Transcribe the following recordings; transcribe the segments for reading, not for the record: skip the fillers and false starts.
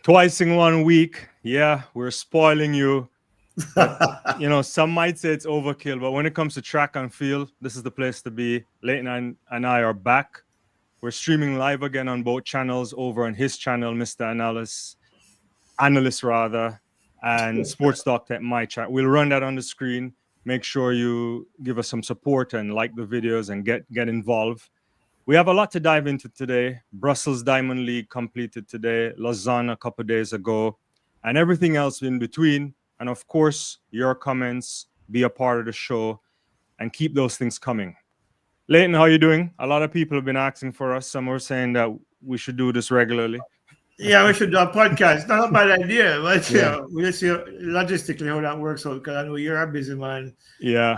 Twice in 1 week. Yeah, we're spoiling you. But some might say it's overkill. But when it comes to track and field, this is the place to be. Leighton and I are back. We're streaming live again on both channels over on his channel, Mr. Analyst rather, and Sports Doctor at my chat. We'll run that on the screen. Make sure you give us some support and like the videos and get involved. We have a lot to dive into today. Brussels Diamond League completed today, Lausanne a couple days ago, and everything else in between. And of course, your comments, be a part of the show, and keep those things coming. Leighton, how are you doing? A lot of people have been asking for us. Some were saying that we should do this regularly. Yeah, we should do a podcast. Not a bad idea, but we'll see logistically how that works out. Because I know you're a busy man. Yeah,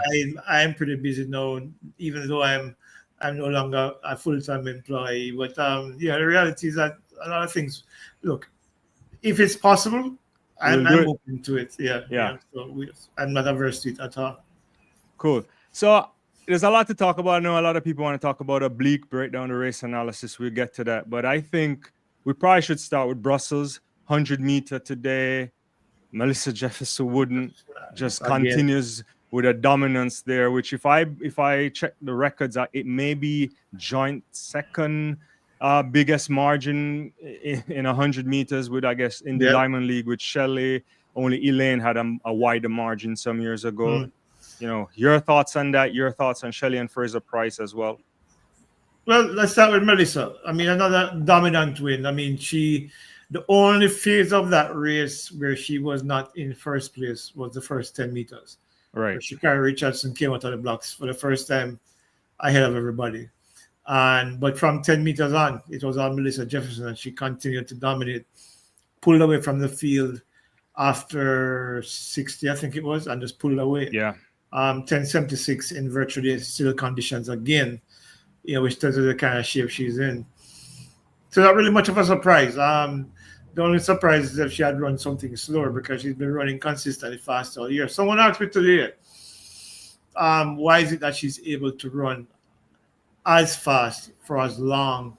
I'm pretty busy now, even though I'm no longer a full-time employee. But the reality is that a lot of things. Look, if it's possible, I'm open to it. Yeah. So I'm not averse to it at all. Cool. So there's a lot to talk about. I know a lot of people want to talk about Oblique, break down the race analysis. We'll get to that. But I think we probably should start with Brussels, 100-meter today. Melissa Jefferson Wooden just continues with a dominance there, which if I check the records, it may be joint second biggest margin in 100 meters with, I guess, in the Diamond League with Shelly. Only Elaine had a wider margin some years ago. Your thoughts on that, your thoughts on Shelly-Ann Fraser-Pryce as well. Well, let's start with Melissa. I mean, another dominant win. I mean, the only phase of that race where she was not in first place was the first 10 meters. Right. Sha'Carri Richardson came out of the blocks for the first time ahead of everybody. But from 10 meters on, it was all Melissa Jefferson, and she continued to dominate, pulled away from the field after 60, I think it was, and just pulled away. Yeah. 10:76 in virtually still conditions again. Which tells you the kind of shape she's in. So not really much of a surprise. The only surprise is if she had run something slower because she's been running consistently fast all year. Someone asked me today, why is it that she's able to run as fast for as long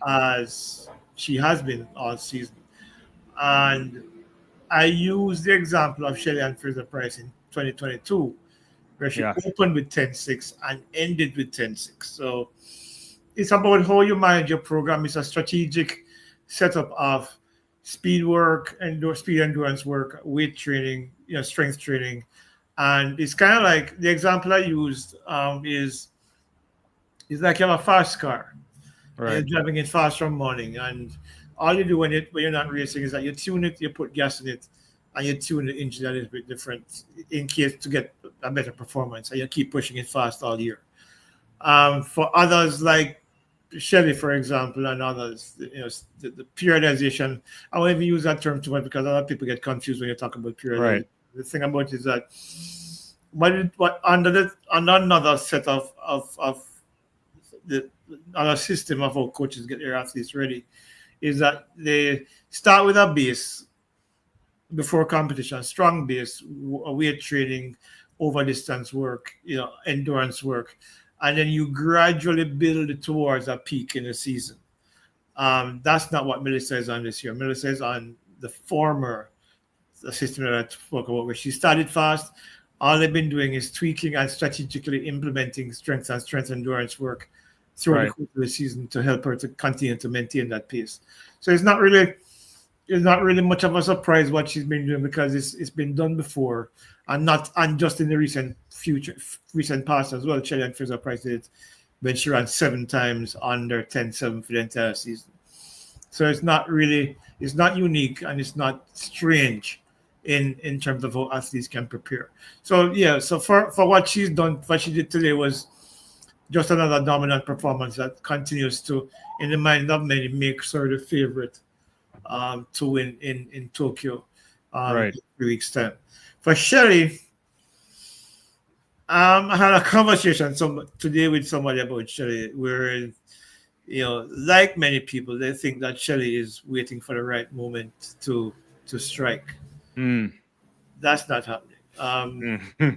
as she has been all season? And I used the example of Shelly-Ann Fraser-Pryce in 2022, where she opened with 10.6 and ended with 10.6. So it's about how you manage your program. It's a strategic setup of speed work, speed endurance work, weight training, strength training. And it's kind of like the example I used is like you have a fast car. Right. You're driving it fast from morning. And all you do when you're not racing is that you tune it, you put gas in it, and you tune the engine a little bit different in case to get a better performance, and you keep pushing it fast all year. For others like Shelly, for example, and others, the periodization, I won't even use that term too much because a lot of people get confused when you talk about periodization. Right. The thing about it is that what under another set of the other system of how coaches get their athletes ready is that they start with a base before competition, strong base, weight training, over distance work, endurance work, and then you gradually build towards a peak in the season. That's not what Melissa is on this year. Melissa is on the former system that I spoke about, where she started fast. All they've been doing is tweaking and strategically implementing strength endurance work throughout the course of the season to help her to continue to maintain that pace. So it's not really much of a surprise what she's been doing because it's been done before and just in the recent past as well. Shelly-Ann Fraser-Pryce did it when she ran 7 times under 10.7 for the entire season. So it's not unique and it's not strange in terms of how athletes can prepare. So for what she's done, what she did today was just another dominant performance that continues to, in the mind of many, make her the favorite to win in Tokyo in 3 weeks' time. For Shelly, I had a conversation today with somebody about Shelly where, like many people, they think that Shelly is waiting for the right moment to strike. That's not happening.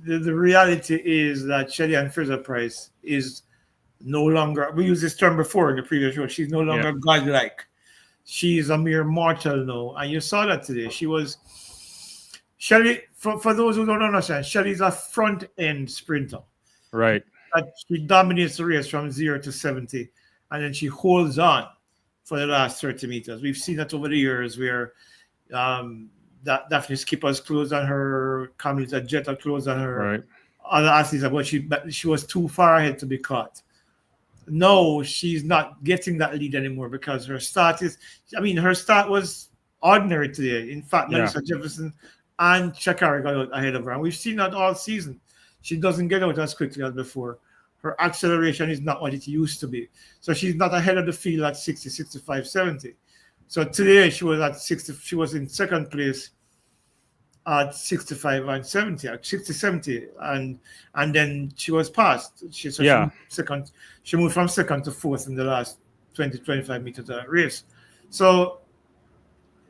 The reality is that Shelly-Ann Fraser-Pryce is no longer, we used this term before in the previous show, she's no longer godlike. she's a mere mortal now. And you saw that today. Shelly, for those who don't understand, Shelly's a front end sprinter. Right. That she dominates the race from 0 to 70, and then she holds on for the last 30 meters. We've seen that over the years where that Daphne Skipper's closed on her, Camila Jetta closed on her, Right. other athletes, but she was too far ahead to be caught. No, she's not getting that lead anymore because her start was ordinary today. In fact, Melissa Jefferson and Shakari got out ahead of her. And we've seen that all season. She doesn't get out as quickly as before. Her acceleration is not what it used to be. So she's not ahead of the field at 60, 65, 70. So today she was at 60. She was in second place at 65 and 70, at 60, 70. And then she was passed. She moved from second to fourth in the last 20, 25 meters of that race. So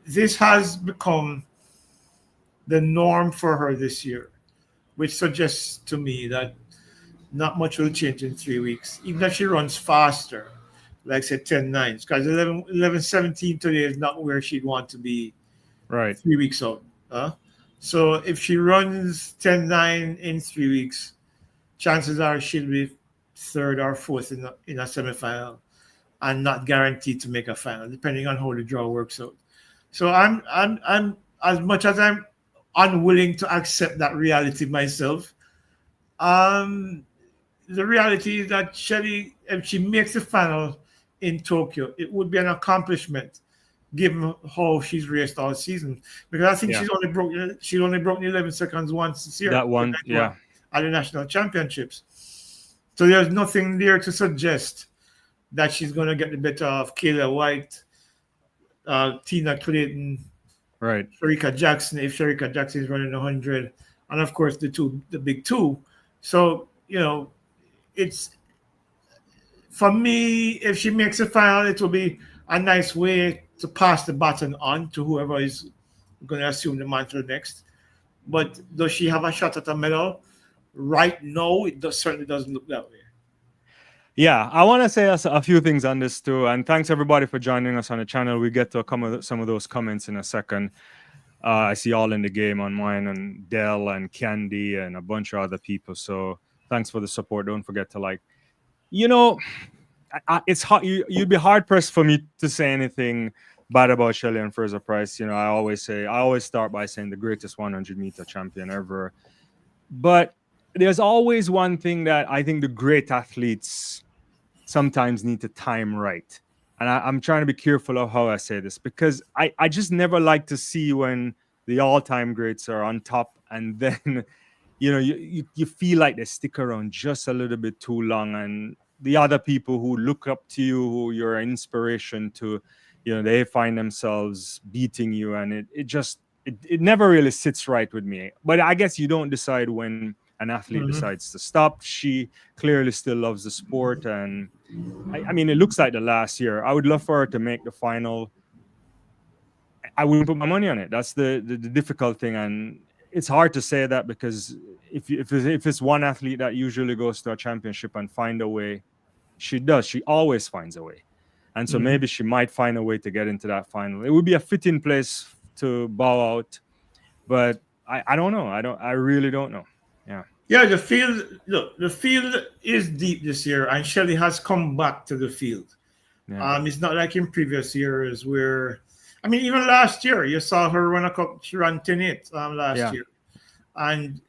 this has become the norm for her this year, which suggests to me that not much will change in 3 weeks, even if she runs faster, like say 10-9, because 11-17 today is not where she'd want to be 3 weeks out. So if she runs 10-9 in 3 weeks, chances are she'll be third or fourth in a semifinal and not guaranteed to make a final, depending on how the draw works out. So I'm as much as I'm unwilling to accept that reality myself, the reality is that Shelly, if she makes the final in Tokyo, it would be an accomplishment given how she's raced all season. Because I think she's only broken 11 seconds once this year. That one, at the national championships. So there's nothing there to suggest that she's going to get the better of Kayla White, Tina Clayton, Shericka Jackson, if Shericka Jackson is running 100, and of course the big two. So, it's, for me, if she makes a final, it will be a nice way to pass the baton on to whoever is going to assume the mantle next. But does she have a shot at a medal? Right now, certainly doesn't look that way. Yeah, I want to say a few things on this too. And thanks everybody for joining us on the channel. We get to come with some of those comments in a second. I see All in the Game on mine, and Dell and Candy and a bunch of other people. So thanks for the support. Don't forget to like. It's hard. You'd be hard pressed for me to say anything bad about Shelly-Ann Fraser-Pryce. I always start by saying the greatest 100-meter champion ever. But there's always one thing that I think the great athletes sometimes need to time right. And I'm trying to be careful of how I say this, because I just never like to see when the all-time greats are on top and then, you feel like they stick around just a little bit too long, and the other people who look up to you, who you're an inspiration to, they find themselves beating you, and it never really sits right with me. But I guess you don't decide when an athlete decides to stop. She clearly still loves the sport, and I mean, it looks like the last year. I would love for her to make the final. I wouldn't put my money on it. That's the difficult thing, and it's hard to say that, because if it's one athlete that usually goes to a championship and find a way, she does. She always finds a way, and so maybe she might find a way to get into that final. It would be a fitting place to bow out, but I don't know. I really don't know. Yeah, the field is deep this year, and Shelly has come back to the field. It's not like in previous years where, even last year, you saw her run she ran 10-8 last year. And,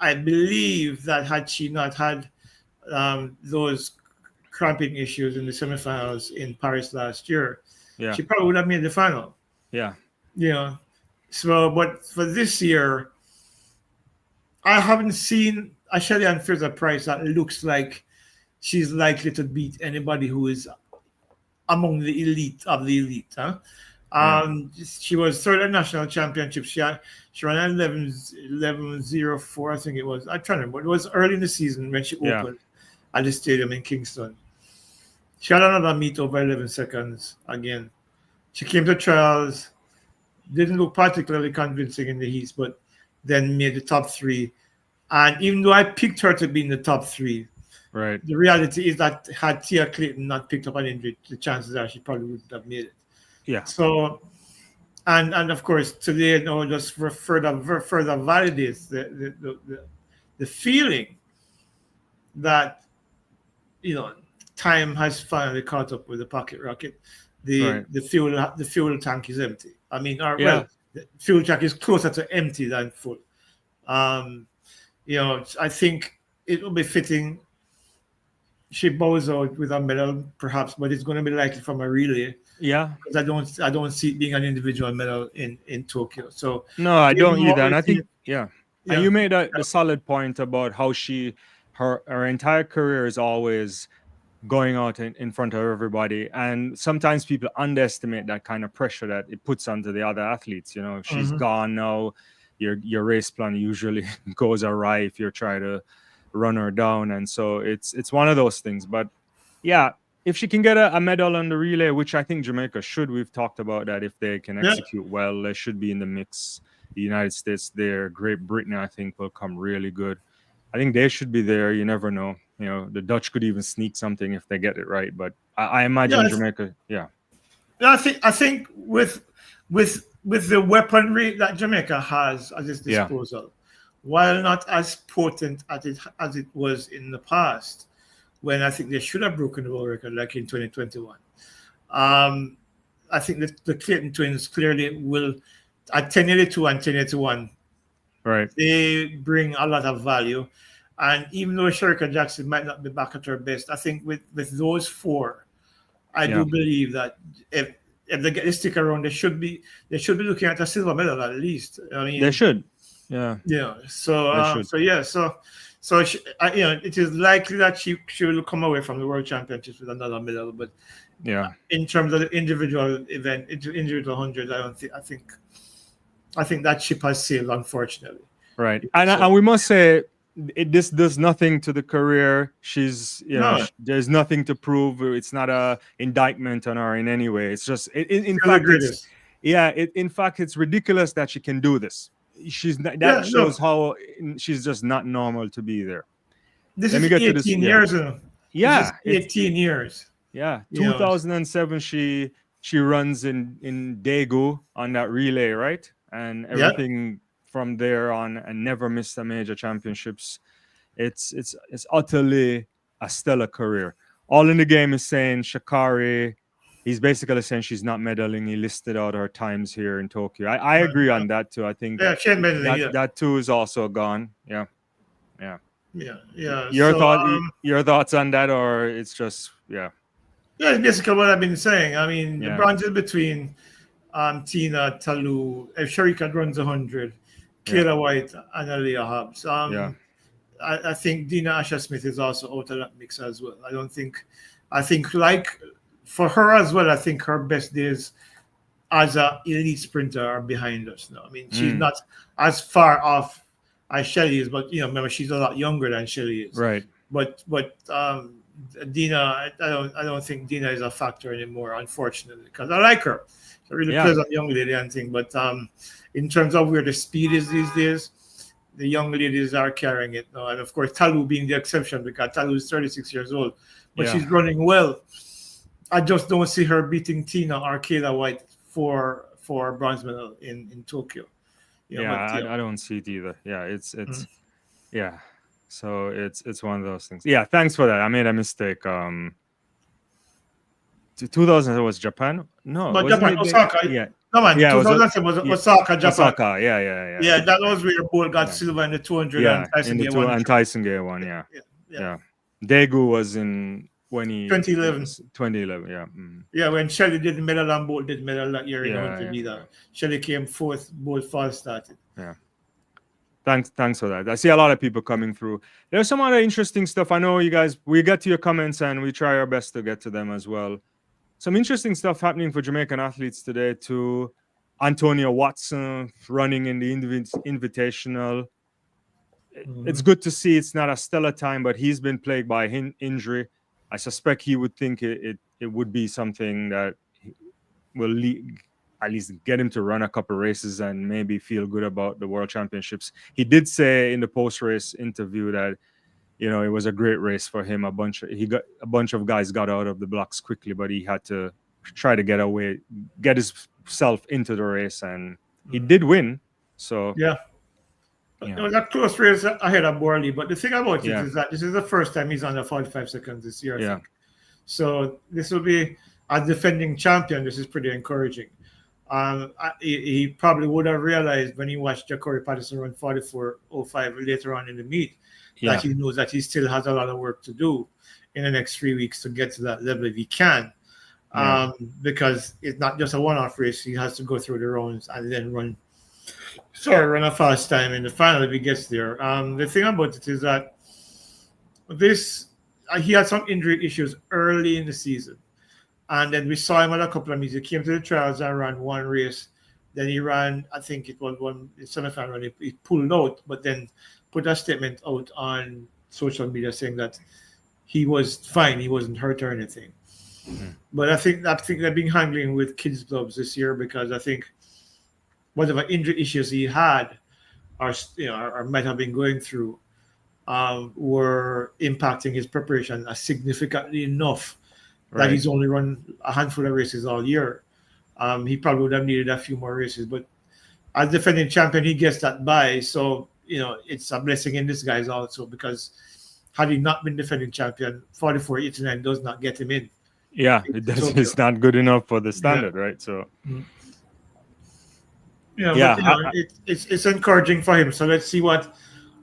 I believe that had she not had those cramping issues in the semifinals in Paris last year, she probably would have made the final. So, but for this year, I haven't seen a Shelly-Ann Fraser-Pryce that looks like she's likely to beat anybody who is among the elite of the elite. She was third at national championship. She ran 11:04, I think it was. I'm trying to remember. It was early in the season when she opened at the stadium in Kingston. She had another meet over 11 seconds again. She came to trials, didn't look particularly convincing in the heats, but then made the top three. And even though I picked her to be in the top three, the reality is that had Tia Clayton not picked up an injury, the chances are she probably wouldn't have made it. Yeah. So, and of course today, just for further validates the feeling that you know time has finally caught up with the pocket rocket. Right. The fuel tank is empty. I mean, Yeah. the fuel tank is closer to empty than full. Um, I think it will be fitting she bows out with a medal, perhaps, but it's going to be likely from a relay Yeah. because I don't see it being an individual medal in Tokyo. So, No, I given don't what either. we And I see, think, yeah. And yeah, you made the solid point about how her entire career is always going out in front of everybody. And sometimes people underestimate that kind of pressure that it puts onto the other athletes. You know, if she's hmm gone now, your race plan usually goes awry if you're trying to run her down. And so it's one of those things. But yeah, if she can get a medal on the relay, which I think Jamaica should, we've talked about that. If they can yeah, execute well, they should be in the mix. The United States there, Great Britain, I think, will come really good. I think they should be there. You never know. You know, the Dutch could even sneak something if they get it right. But I yeah. imagine Jamaica, yeah. I think with the weaponry that Jamaica has at its Yeah. disposal, while not as potent as it was in the past, when I think they should have broken the world record, like in 2021. Um, I think that the Clayton twins clearly will at 1082 and 1081. Right. They bring a lot of value. And even though Sherika Jackson might not be back at her best, I think with those four, I Yeah. do believe that if they get the stick around, they should be looking at a silver medal at least. I They mean, should. Yeah. yeah. So They should. it is likely that she will come away from the World Championships with another medal. But Yeah. in terms of the individual event, individual hundreds, I think that ship has sailed, unfortunately. Right. So And we must say this does nothing to the career. She's, no, there's nothing to prove. It's not a indictment on her in any way. It's just, in still the fact, greatest. in fact, it's ridiculous that she can do this. That Yeah, shows no, how she's just not normal to be there. this Let me is get to this. 18 Yeah. years. This is Yeah. It's 18 years. Yeah. You know, 2007, she runs in Daegu on that relay, right? And yeah, everything from there on, and never missed a major championships. It's utterly a stellar career. All in the game is saying Sha'Carri. He's basically saying she's not medaling. He listed out her times here in Tokyo. I agree on that too. I think yeah, Shane Bentley, that yeah, that too is also gone. Yeah, yeah. yeah. Your So, thoughts on that, or it's just yeah, yeah, it's basically what I've been saying. I mean, the yeah, bronze is between Tina, Talu, if Sharika runs 100, yeah, Kayla White, and Aliyah Hobbs. yeah, I think Dina Asher Smith is also out of that mix as well. I think like for her as well, I think her best days as an elite sprinter are behind us now. I mean, she's mm, not as far off as Shelly is, but remember she's a lot younger than Shelly is. right, But Dina, I don't think Dina is a factor anymore, unfortunately, because I like her. She's a really yeah, pleasant young lady and thing. But in terms of where the speed is these days, the young ladies are carrying it now. And of course, Talu being the exception because Talu is 36 years old, but yeah, she's running well. I just don't see her beating Tina or Kayla White for bronze medal in Tokyo. yeah. But I don't see it either. Yeah, mm. it's yeah. So it's one of those things. Yeah, thanks for that. I made a mistake. 2000 was Japan. No, But wasn't Japan, it? Osaka, Yeah, no man, yeah. It was 2007 was yeah, Osaka, Japan. Osaka. Yeah, yeah, yeah, Yeah, that was where Bull got yeah. silver in the 200 and Yeah, Tyson in the gave two one. and Tyson gave one. Yeah, Yeah, yeah. yeah. Daegu was in 2011. 2011. Yeah. Mm. Yeah, when Shelly did medal and Bolt did medal that year in the Yeah, 100 yeah, meter. Shelly came fourth, Bolt false started. yeah. Thanks for that. I see a lot of people coming through. There's some other interesting stuff. I know you guys. We get to your comments and we try our best to get to them as well. Some interesting stuff happening for Jamaican athletes today too. Antonio Watson running in the Invitational. It's good to see it's not a stellar time, but he's been plagued by injury. I suspect he would think it would be something that will at least get him to run a couple races and maybe feel good about the World Championships. He did say in the post-race interview that it was a great race for him. A bunch of guys got out of the blocks quickly, but he had to try to get himself into the race, and he did win. So yeah. yeah. No, that close race ahead of Borley, but the thing about it Yeah. is that this is the first time he's under 45 seconds this year, I Yeah. think. So this will be, as defending champion, this is pretty encouraging. He probably would have realized when he watched Ja'Cory Patterson run 44.05 later on in the meet Yeah. that he knows that he still has a lot of work to do in the next 3 weeks to get to that level if he can. Yeah. Because it's not just a one-off race. He has to go through the rounds and then run a fast time in the final if he gets there. The thing about it is that he had some injury issues early in the season. And then we saw him at a couple of meets. He came to the trials and ran one race. Then he ran, I think it was one semifinal run. He pulled out, but then put a statement out on social media saying that he was fine. He wasn't hurt or anything. Mm-hmm. But I think they've been handling with kids' clubs this year because I think whatever injury issues he had or might have been going through were impacting his preparation significantly enough that he's only run a handful of races all year. He probably would have needed a few more races, but as defending champion, he gets that bye. So, it's a blessing in disguise also because had he not been defending champion, 44.89 does not get him in. Yeah, it's not good enough for the standard, right? So, it's encouraging for him. So let's see what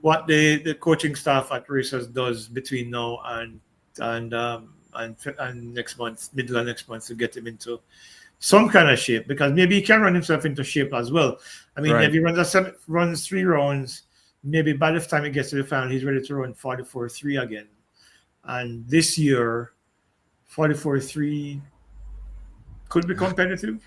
the coaching staff at Racers does between now and next month, middle of next month, to get him into some kind of shape, because maybe he can run himself into shape as well. I mean, if he runs 3 rounds, maybe by the time he gets to the final, he's ready to run 44.3 again. And this year, 44.3 could be competitive.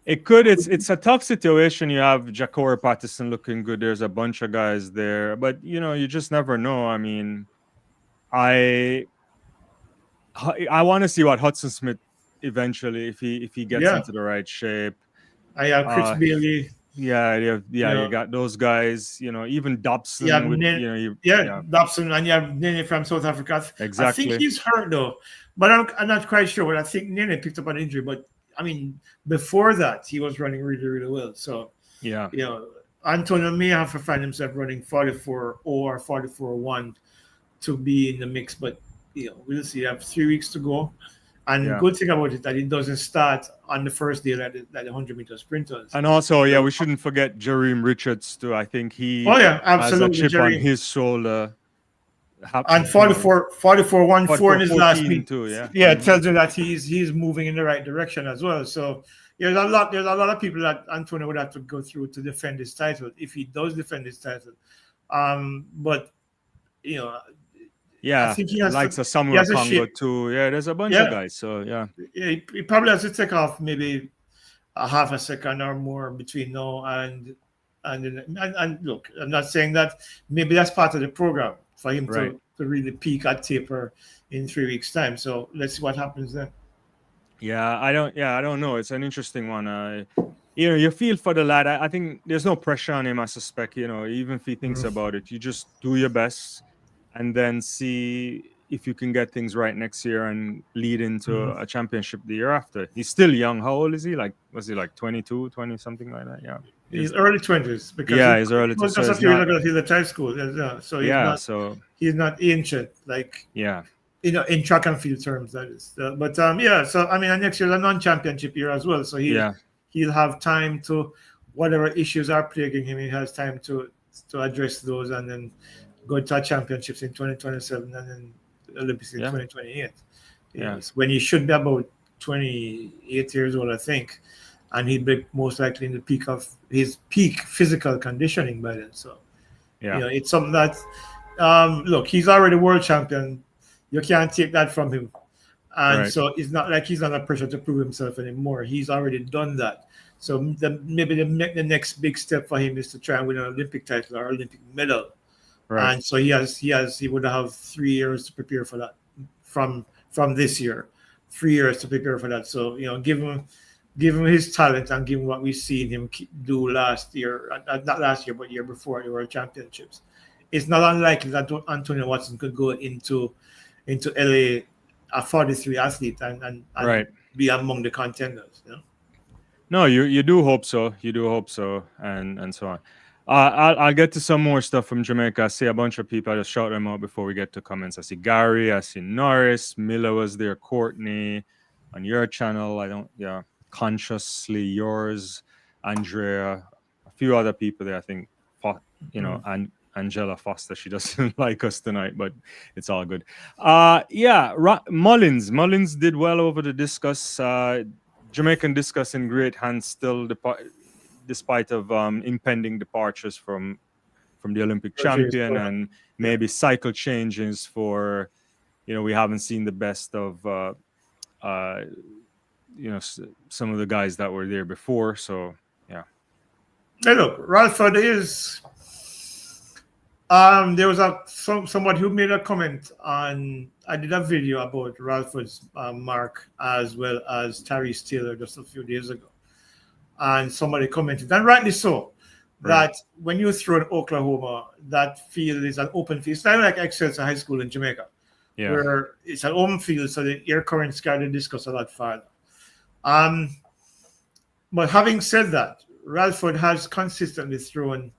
It could. It's a tough situation. You have Ja'Cory Patterson looking good. There's a bunch of guys there, but you just never know. I mean, I want to see what Hudson Smith eventually, if he gets into the right shape. I have Chris Bailey. You got those guys. Even Dobson. Dobson, and you have Nene from South Africa. Exactly. I think he's hurt though, but I'm not quite sure. But I think Nene picked up an injury. But I mean, before that, he was running really, really well. So Antonio may have to find himself running 44 or 44.1 to be in the mix. But we'll see. You have 3 weeks to go. And good thing about it that it doesn't start on the first day like the 100-meter sprinters. And also, we shouldn't forget Jereme Richards too. I think he absolutely has a chip on his shoulder. And 44.14 in his last meet too. It tells you that he's moving in the right direction as well. So there's a lot of people that Antonio would have to go through to defend his title if he does defend his title. But I think he has a Samuel Congo too. Yeah, there's a bunch of guys. So he probably has to take off maybe a half a second or more between now and look, I'm not saying that maybe that's part of the program for him to really peak at taper in 3 weeks' time. So let's see what happens then. I don't know. It's an interesting one. You feel for the lad. I think there's no pressure on him, I suspect. Even if he thinks about it, you just do your best and then see if you can get things right next year and lead into a championship the year after. He's still young. How old is he? Was he 22, 20, something like that? Yeah. He's early 20s. Because he's early 20s. Just a few years ago, he's at high school. So he's not ancient, in track and field terms, that is. So I mean, next year's a non-championship year as well. So he'll have time to, whatever issues are plaguing him, he has time to address those and then go to championships in 2027 and then Olympics in 2028. When he should be about 28 years old, I think, and he'd be most likely in the peak of his peak physical conditioning by then. So, it's something that, look, he's already world champion. You can't take that from him. And so it's not like he's under pressure to prove himself anymore. He's already done that. So maybe the next big step for him is to try and win an Olympic title or Olympic medal. Right. And so he would have 3 years to prepare for that from this year, 3 years to prepare for that. So, give him his talent and give him what we've seen him do last year, not last year, but year before the World Championships. It's not unlikely that Antonio Watson could go into LA a 43 athlete and be among the contenders. You know? No, you do hope so. You do hope so, and so on. I'll get to some more stuff from Jamaica. I see a bunch of people. I just shout them out before we get to comments. I see Gary. I see Norris. Miller was there. Courtney on your channel. I don't. Yeah, consciously yours. Andrea. A few other people there. I think. And Angela Foster. She doesn't like us tonight, but it's all good. Yeah. Mullins did well over the discus. Jamaican discus in great hands still, despite of impending departures from the Olympic champion and maybe cycle changes for, we haven't seen the best of, some of the guys that were there before. So, yeah. Hey, look, Ralford is. There was someone who made a comment on. I did a video about Ralford's mark as well as Tyrese Taylor just a few days ago, and somebody commented, and rightly so, that when you throw in Oklahoma, that field is an open field. It's not like Excelsior High School in Jamaica, where it's an open field, so the air currents carry the discus a lot farther. But having said that, Ralford has consistently thrown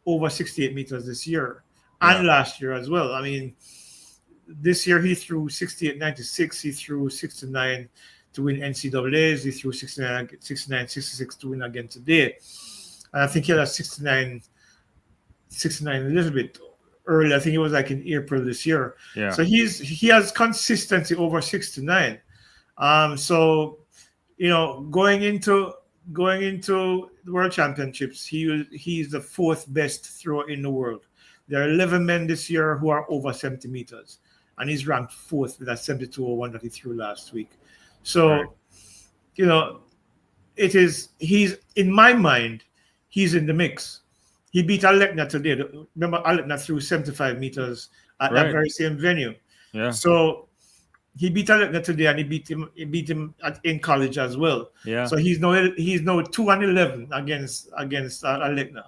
over 68 meters this year and last year as well. I mean, this year he threw 68.96. He threw 69 to win NCAAs. He threw 69.66 to win again today. And I think he had a 69 a little bit early. I think it was like in April this year. Yeah. So he has consistency over 69. So, going into the World Championships, he's the fourth best thrower in the world. There are 11 men this year who are over 70 meters, and he's ranked fourth with that 72.01 that he threw last week. So, he's in my mind, he's in the mix. He beat Alekna today. Remember, Alekna threw 75 meters at that very same venue. Yeah. So he beat Alekna today, and he beat him in college as well. Yeah. So he's now 2-11 against Alekna.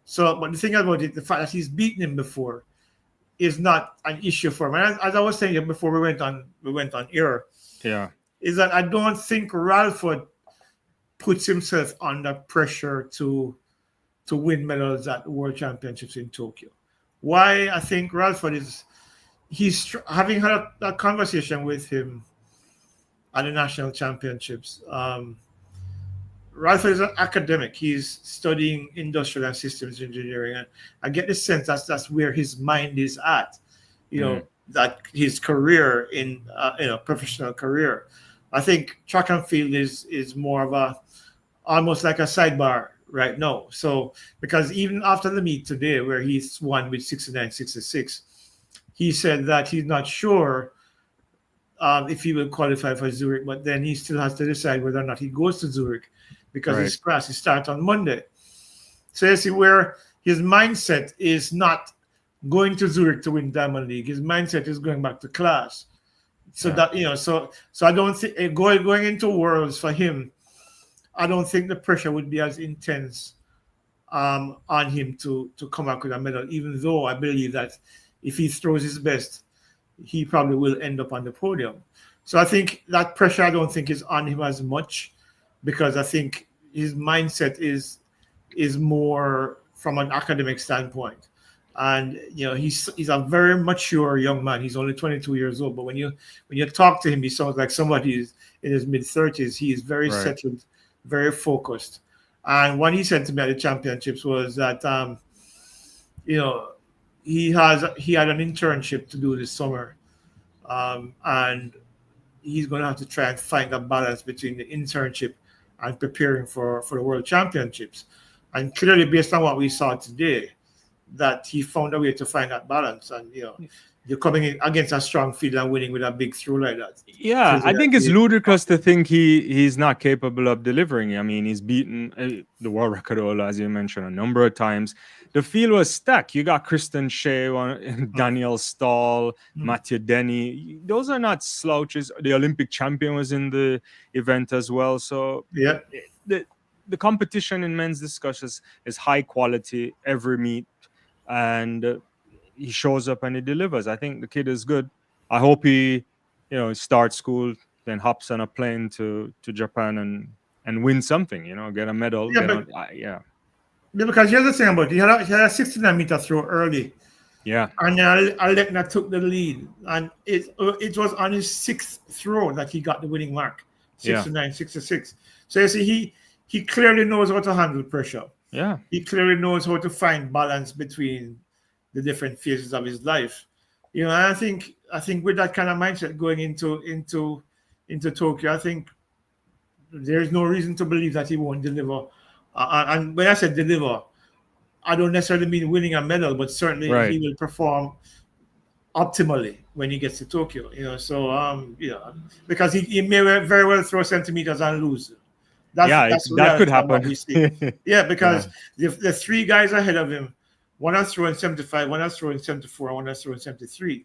So, but the thing about it, the fact that he's beaten him before is not an issue for him. And as I was saying before we went on air, is that I don't think Ralford puts himself under pressure to win medals at the World Championships in Tokyo. Why I think Ralford he's having had a conversation with him at the national championships. Ralford is an academic. He's studying industrial and systems engineering, and I get the sense that's where his mind is at. That his career in professional career. I think track and field is more of almost like a sidebar right now. So because even after the meet today, where he's won with 69.66. He said that he's not sure if he will qualify for Zurich, but then he still has to decide whether or not he goes to Zurich because his classes start on Monday. So you see where his mindset is not going to Zurich to win Diamond League. His mindset is going back to class. So that so I don't think going into Worlds for him, I don't think the pressure would be as intense on him to come back with a medal, even though I believe that if he throws his best, he probably will end up on the podium. So I think that pressure I don't think is on him as much, because I think his mindset is more from an academic standpoint. And he's a very mature young man. He's only 22 years old, but when you talk to him, he sounds like somebody who's in his mid-30s. He is very settled, very focused. And what he said to me at the championships was that he had an internship to do this summer, and he's going to have to try and find a balance between the internship and preparing for the World Championships. And clearly, based on what we saw today, that he found a way to find that balance. And you're coming in against a strong field and winning with a big throw like that. Yeah, I think it's ludicrous to think he's not capable of delivering. I mean, he's beaten the world record holder, as you mentioned, a number of times. The field was stacked. You got Kristen Shea, Daniel Stahl, Matthew Denny. Those are not slouches. The Olympic champion was in the event as well. So the competition in men's discussions is high quality every meet, and he shows up and he delivers. I think the kid is good. I hope he starts school then hops on a plane to Japan and win something, get a medal. Yeah, but because here's the thing about it. He had a 69-meter throw early. Yeah. And Leighton took the lead. And it was on his sixth throw that he got the winning mark. 69, 66. So you see, he clearly knows how to handle pressure. Yeah. He clearly knows how to find balance between the different phases of his life. And I think with that kind of mindset going into Tokyo, I think there's no reason to believe that he won't deliver. And when I said deliver, I don't necessarily mean winning a medal, but certainly he will perform optimally when he gets to Tokyo. Because he may very well throw centimeters and lose. That could happen. We see. Because the three guys ahead of him, one has thrown 75, one has thrown 74, and one has thrown 73.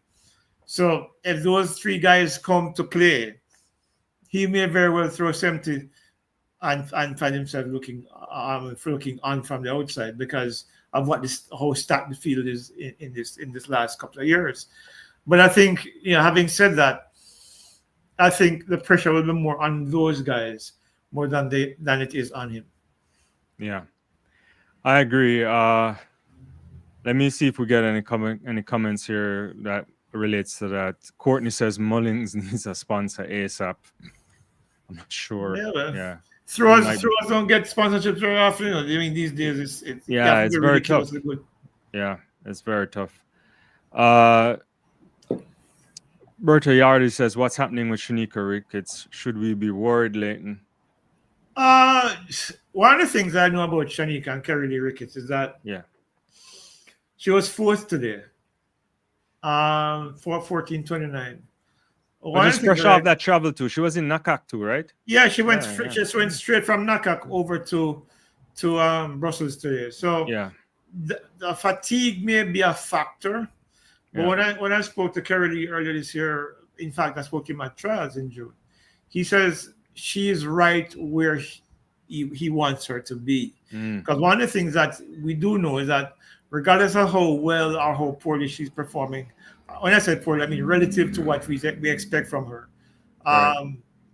So if those three guys come to play, he may very well throw 70 and find himself looking on from the outside because of how stacked the field is in this last couple of years. But I think, having said that, I think the pressure will be more on those guys more than it is on him. Yeah, I agree. Let me see if we get any comments here that relates to that. Courtney says Mullins needs a sponsor ASAP. I'm not sure. Yeah. Throwers don't get sponsorships very often. I mean, these days it's very tough. Good. Yeah, it's very tough. Berta Yardi says, "What's happening with Shanika Ricketts? Should we be worried, Leighton?" One of the things I know about Shanika and Kerry Lee Ricketts is that she was fourth today. For 14:29. Just fresh off that travel too. She was in Nakak too, right? Yeah, she went straight from Nakak over to Brussels today. So the fatigue may be a factor. But when I spoke to Kerry Lee earlier this year, in fact, I spoke to him at trials in June. He says she is right where he wants her to be. Because one of the things that we do know is that regardless of how well or how poorly she's performing, when I say poorly, I mean relative to what we expect from her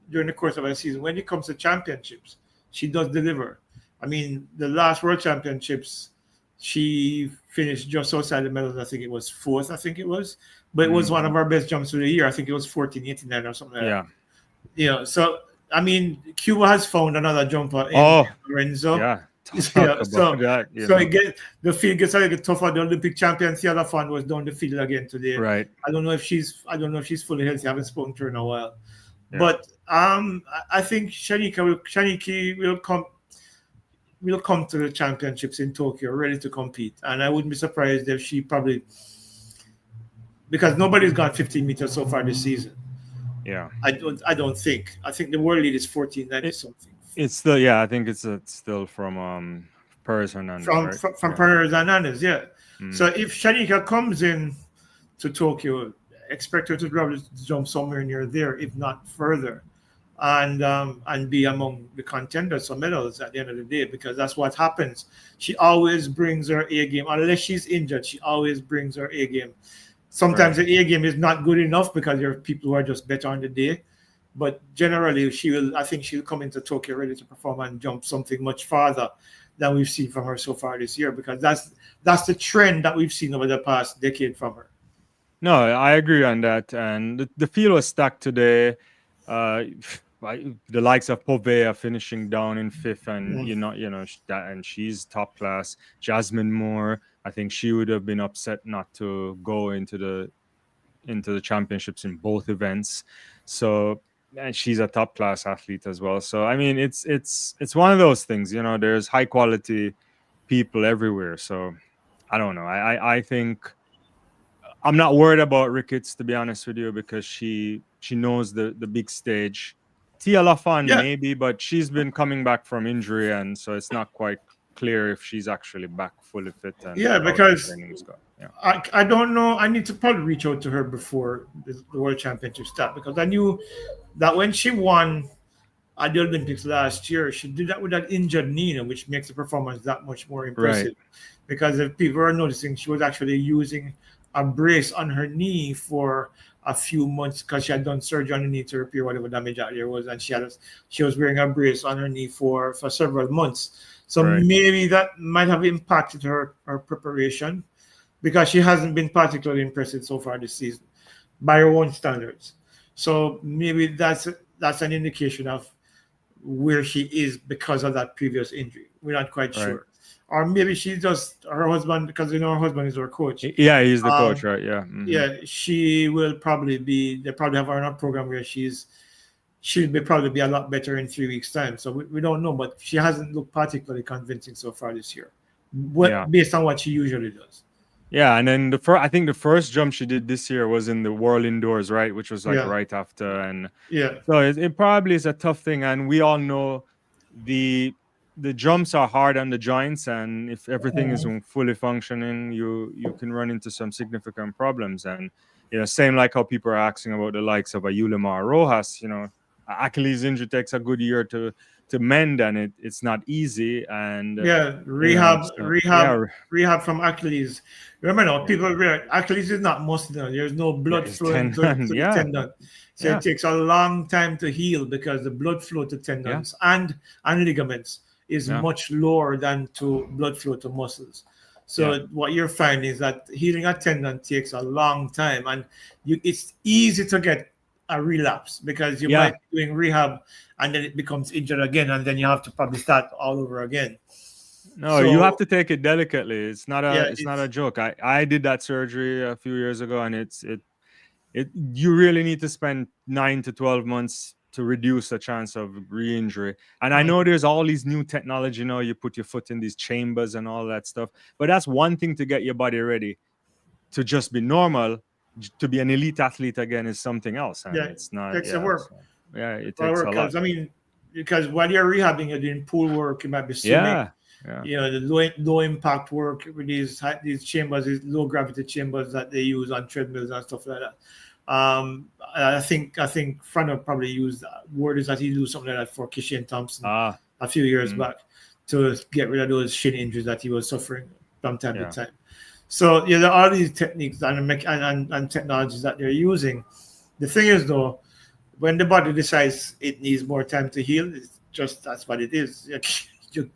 during the course of a season. When it comes to championships, she does deliver. I mean, the last World Championships, she finished just outside the medals. I think it was fourth, but it was one of our best jumps of the year. I think it was 14:89 or something like that. So I mean, Cuba has found another jumper in Lorenzo. The field gets a little tougher. The Olympic champion Theodore Fund was down the field again today. Right. I don't know if she's fully healthy. I haven't spoken to her in a while. But I think Shaniki will come to the championships in Tokyo ready to compete. And I wouldn't be surprised if she probably, because nobody's got 15 meters so far this season. Yeah. I don't think. I think the world lead is 1490 something. It's still I think it's still from Perez Hernandez. From Perez Hernandez, So if Shanika comes in to Tokyo, expect her to probably jump somewhere near there, if not further, and be among the contenders for medals at the end of the day, because that's what happens. She always brings her A game, unless she's injured. She always brings her A game. Sometimes the A game is not good enough because there are people who are just better on the day. But generally, I think she'll come into Tokyo ready to perform and jump something much farther than we've seen from her so far this year, because that's the trend that we've seen over the past decade from her. No, I agree on that. And the field was stacked today. The likes of Povea finishing down in fifth, and and she's top class. Jasmine Moore, I think she would have been upset not to go into the championships in both events. So, and she's a top class athlete as well. So I mean, it's one of those things. There's high quality people everywhere. So I don't know. I think I'm not worried about Ricketts, to be honest with you, because she knows the big stage. Tia Lafon maybe, but she's been coming back from injury, and so it's not quite clear if she's actually back fully fit. And because I don't know. I need to probably reach out to her before the World Championship start, because I knew that when she won at the Olympics last year, she did that with that injured knee, which makes the performance that much more impressive. Right. Because if people are noticing, she was actually using a brace on her knee for a few months because she had done surgery on the knee to repair whatever damage out there was, and she was wearing a brace on her knee for several months. So Right. maybe that might have impacted her preparation because she hasn't been particularly impressive so far this season by her own standards. So maybe that's an indication of where she is because of that previous injury. We're not quite Right. sure. Or maybe she just her husband, because her husband is her coach. Yeah, he's the coach, Um, right? Yeah. Mm-hmm. yeah, she will probably be. They probably have her on a program where she'll be probably be a lot better in 3 weeks' time. So we don't know, but she hasn't looked particularly convincing so far this year, Yeah. based on what she usually does. Yeah, and then I think the first jump she did this year was in the World Indoors, right? Which was like Yeah, right after, and yeah, so it probably is a tough thing. And we all know the the jumps are hard on the joints, and if everything is fully functioning, you can run into some significant problems. And same like how people are asking about the likes of a Yulimar Rojas. Achilles injury takes a good year to mend, and it's not easy. And yeah. so yeah, Rehab from Achilles. Remember now, yeah, people Achilles is not muscle. There's no yeah, blood it's flowing to 10. the Yeah, tendon, so yeah, it takes a long time to heal because the blood flow to yeah, tendons and ligaments is yeah, much lower than to blood flow to muscles. yeah. So what you're finding is that healing a tendon takes a long time, and it's easy to get a relapse because you Yeah. might be doing rehab and then it becomes injured again, and then you have to probably start all over again. No, you have So to take it delicately. It's not a yeah, it's not a joke. I did that surgery a few years ago, and it you really need to spend 9 to 12 months to reduce the chance of re-injury. And I know there's all these new technology now. You put your foot in these chambers and all that stuff, but that's one thing to get your body ready. To just be normal, to be an elite athlete again is something else, and yeah, it's not. takes a Yeah, work. so, yeah, it A takes a work lot. because because while you're rehabbing, you're doing pool work, you might be swimming. Yeah, yeah, The low impact work with these chambers, these low gravity chambers that they use on treadmills and stuff like that. I think Frano probably used word is that he used something like that for Kishan Thompson ah, a few years mm, back to get rid of those shin injuries that he was suffering from time to yeah, time. So there are all these techniques and technologies that they're using. The thing is though, when the body decides it needs more time to heal, it's just that's what it is. You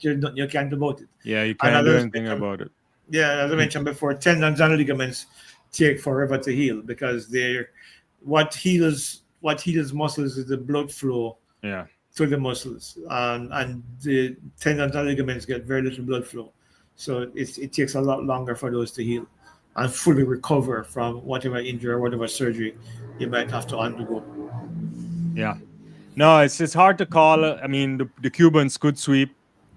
can't do about it. yeah. You And can't do anything about it. as I mentioned before, tendons and ligaments take forever to heal because they're what heals muscles is the blood flow Yeah, to the muscles, and the tendons and ligaments get very little blood flow, so it takes a lot longer for those to heal and fully recover from whatever injury or whatever surgery you might have to undergo. yeah. No, it's hard to call. I mean, the Cubans could sweep.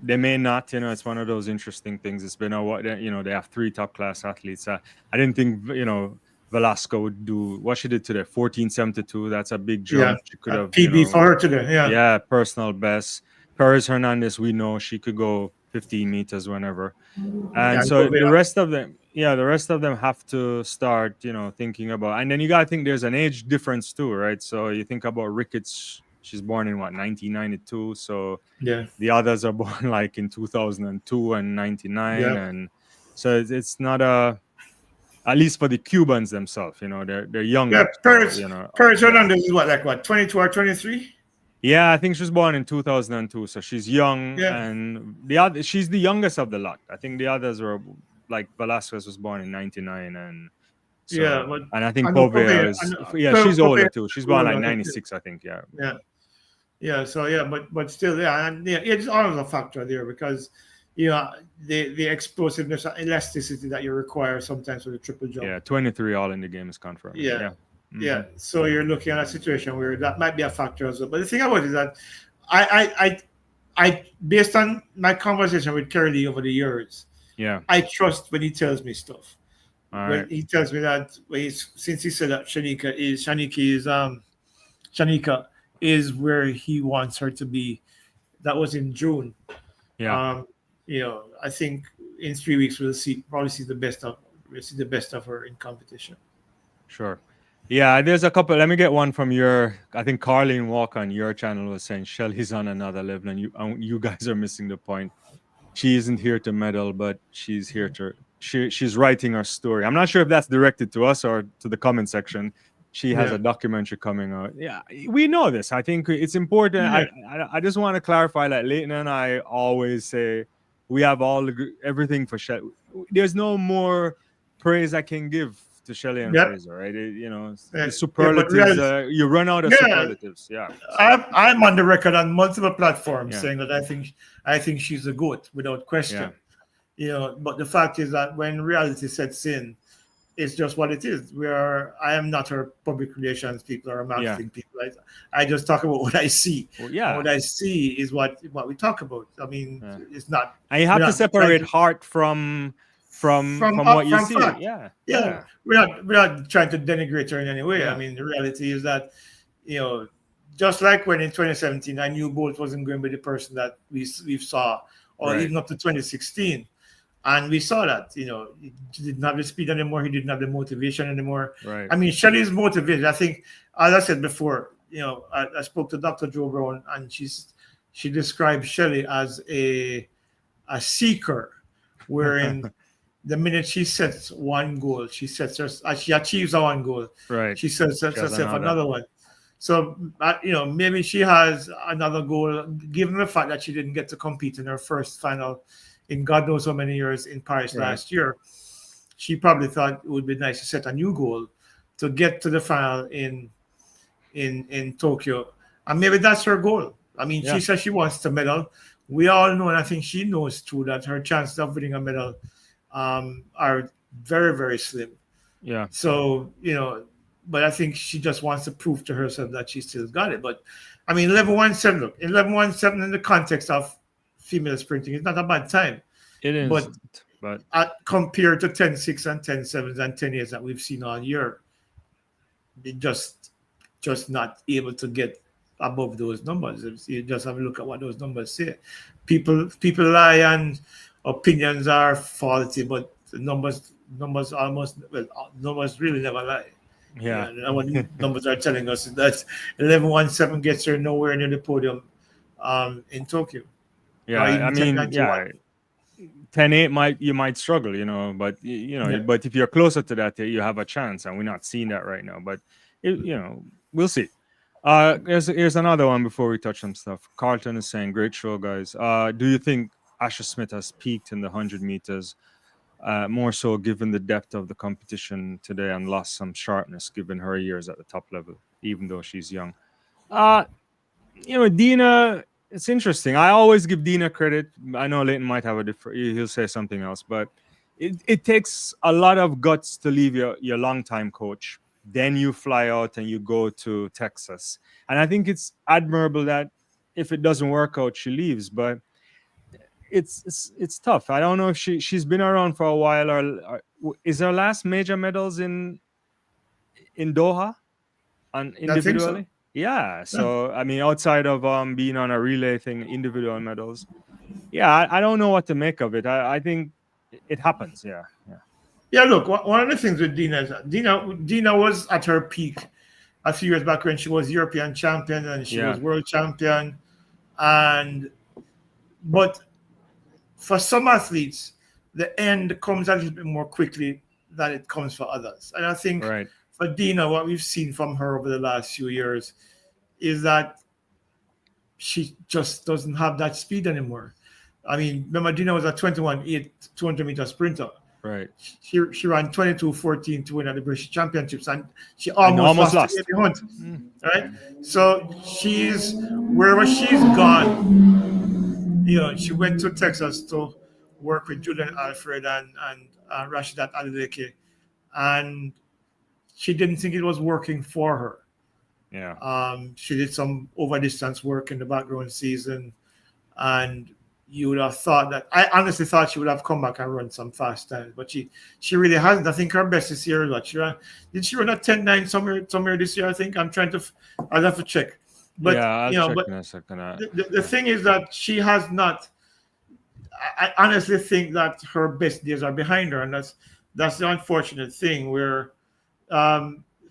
They may not. It's one of those interesting things. It's been a what. They have three top class athletes. I didn't think Velasco would do what she did today. 14.72. That's a big Yeah, jump. She could a have PB for her today. Yeah, yeah, personal best. Perez Hernandez, we know she could go 15 meters whenever. And and so go the there. rest of them, yeah, the rest of them have to start, thinking about. And then you got to think there's an age difference too, right? So you think about Ricketts. She's born in what 1992. So Yeah, the others are born like in 2002 and 99, yeah, and so it's not at least for the Cubans themselves. They're yeah. younger. So Paris yeah. Hernandez is what 22 or 23. Yeah, I think she was born in 2002, so she's young, Yeah, and she's the youngest of the lot. I think the others were like Velasquez was born in '99, and yeah, so but and I I think know Povea Popeye. I is know yeah, she's older Popeye. too. She's born like I think. '96, I think. Yeah, Yeah. Yeah, so yeah, but still, yeah, and yeah, it's always a factor there because the explosiveness and elasticity that you require sometimes with a triple jump. yeah. 23 all in the game is confirmed. Yeah, Yeah, yeah. hmm So you're looking at a situation where that might be a factor as well. But the thing about it is that I based on my conversation with Curly over the years, yeah. I trust when he tells me stuff. All When right. he tells me that since he said that Shanika is where he wants her to be. That was in June. Yeah, Um, I think in 3 weeks we'll see the best of her in competition. sure. Yeah, there's a couple. Let me get one from I think Carlene Walker on your channel was saying Shelly's on another level, and you guys are missing the point. She isn't here to medal, but she's here she's writing her story. I'm not sure if that's directed to us or to the comment section. She has Yeah. a documentary coming out. Yeah, we know this. I think it's important. Yeah. I just want to clarify that Leighton and I always say we have everything for Shelly. There's no more praise I can give to Shelly-Ann Yeah. Fraser, right? The Yeah, but superlatives, you run out of yeah, superlatives. Yeah. So, I'm on the record on multiple platforms yeah. saying that I think she's a goat without question. Yeah. But the fact is that when reality sets in, it's just what it is. I am not her public relations people or marketing people. I just talk about what I see. Well, And what I see is what we talk about. I mean, it's not. And you have to separate heart from what you see. Fact. Yeah. We're not trying to denigrate her in any way. Yeah. I mean, the reality is that, just like when in 2017, I knew Bolt wasn't going to be the person that we saw, or even up to 2016. And we saw that, he didn't have the speed anymore. He didn't have the motivation anymore. Right. I mean, Shelly's motivated. I think, as I said before, I spoke to Dr. Joe Brown, and she described Shelly as a seeker, wherein the minute she sets one goal, she achieves one goal. Right. She sets herself another one. So, maybe she has another goal, given the fact that she didn't get to compete in her first final in God knows how many years in Paris last year. She probably thought it would be nice to set a new goal to get to the final in Tokyo. And maybe that's her goal. I mean, she says she wants to medal. We all know, and I think she knows too, that her chances of winning a medal are very, very slim. Yeah. So, but I think she just wants to prove to herself that she still got it. But, I mean, 11-1-7, look, 11-1-7 in the context of female sprinting is not a bad time. It is. But compared to 10-6 and 10-7s and 10-8s that we've seen all year, they just not able to get above those numbers. You just have a look at what those numbers say. People lie and opinions are faulty, but the numbers really never lie. Yeah. And what numbers are telling us is that 11-1-7 gets her nowhere near the podium in Tokyo. Yeah, I mean, 10-8 you might struggle, but but if you're closer to that, you have a chance, and we're not seeing that right now. But we'll see. Here's another one before we touch some stuff. Carlton is saying, "Great show, guys. Do you think Asher Smith has peaked in the 100 meters? More so given the depth of the competition today, and lost some sharpness given her years at the top level, even though she's young." Dina. It's interesting. I always give Dina credit. I know Leighton might have he'll say something else, but it takes a lot of guts to leave your longtime coach. Then you fly out and you go to Texas. And I think it's admirable that if it doesn't work out, she leaves. But it's tough. I don't know if she's been around for a while, or is her last major medals in Doha and individually? Yeah, so I mean, outside of being on a relay thing, individual medals, I don't know what to make of it. I think it happens. Yeah. Look, one of the things with Dina is Dina was at her peak a few years back when she was European champion and she was world champion, but for some athletes, the end comes a little bit more quickly than it comes for others, and I think. Right. For Dina, what we've seen from her over the last few years is that she just doesn't have that speed anymore. I mean, remember, Dina was a 21.8 200-meter sprinter. Right. She ran 22.14 to win at the British Championships, and she almost lost to Amy Hunt. Right? So she's wherever she's gone. She went to Texas to work with Julian Alfred and Rashidat Adeleke, and she didn't think it was working for her. Yeah. She did some over distance work in the background season, and you would have thought that I honestly thought she would have come back and run some fast times, but she really hasn't. I think her best this year is what did she run a 10.9 somewhere this year? I think I'll have to check. But I'll check but in a second. The thing is that she has not. I honestly think that her best days are behind her, and that's the unfortunate thing where.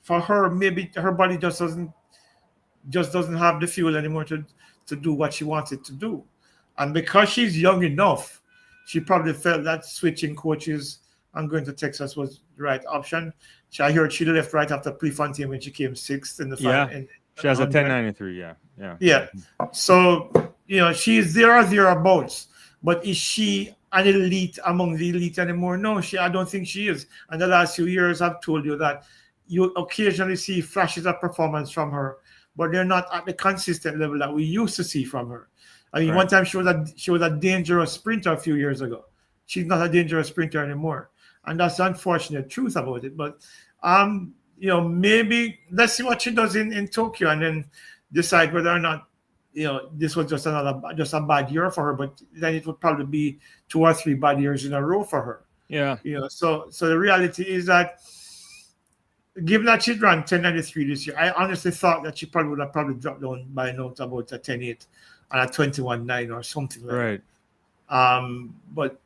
For her, maybe her body just doesn't have the fuel anymore to do what she wants it to do, and because she's young enough, she probably felt that switching coaches and going to Texas was the right option. I heard she left right after Prefontaine when she came sixth in the final. Yeah. She has a 1093. Yeah. Yeah. Yeah. So, she's there or thereabouts. But is she an elite among the elite anymore? No, I don't think she is. And the last few years, I've told you that you occasionally see flashes of performance from her, but they're not at the consistent level that we used to see from her. I mean, Right. one time she was a dangerous sprinter a few years ago. She's not a dangerous sprinter anymore. And that's the unfortunate truth about it. But maybe let's see what she does in Tokyo and then decide whether or not this was just a bad year for her. But then it would probably be 2 or 3 bad years in a row for her. Yeah. So the reality is that given that she'd run 1093 this year, I honestly thought that she probably would have dropped down by now to about a 10.8 and a 21.9 or something like Right. that. But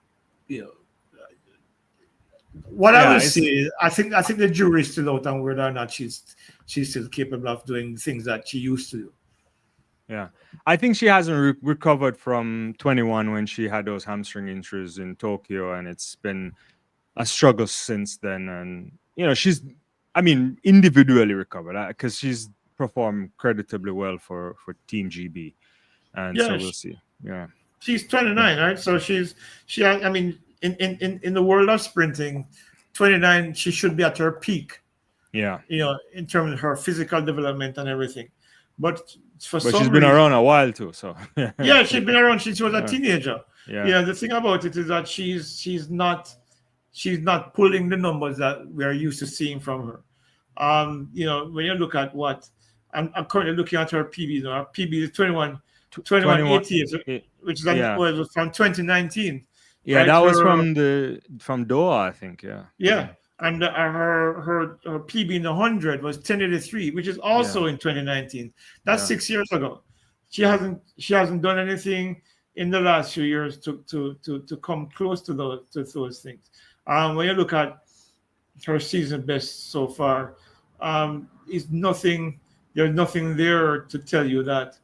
what I would say is I think the jury's still out on whether or not she's still capable of doing things that she used to do. Yeah, I think she hasn't recovered from 21 when she had those hamstring injuries in Tokyo, and it's been a struggle since then. And she's, individually recovered because she's performed creditably well for Team GB, and so we'll see. Yeah, she's 29, right? So in the world of sprinting, 29, she should be at her peak. Yeah, in terms of her physical development and everything, but she's been around a while too. So yeah, she's been around since she was a teenager. Yeah, the thing about it is that she's not pulling the numbers that we are used to seeing from her. When you look at what I'm currently looking at her PB. Her PB is 21.88, which is was from 2019. Yeah, right? That was from Doha, I think. Yeah. And her PB in the 100 was 10.83, which is also in 2019. That's 6 years ago. She hasn't done anything in the last few years to come close to those things. When you look at her season best so far, is nothing. There's nothing there to tell you that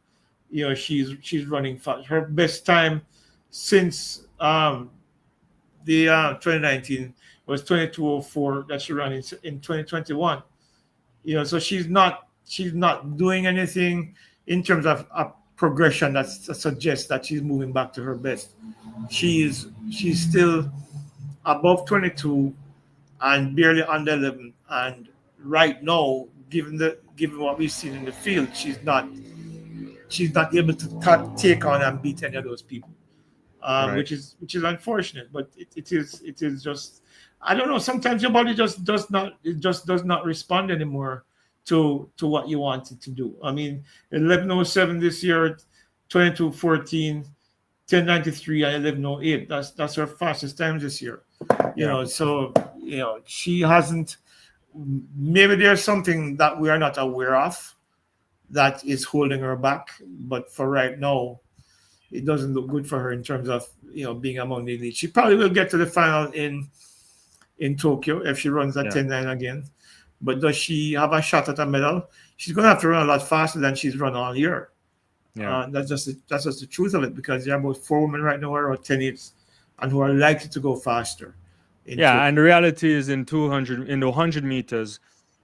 she's running fast. Her best time since the 2019 was 22:04 that she ran in 2021. So she's not doing anything in terms of a progression that suggests that she's moving back to her best. She's still above 22 and barely under 11. And right now, given what we've seen in the field, she's not able to take on and beat any of those people. Right. which is unfortunate, but it is just, I don't know, sometimes your body just does not respond anymore to what you want it to do. 11:07 this year, 22:14, 10:93 and 11:08. That's her fastest time this year. So she hasn't, maybe there's something that we are not aware of that is holding her back, but for right now it doesn't look good for her in terms of being among the elite. She probably will get to the final in Tokyo if she runs at 10.9 again. But does she have a shot at a medal? She's going to have to run a lot faster than she's run all year. Yeah, that's just the truth of it, because there are about 4 women right now who are 10.8s and who are likely to go faster. Tokyo. And the reality is in the 100 meters,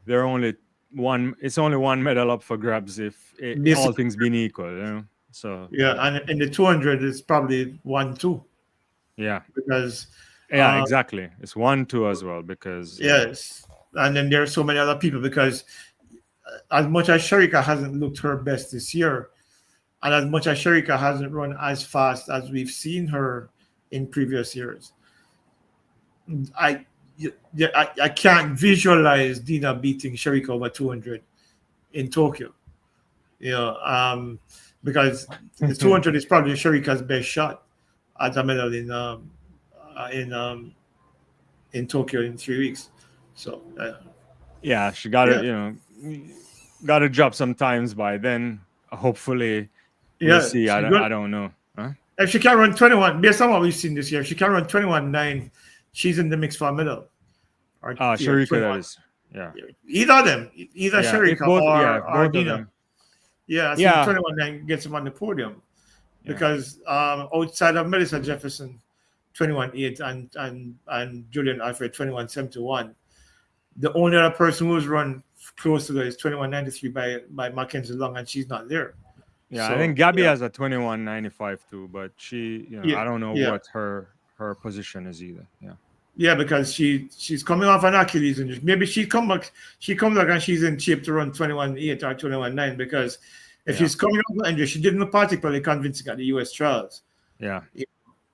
there are only one. It's only one medal up for grabs if all things being equal. So and in the 200 it's probably 1-2. Yeah, because exactly, it's 1-2 as well, because yes, and then there are so many other people, because as much as Sherika hasn't looked her best this year, and as much as Sherika hasn't run as fast as we've seen her in previous years, I can't visualize Dina beating Sherika over 200 in Tokyo. Because the 200 is probably Sherika's best shot at a medal in Tokyo in 3 weeks. So she got it. Got to drop sometimes by then. Hopefully, we'll see. I don't know. Huh? If she can run 21, based on what we've seen this year, if she can run 21.9, she's in the mix for a medal. Sherika, that is. Yeah. Either of them, Sherika or Dina. I think 21.9 gets him on the podium, because outside of Melissa Jefferson, 21.8 and Julian Alfred 21.71. The only other person who's run close to that is 21.93 by Mackenzie Long, and she's not there. Yeah, So, I think Gabby has a 21.95 too, but she, yeah, I don't know yeah. what her position is either. Yeah. Yeah, because she's coming off an Achilles injury. Maybe she comes back and she's in shape to run 21.8 or 21.9, because if she's coming off an injury, she didn't particularly convincing at the US trials. Yeah.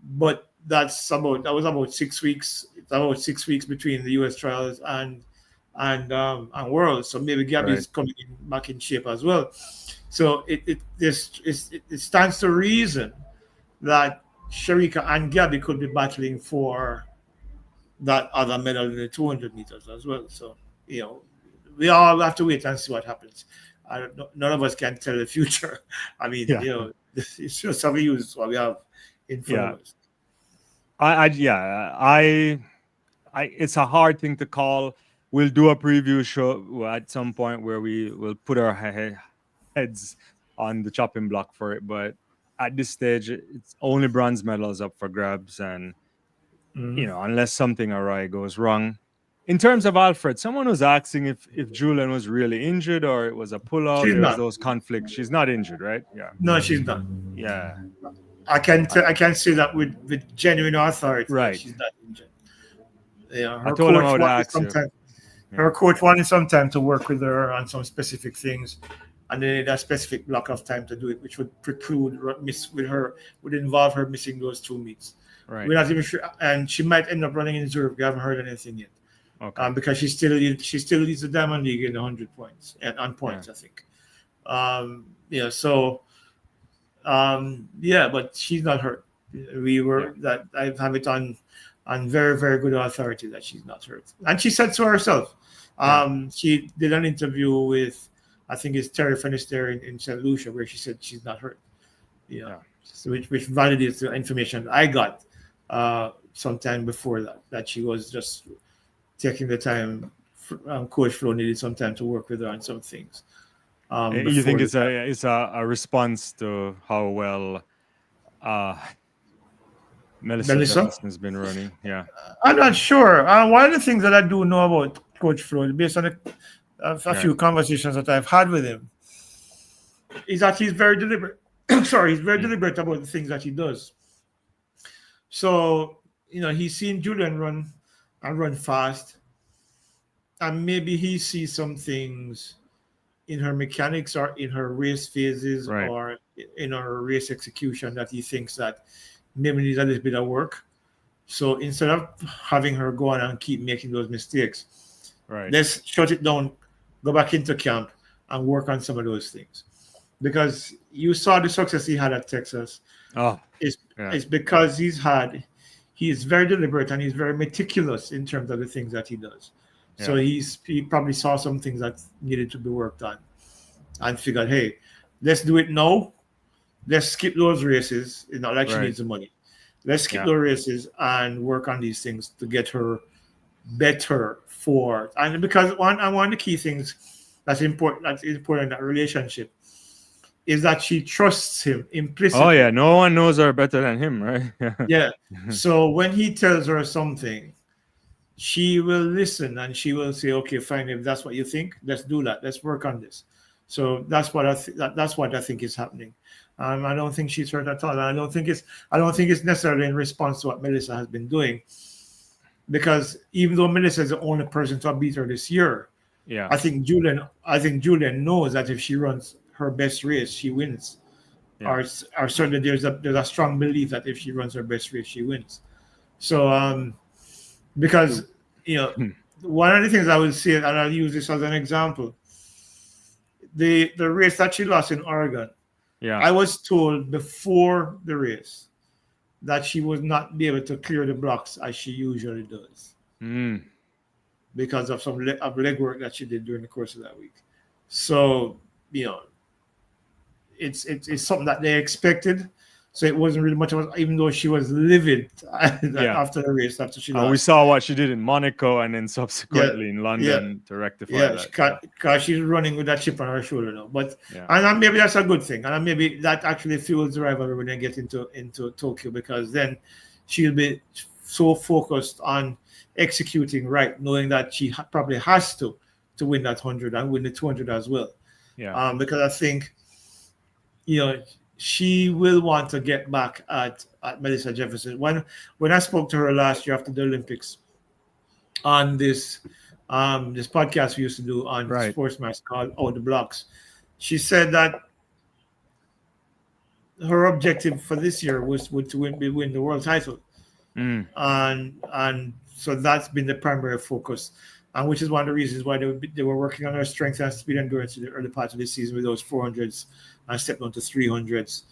But that was about 6 weeks. It's about 6 weeks between the US trials and Worlds. So maybe Gabby's coming back in shape as well. So it stands to reason that Shericka and Gabby could be battling for that other medal in the 200 meters as well. So, we all have to wait and see what happens. None of us can tell the future. I mean, it's just how we use what we have in front of us. It's a hard thing to call. We'll do a preview show at some point where we will put our heads on the chopping block for it. But at this stage, it's only bronze medals up for grabs, and unless something awry goes wrong. In terms of Alfred, someone was asking if Julian was really injured or it was a pullout. There's those conflicts. She's not injured, right? Yeah. No, she's not. Yeah. I can say that with genuine authority. Right. She's not injured. Yeah. I told him I would ask you. Her coach wanted some time to work with her on some specific things, and they need a specific block of time to do it, which would would involve her missing those 2 meets. Right. We're not even sure, and she might end up running in Zurich. We haven't heard anything yet. Okay. Because she still leads the Diamond League in 100 points on points, I think. But she's not hurt. I have it on very, very good authority that she's not hurt, and she said so herself. She did an interview with, I think it's Terry Finisterre in St. Lucia, where she said she's not hurt. So which validates the information I got sometime before that she was just taking the time. Coach Flo needed some time to work with her on some things. You think it's a response to how well Melissa has been running? Yeah, I'm not sure. One of the things that I do know about Coach Flo, based on a few conversations that I've had with him, is that he's very deliberate. He's very deliberate about the things that he does. So, he's seen Julian run fast, and maybe he sees some things in her mechanics or in her race phases or in her race execution that he thinks that maybe needs a little bit of work. So instead of having her go on and keep making those mistakes, let's shut it down, go back into camp and work on some of those things. Because you saw the success he had at Texas. It's because he is very deliberate and he's very meticulous in terms of the things that he does. Yeah. So he probably saw some things that needed to be worked on and figured, hey, let's do it now. Let's skip those races. It's not like she needs the money. Let's skip those races and work on these things to get her better for. And because one of the key things that's important in that relationship is that she trusts him implicitly. Oh yeah, no one knows her better than him, right? Yeah. So when he tells her something, she will listen and she will say, "Okay, fine. If that's what you think, let's do that. Let's work on this." So that's what I think is happening. I don't think she's hurt at all. I don't think it's necessarily in response to what Melissa has been doing, because even though Melissa is the only person to beat her this year, I think Julian knows that if she runs her best race, she wins. Or certainly there's a strong belief that if she runs her best race, she wins. So because one of the things I would say, and I'll use this as an example, the race that she lost in Oregon, I was told before the race that she would not be able to clear the blocks as she usually does, because of some leg work that she did during the course of that week. So it's something that they expected. So it wasn't really much of a, even though she was livid after the race, after she lost. We saw what she did in Monaco and then subsequently in London to rectify that. Because she's running with that chip on her shoulder now. But and maybe that's a good thing. And maybe that actually fuels the rivalry when they get into Tokyo, because then she'll be so focused on executing right, knowing that she probably has to win that 100 and win the 200 as well. Yeah. Because I think, she will want to get back at Melissa Jefferson. When I spoke to her last year after the Olympics on this podcast we used to do on Right. Sports Max called Out the Blocks, she said that her objective for this year was to win the world title. And so that's been the primary focus, and which is one of the reasons why they were working on their strength and speed endurance in the early part of the season with those 400s and stepped on to 300s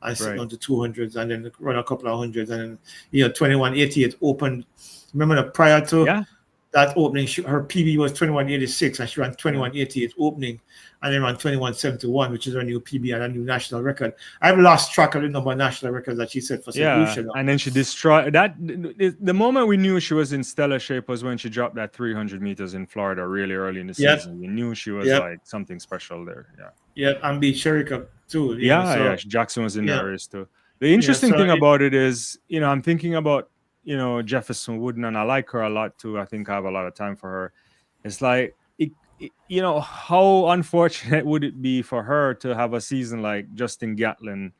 and stepped on to 200s and then run a couple of hundreds and then 21.88 opened. Remember that prior to that opening, her PB was 21.86 and she ran 21.88 opening and then ran 21.71, which is her new PB and a new national record. I've lost track of the number of national records that she set for St. Lucia. And then she destroyed that. The moment we knew she was in stellar shape was when she dropped that 300 meters in Florida really early in the season. We knew she was like something special there. And beat Sherika too. Jackson was in that race too. The interesting thing about it is, I'm thinking about Jefferson Wooden, and I like her a lot too. I think I have a lot of time for her. It's like, how unfortunate would it be for her to have a season like Justin Gatlin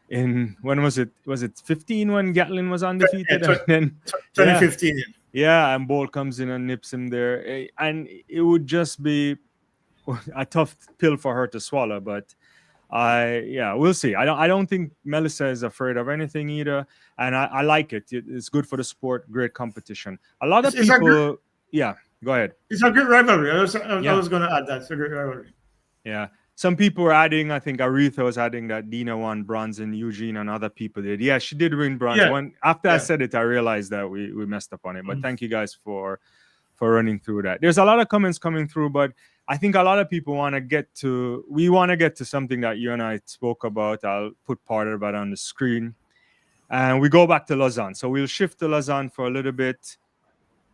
in, when was it? Was it 15 when Gatlin was undefeated? 2015. And Bolt comes in and nips him there. And it would just be a tough pill for her to swallow. But we'll see. I don't think Melissa is afraid of anything either. And I like it. It's good for the sport, great competition. A lot of people, go ahead. It's a great rivalry. I was going to add that. It's a great rivalry. Yeah. Some people were adding, I think Aretha was adding that Dina won bronze and Eugene and other people did. Yeah, she did win bronze. After I said it, I realized that we messed up on it. But thank you guys for running through that. There's a lot of comments coming through, but I think a lot of people want to get to something that you and I spoke about. I'll put part of that on the screen. And we go back to Lausanne. So we'll shift to Lausanne for a little bit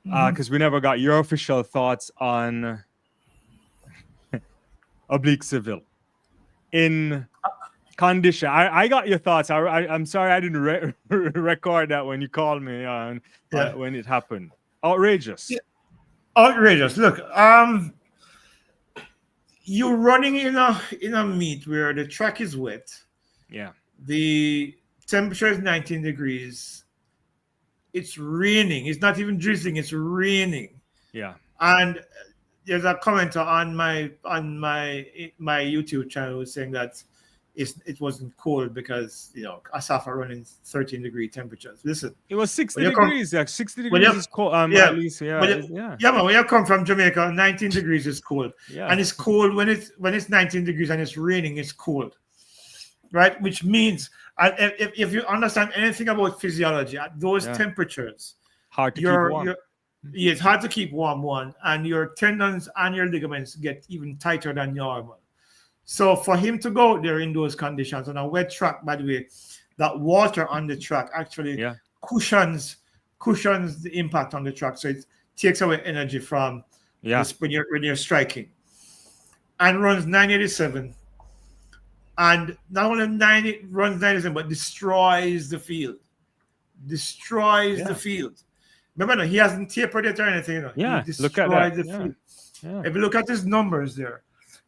because we never got your official thoughts on Oblique Seville in condition. I got your thoughts. I'm sorry I didn't record that when you called me when it happened. Outrageous. Yeah. Outrageous. Look, you're running in a meet where the track is wet. Yeah. The temperature is 19 degrees. It's raining. It's not even drizzling. It's raining. Yeah. And there's a commenter on my YouTube channel saying that it wasn't cold because Asafa running 13-degree temperatures. Listen, it was 60 degrees. 60 degrees is cold. At least, man. When you come from Jamaica, 19 degrees is cold. Yeah. And it's cold when it's 19 degrees and it's raining. It's cold, right? Which means, if you understand anything about physiology, at those temperatures, hard to keep warm. It's hard to keep warm, and your tendons and your ligaments get even tighter than normal. So for him to go out there in those conditions on a wet track, by the way, that water on the track actually cushions the impact on the track. So it takes away energy from when you're striking. And runs 987. And not only runs 987, but destroys the field. The field. Remember, he hasn't tapered it or anything. Yeah, he destroyed the field. Yeah. If you look at his numbers there,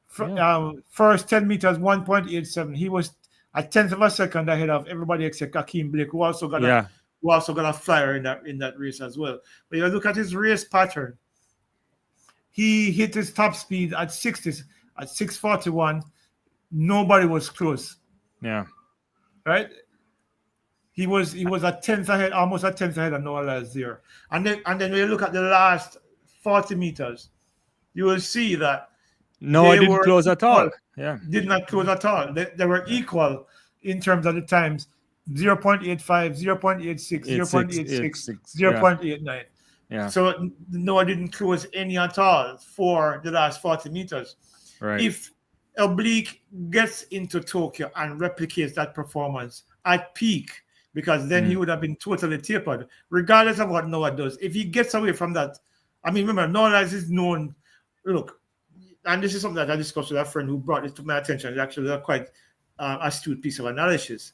first 10 meters, 1.87. He was a tenth of a second ahead of everybody except Akeem Blake, who also got a flyer in that race as well. But you look at his race pattern. He hit his top speed at 60s, at 6:41. Nobody was close. Yeah. Right? He was a tenth ahead, almost a tenth ahead of Noah Lyles there. And then when you look at the last 40 meters, you will see that Noah didn't close at all. Yeah. Did not close at all. They were equal in terms of the times. 0.85, 0.86, 0.86, 0.89. Yeah. So Noah didn't close any at all for the last 40 meters. Right. If Oblique gets into Tokyo and replicates that performance at peak, because then he would have been totally tapered, regardless of what Noah does. If he gets away from that, I mean, remember, Noah is known, look, and this is something that I discussed with a friend who brought it to my attention. It's actually a quite astute piece of analysis.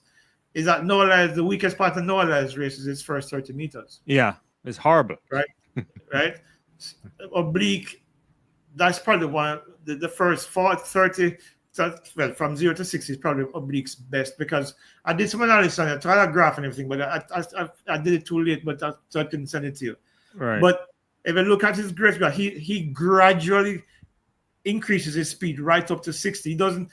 is that Noah, the weakest part of Noah's race is its first 30 meters. Yeah, it's horrible. Right? Oblique, that's probably the first 30, well, from 0 to 60 is probably Oblique's best, because I did some analysis on it, I had a graph and everything, but I did it too late, but so I couldn't send it to you. Right. But if you look at his great graph, he gradually increases his speed right up to 60. He doesn't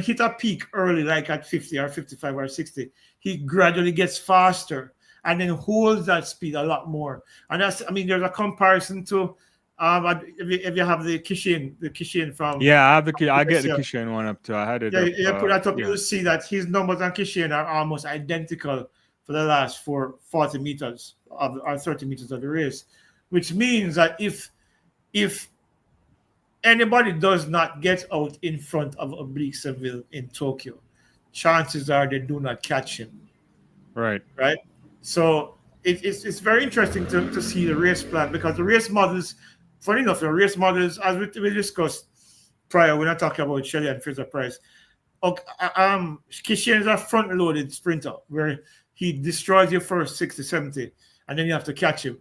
hit a peak early like at 50 or 55 or 60. He gradually gets faster and then holds that speed a lot more. And there's a comparison to if you have the Kishian from I have I get the Kishian one up too. I had it. Yeah, put that up. You'll see that his numbers on Kishian are almost identical for the last 40 meters or 30 meters of the race, which means that if anybody does not get out in front of Oblique Seville in Tokyo, chances are they do not catch him. Right. So it's very interesting to see the race plan, because the race models, funny enough, the race models, as we discussed prior, we're not talking about Shelly-Ann Fraser-Pryce. Kishian is a front-loaded sprinter where he destroys your first 60, 70, and then you have to catch him.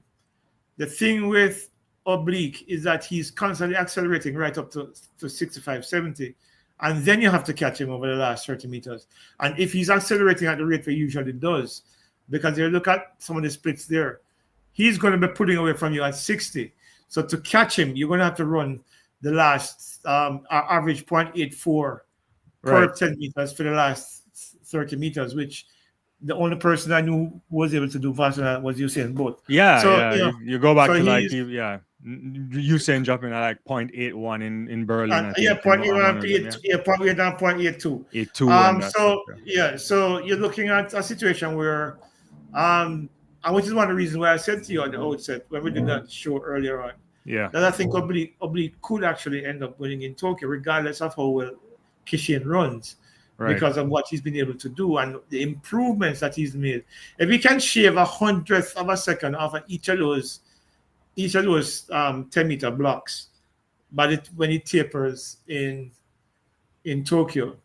The thing with Oblique is that he's constantly accelerating right up to 65, 70, and then you have to catch him over the last 30 meters. And if he's accelerating at the rate he usually does, because you look at some of the splits there, he's going to be putting away from you at 60. So to catch him, you're going to have to run the last average 0.84 per 10 meters for the last 30 meters, which the only person I knew who was able to do faster than that was Usain Bolt. You go back to Usain jumping at like 0.81 in Berlin. 0.81, 0.82. 82. So you're looking at a situation where, and which is one of the reasons why I said to you on the outset when we did that show earlier on, that I think Oblique could actually end up winning in Tokyo, regardless of how well Kishian runs. Because of what he's been able to do and the improvements that he's made. If he can shave 100th of a second off of each of those 10-meter blocks, but when it tapers in Tokyo,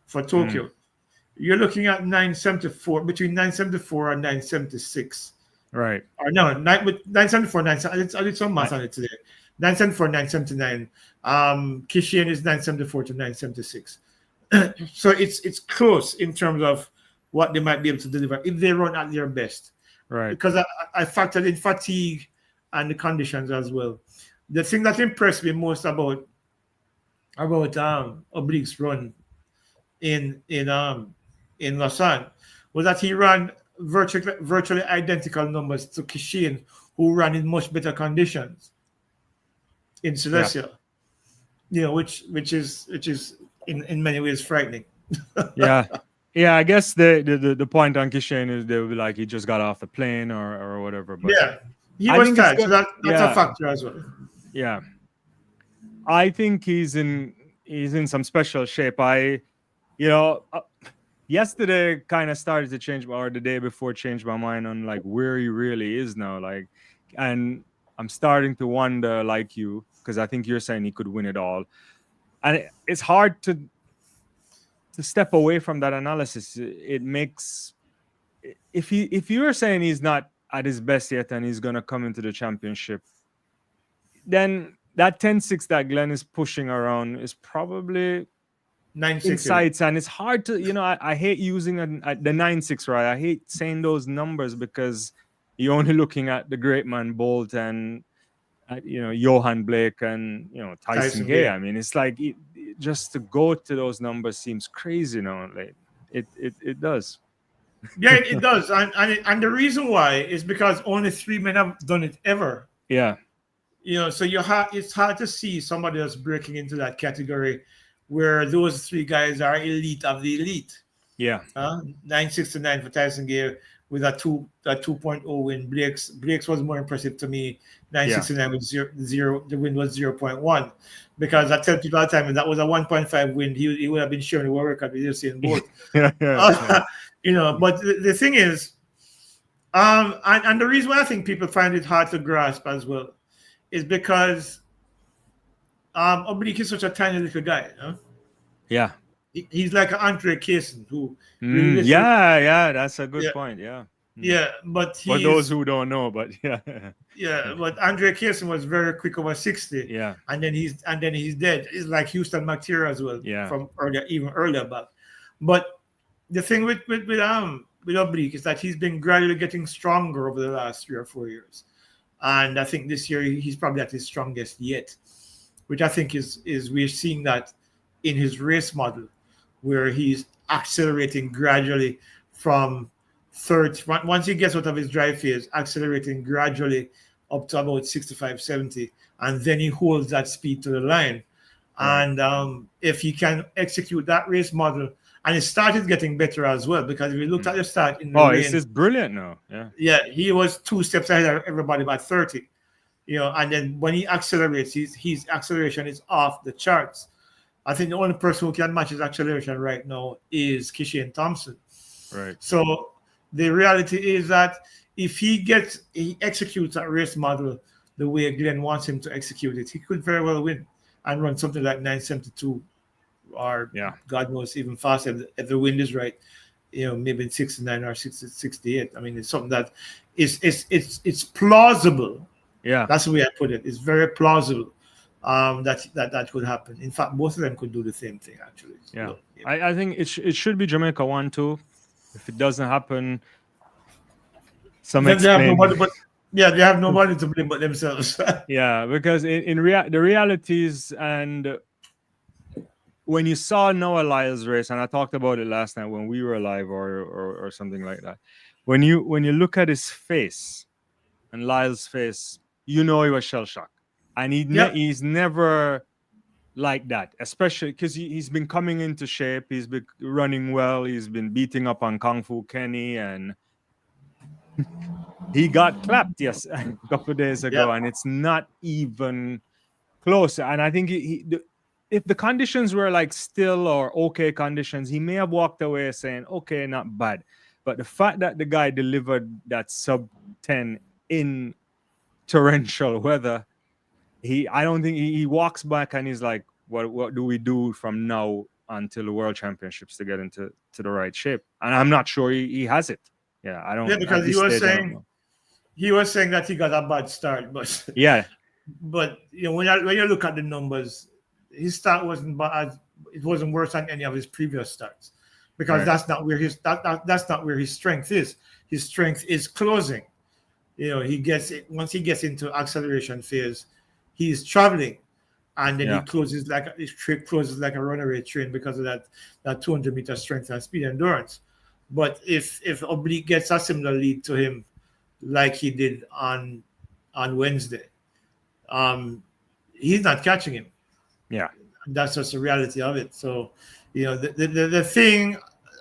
you're looking at 974, between 974 and 976. Right. Or no, 974, 970. I did some math on it today. 974, 979. Kishian is 974 to 976. So it's close in terms of what they might be able to deliver if they run at their best. Right. Because I factored in fatigue and the conditions as well. The thing that impressed me most about Oblique's run in Lausanne was that he ran virtually identical numbers to Kishian, who ran in much better conditions in Silesia. Which is in many ways frightening. I guess the point on Kishian is they will be like he just got off the plane or whatever. But he was tired, so that's a factor as well. Yeah, I think he's in some special shape. Yesterday kind of started to change, or the day before changed my mind on like where he really is now. And I'm starting to wonder, like you, because I think you're saying he could win it all. And it's hard to step away from that analysis. It makes, if you're saying he's not at his best yet and he's gonna come into the championship, then that 10-6 that Glenn is pushing around is probably 9-6 insights, and it's hard to, I hate using the 9-6, right? I hate saying those numbers because you're only looking at the great man Bolt and Johan Blake and Tyson Gay. I mean, it's like just to go to those numbers seems crazy now. Like it does. Yeah, it does, and the reason why is because only 3 men have done it ever. Yeah. So it's hard to see somebody else breaking into that category where those 3 guys are elite of the elite. Yeah. 969 for Tyson Gay with a 2.0 win. Blake's was more impressive to me. 969 with zero. The win was 0.1, because I tell people all the time, if that was a 1.5 win, he would have been sharing the world record with Usain Bolt. But the thing is, and the reason why I think people find it hard to grasp as well is because Oblique is such a tiny little guy. Yeah. He's like an Andre Kaysen who really Yeah, that's a good yeah, point. Yeah. yeah, but For those he's who don't know, but yeah. yeah, but Andre Kaysen was very quick over 60, Yeah. and then he's dead. It's like Houston Material as well Yeah. from earlier, even earlier back. But the thing with Oblique is that he's been gradually getting stronger over the last 3 or 4 years, and I think this year he's probably at his strongest yet, which I think is we're seeing that in his race model, where he's accelerating gradually from 30. Once he gets out of his drive phase, accelerating gradually up to about 65, 70, and then he holds that speed to the line. Right. And if he can execute that race model, and it started getting better as well, because if you looked at the start in the Oh, rain, it's brilliant now. Yeah. yeah, he was 2 steps ahead of everybody by 30. And then when he accelerates, his acceleration is off the charts. I think the only person who can match his acceleration right now is Kishane Thompson. Right. So the reality is that if he executes that race model the way Glenn wants him to execute it, he could very well win and run something like 972, or God knows, even faster if the wind is right. Maybe 69 or 68. I mean, it's something that it's plausible. Yeah, that's the way I put it. It's very plausible that could happen. In fact, both of them could do the same thing, actually. Yeah, I think it should be Jamaica 1-2. If it doesn't happen, they have nobody to blame but themselves. Yeah, because the realities, and when you saw Noah Lyles' race, and I talked about it last night when we were live or something like that. When you look at his face and Lyles' face, he was shell shocked, and he's never like that, especially because he's been coming into shape. He's been running well. He's been beating up on Kung Fu Kenny, and he got clapped a couple of days ago, and it's not even close. And I think if the conditions were like still or okay conditions, he may have walked away saying, okay, not bad. But the fact that the guy delivered that sub 10 in torrential weather, I don't think he walks back and he's like, what do we do from now until the World Championships to get into the right shape? And I'm not sure he has it. Yeah, I don't. Yeah, because he was saying that he got a bad start, but yeah. But when you look at the numbers, his start wasn't bad. It wasn't worse than any of his previous starts, because that's not where that's not where his strength is. His strength is closing. Once he gets into acceleration phase, he's traveling, and then he closes like a runaway train because of that 200-meter strength and speed endurance. But if Oblique gets a similar lead to him, like he did on Wednesday, he's not catching him. Yeah, that's just the reality of it. So, the thing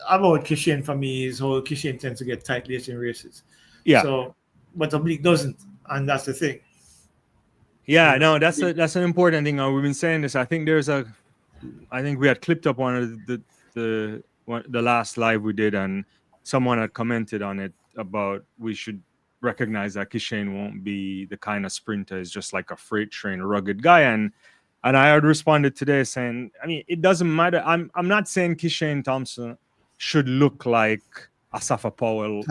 about Kishane for me is how Kishane tends to get tight late in races. Yeah. So, but Oblique doesn't, and that's the thing. Yeah, no, that's an important thing. We've been saying this. I think we had clipped up one of the last live we did, and someone had commented on it about we should recognize that Kishane won't be the kind of sprinter. He's just like a freight train, rugged guy. And I had responded today saying, I mean, it doesn't matter. I'm not saying Kishane Thompson should look like Asafa Powell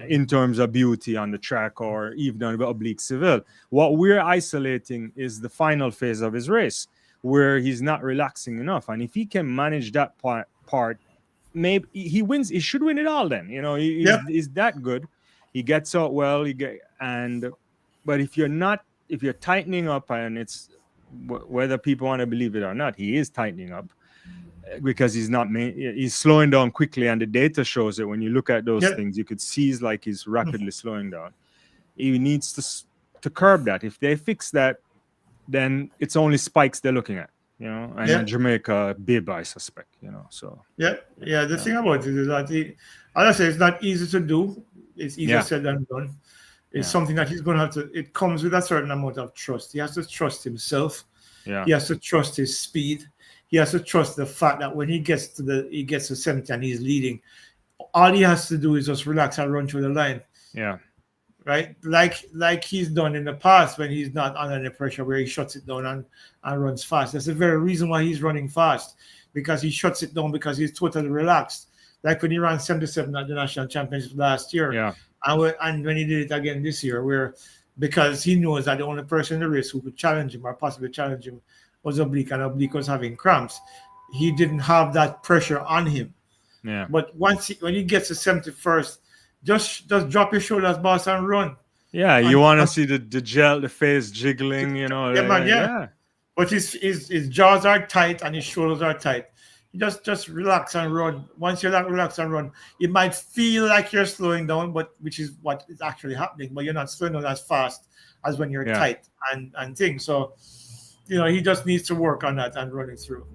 in terms of beauty on the track or even on the Oblique Seville. What we're isolating is the final phase of his race, where he's not relaxing enough. And if he can manage that part, maybe he wins. He should win it all then. He's that good. He gets out well. But if you're tightening up, and it's whether people want to believe it or not, he is tightening up because he's slowing down quickly, and the data shows it. When you look at those things, you could see he's rapidly slowing down. He needs to curb that. If they fix that, then it's only spikes they're looking at. And Jamaica bib, I suspect. So the thing about it is that as I say, it's not easy to do. It's easier said than done. It's something that he's going to have to. It comes with a certain amount of trust. He has to trust himself. Yeah. He has to trust his speed. He has to trust the fact that when he gets to 70 and he's leading, all he has to do is just relax and run through the line. Yeah. Right? Like he's done in the past when he's not under any pressure, where he shuts it down and runs fast. That's the very reason why he's running fast. because he shuts it down because he's totally relaxed. Like when he ran 77 at the national championship last year, Yeah. and when he did it again this year, where because he knows that the only person in the race who could challenge him or possibly challenge him was Oblique, and Oblique was having cramps. He didn't have that pressure on him. Yeah. But when he gets to 71st, just drop your shoulders, boss, and run. Yeah, And you want to see the gel, the face jiggling, yeah, man, yeah. But his jaws are tight and his shoulders are tight. You just relax and run. Once you relax and run, it might feel like you're slowing down, but which is what is actually happening. But you're not slowing down as fast as when you're tight and things. So, he just needs to work on that and running through.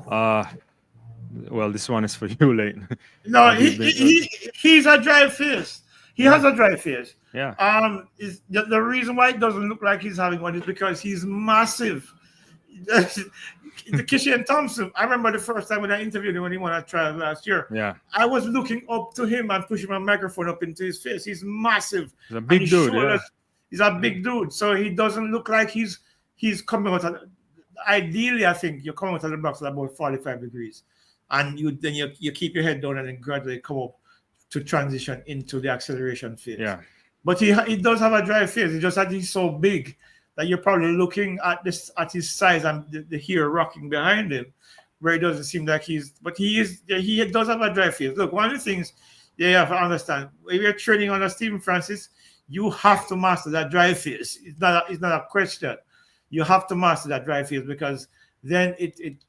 Well, this one is for you, Leighton. No, he's a dry face. He has a dry face. Yeah. Is the reason why it doesn't look like he's having one is because he's massive. The Kishian Thompson. I remember the first time when I interviewed him when he won a trial last year. Yeah. I was looking up to him and pushing my microphone up into his face. He's massive. He's a big dude. Yeah. He's a big dude. So he doesn't look like he's coming out. Ideally, I think you're coming out of the blocks at about 45 degrees, and you keep your head down and then gradually come up to transition into the acceleration phase. Yeah. But he does have a dry phase. It's just that he's so big that you're probably looking at his size and the hair rocking behind him, where it doesn't seem like he does have a dry phase. Look, one of the things you have to understand, if you're training under Stephen Francis, you have to master that dry phase. It's not a question. You have to master that dry phase because then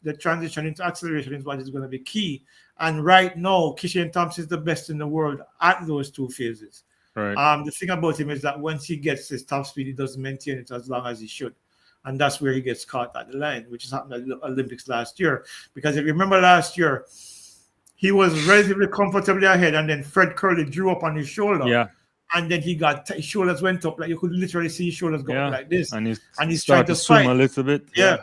the transition into acceleration is what is going to be key. And right now, Kishian Thompson is the best in the world at those two phases. Right. The thing about him is that once he gets his top speed, he doesn't maintain it as long as he should. And that's where he gets caught at the line, which has happened at the Olympics last year. Because if you remember last year, he was relatively comfortably ahead, and then Fred Curley drew up on his shoulder. Yeah. And then his shoulders went up, like you could literally see his shoulders go up like this. And he's trying to swim a little bit. Yeah.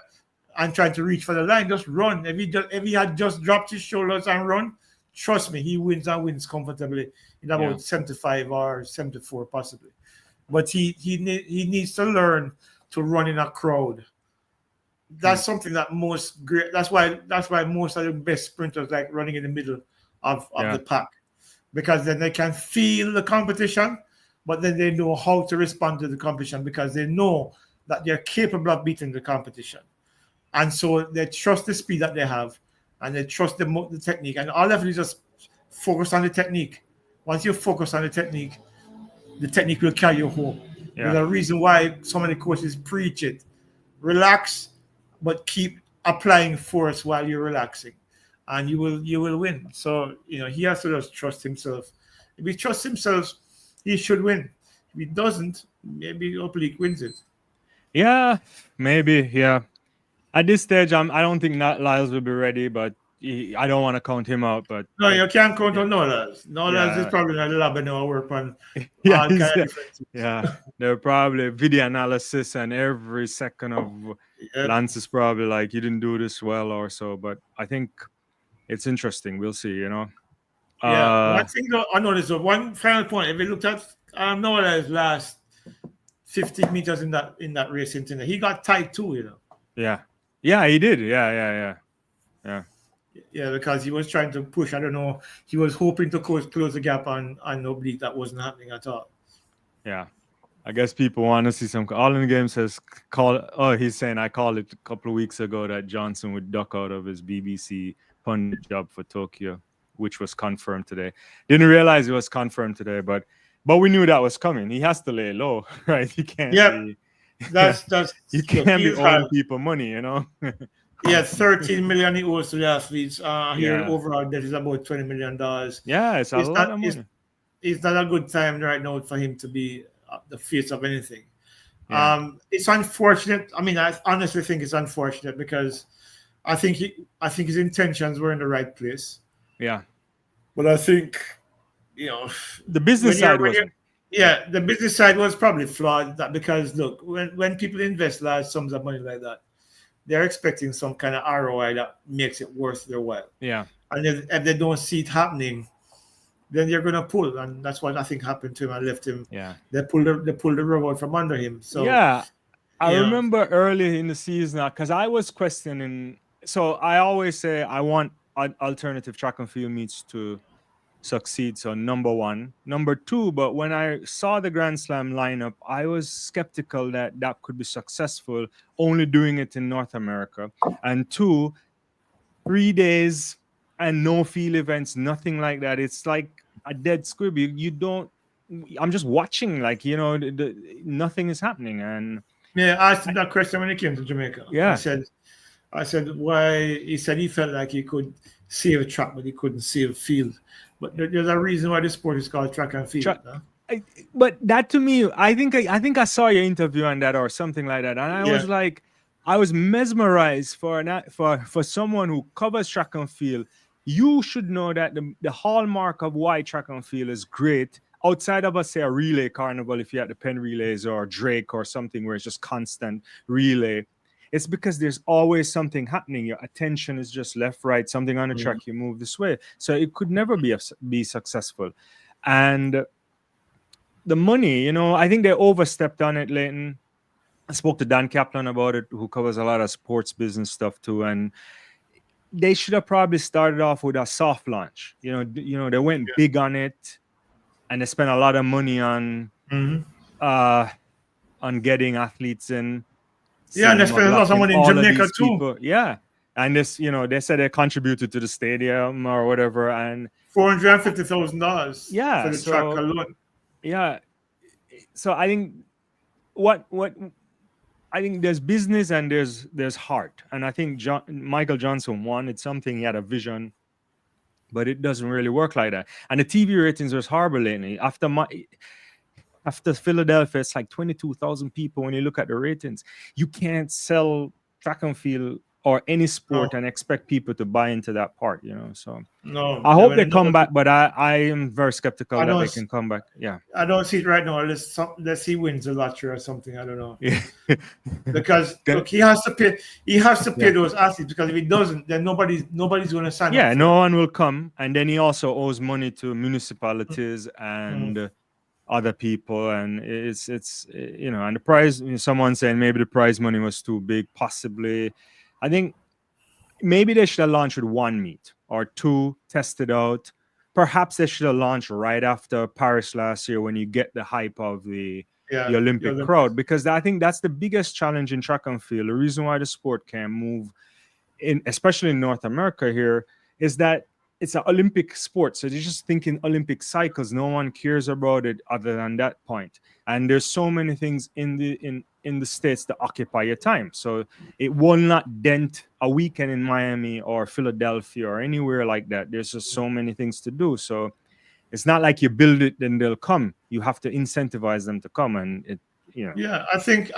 And trying to reach for the line, just run. If he had just dropped his shoulders and run, trust me, he wins comfortably in about 75 or 74 possibly. But he needs to learn to run in a crowd. That's something that that's why most of the best sprinters like running in the middle of the pack. Because then they can feel the competition, but then they know how to respond to the competition because they know that they're capable of beating the competition. And so they trust the speed that they have, and they trust the technique. And all they have to do is just focus on the technique. Once you focus on the technique will carry you home. Yeah. There's a reason why so many coaches preach it. Relax, but keep applying force while you're relaxing. And you will win. So, he has to just trust himself. If he trusts himself, he should win. If he doesn't, maybe Oblique wins it. Yeah, maybe, yeah. At this stage, I don't think Nat Lyles will be ready, but I don't want to count him out. But no, you can't count on Lyles. Lyles is probably not lab and work on all kind of different things. Yeah, they're probably video analysis, and every second of Lance is probably like, you didn't do this well or so. But I think it's interesting. We'll see, Yeah, one thing though, I noticed, one final point. If you looked at Noah's last 15 meters in that race, he got tight too, Yeah, he did. Yeah. Yeah, because he was trying to push. I don't know. He was hoping to close the gap on Oblique. That wasn't happening at all. Yeah. I guess people want to see some. All in the game says he's saying I called it a couple of weeks ago that Johnson would duck out of his BBC pundit job for Tokyo, which was confirmed today. Didn't realize it was confirmed today, but we knew that was coming. He has to lay low, right? He can't. Yeah, that's you can't be owing people money, Yeah, 13 million he owes to the athletes. Here overall debt is about $20 million. Yeah, it's a lot of money. It's not a good time right now for him to be the face of anything. Yeah. It's unfortunate. I mean, I honestly think it's unfortunate because I think his intentions were in the right place. Yeah, but I think the business side wasn't. Yeah, the business side was probably flawed. Because look, when people invest large sums of money like that, they're expecting some kind of ROI that makes it worth their while. Yeah. And if they don't see it happening, then they're gonna pull, and that's what I think happened to him. I left him. Yeah. They pulled the rug out from under him. So yeah, I remember early in the season because I was questioning So I always say I want alternative track and field meets to succeed. So number one, number two. But when I saw the Grand Slam lineup, I was skeptical that that could be successful. Only doing it in North America, and two, 3 days and no field events, nothing like that. It's like a dead squib. You don't. I'm just watching, like nothing is happening, and Yeah, I asked him that question when he came to Jamaica. yeah, I said why. He said he felt like he could save a track, but he couldn't save field. But there's a reason why the sport is called track and field. tra- Huh? but that to me, I think I saw your interview on that or something like that, and I Yeah. was like, I was mesmerized for someone who covers track and field. You should know that the hallmark of why track and field is great, outside of say a relay carnival, if you had the Penn relays or Drake or something where it's just constant relay. It's because there's always something happening. Your attention is just left, right, something on the Mm. track, you move this way. So it could never be successful. And the money, I think they overstepped on it, Leighton. I spoke to Dan Kaplan about it, who covers a lot of sports business stuff too, and they should have probably started off with a soft launch. They went big on it, and they spent a lot of money Mhm. uh on getting athletes in. Yeah, and they Sidney spent a lot of McLaughlin, money in all of Jamaica these too. people, yeah. And this, they said they contributed to the stadium or whatever, and $450,000 for yeah, the track so alone. yeah, so I think what I think there's business and there's heart, and I think Michael Johnson wanted something. He had a vision, but it doesn't really work like that. And the TV ratings was horrible lately. After Philadelphia, it's like 22,000 people. When you look at the ratings, you can't sell track and field or any No, sport and expect people to buy into that part. So no. I hope When they they know come what back, but I am very skeptical I that don't, they can come back. Yeah. I don't see it right now. Unless he wins the lottery or something. I don't know. Yeah. Because Then- look, he has to pay. He has to pay yeah. those athletes because if he doesn't, then nobody's going to sign up Yeah, for no it. one will come. And then he also owes money to municipalities Mm. and other people. And and the prize, someone saying maybe the prize money was too big, possibly. I think maybe they should have launched with one meet or two, test it out. Perhaps they should have launched right after Paris last year when you get the hype of the Yeah, Olympic the crowd, because I think that's the biggest challenge in track and field. The reason why the sport can't move especially in North America here, is that it's an Olympic sport. So they're just thinking Olympic cycles. No one cares about it other than that point. And there's so many things in the States that occupy your time. So it will not dent a weekend in Miami or Philadelphia or anywhere like that. There's just so many things to do. So it's not like you build it, then they'll come. You have to incentivize them to come. And Yeah, I think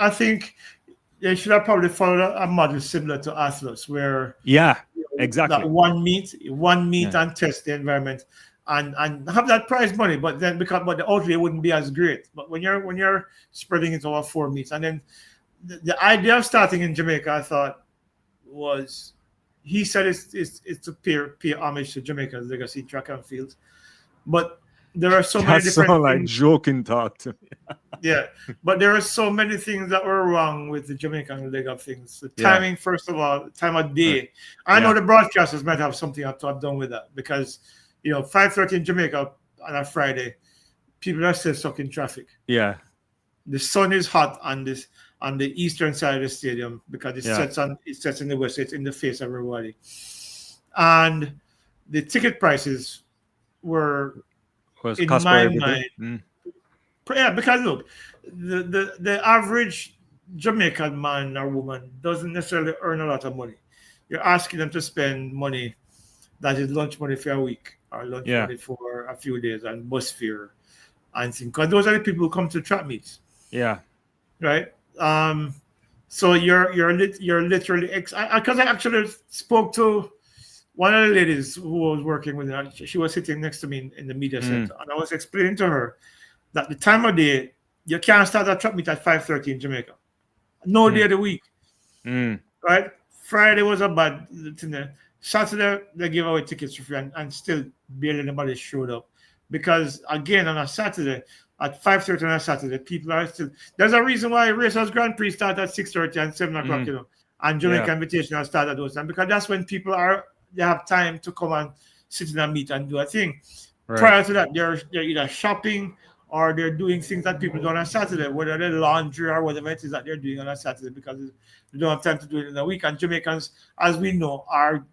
they should have probably followed a model similar to Atlas, where yeah, that exactly. one meet Yeah. and test the environment and have that prize money, but then but the outlay wouldn't be as great. But when you're spreading it over 4 meets, and then the idea of starting in Jamaica, I thought was he said it's to pay homage to Jamaica's legacy track and field, but there are so many That different sound like things. joking talk to me. Yeah, but there are so many things that were wrong with the Jamaican leg of things. The Yeah. timing, first of all, time of day. I Yeah. know the broadcasters might have something to have done with that because 5:30 in Jamaica on a Friday, people are still stuck in traffic. Yeah. The sun is hot on the eastern side of the stadium because it Yeah. sets in the west. It's in the face of everybody, and the ticket prices were Was in cost my prohibitive. mind. Yeah, because look, the average Jamaican man or woman doesn't necessarily earn a lot of money. You're asking them to spend money that is lunch money for a week or lunch Yeah. money for a few days and bus fare and things. Because those are the people who come to track meets, Yeah. right? So you're literally because I actually spoke to one of the ladies who was working with her. She was sitting next to me in the media center, and I was explaining to her that the time of day you can't start a track meet at 5:30 in Jamaica. No day of the week, Mm. right? Friday was a bad thing there. Saturday they gave away tickets for free, and still barely anybody showed up because again on a Saturday at 5:30 on a Saturday people are still. There's a reason why Racers Grand Prix start at 6:30 and 7 o'clock. and Jamaican Invitational start at those times because that's when people they have time to come and sit in a meet and do a thing. Right. Prior to that, they're either shopping or they're doing things that people do on a Saturday, whether they're laundry or whatever it is that they're doing on a Saturday because they don't have time to do it in a week. And Jamaicans, as we know, are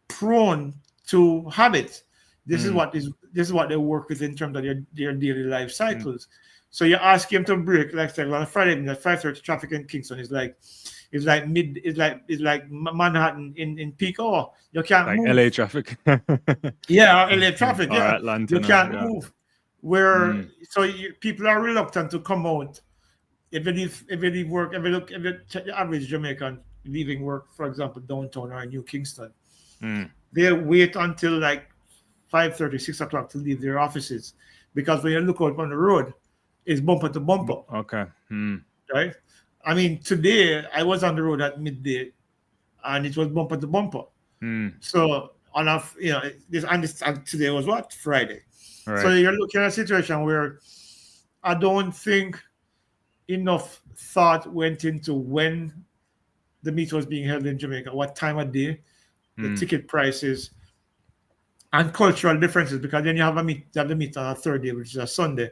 prone to habits. This is what they work with in terms of their daily life cycles. So you ask him to break, like say on Friday evening at 5:30 traffic in Kingston is like Manhattan in peak hour. You can't like move. LA traffic. Yeah, LA traffic. Or Yeah, Atlanta, you can't move. So people are reluctant to come out. If you leave work, if you check the average Jamaican leaving work, for example, downtown or New Kingston, they wait until like 5:30, 6 o'clock to leave their offices because when you look out on the road, it's bumper to bumper. Okay. Right? I mean, today I was on the road at midday and it was bumper to bumper. So and today was what? Friday. Right. So you're looking at a situation where I don't think enough thought went into when the meet was being held in Jamaica, what time of day, the ticket prices, and cultural differences. Because then you have the meet on a third day, which is a Sunday.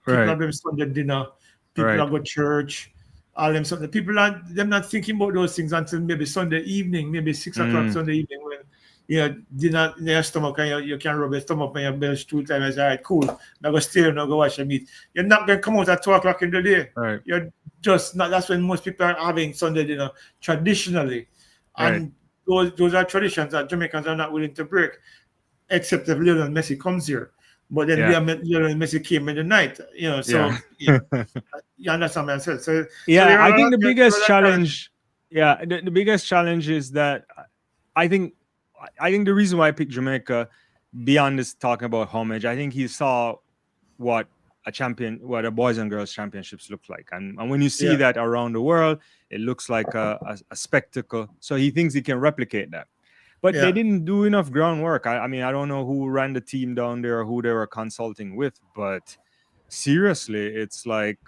People have them Sunday dinner. People have go church. All them something. People are not thinking about those things until maybe Sunday evening, maybe 6 o'clock Sunday evening when dinner in your stomach and you can rub your stomach and your belly 2 times. All right, cool. Now go stay and now go watch the meet. You're not going to come out at 2 o'clock in the day. Right. You're just not. That's when most people are having Sunday dinner traditionally, and those are traditions that Jamaicans are not willing to break, except if Lionel Messi comes here. But then Lionel Messi came in the night, So you understand what I said. So I think the biggest challenge. The biggest challenge is that I think the reason why I picked Jamaica, beyond this talking about homage, I think he saw what a boys and girls championships look like, and when you see that around the world, it looks like a spectacle. So he thinks he can replicate that. But they didn't do enough groundwork. I mean, I don't know who ran the team down there or who they were consulting with, but seriously, it's like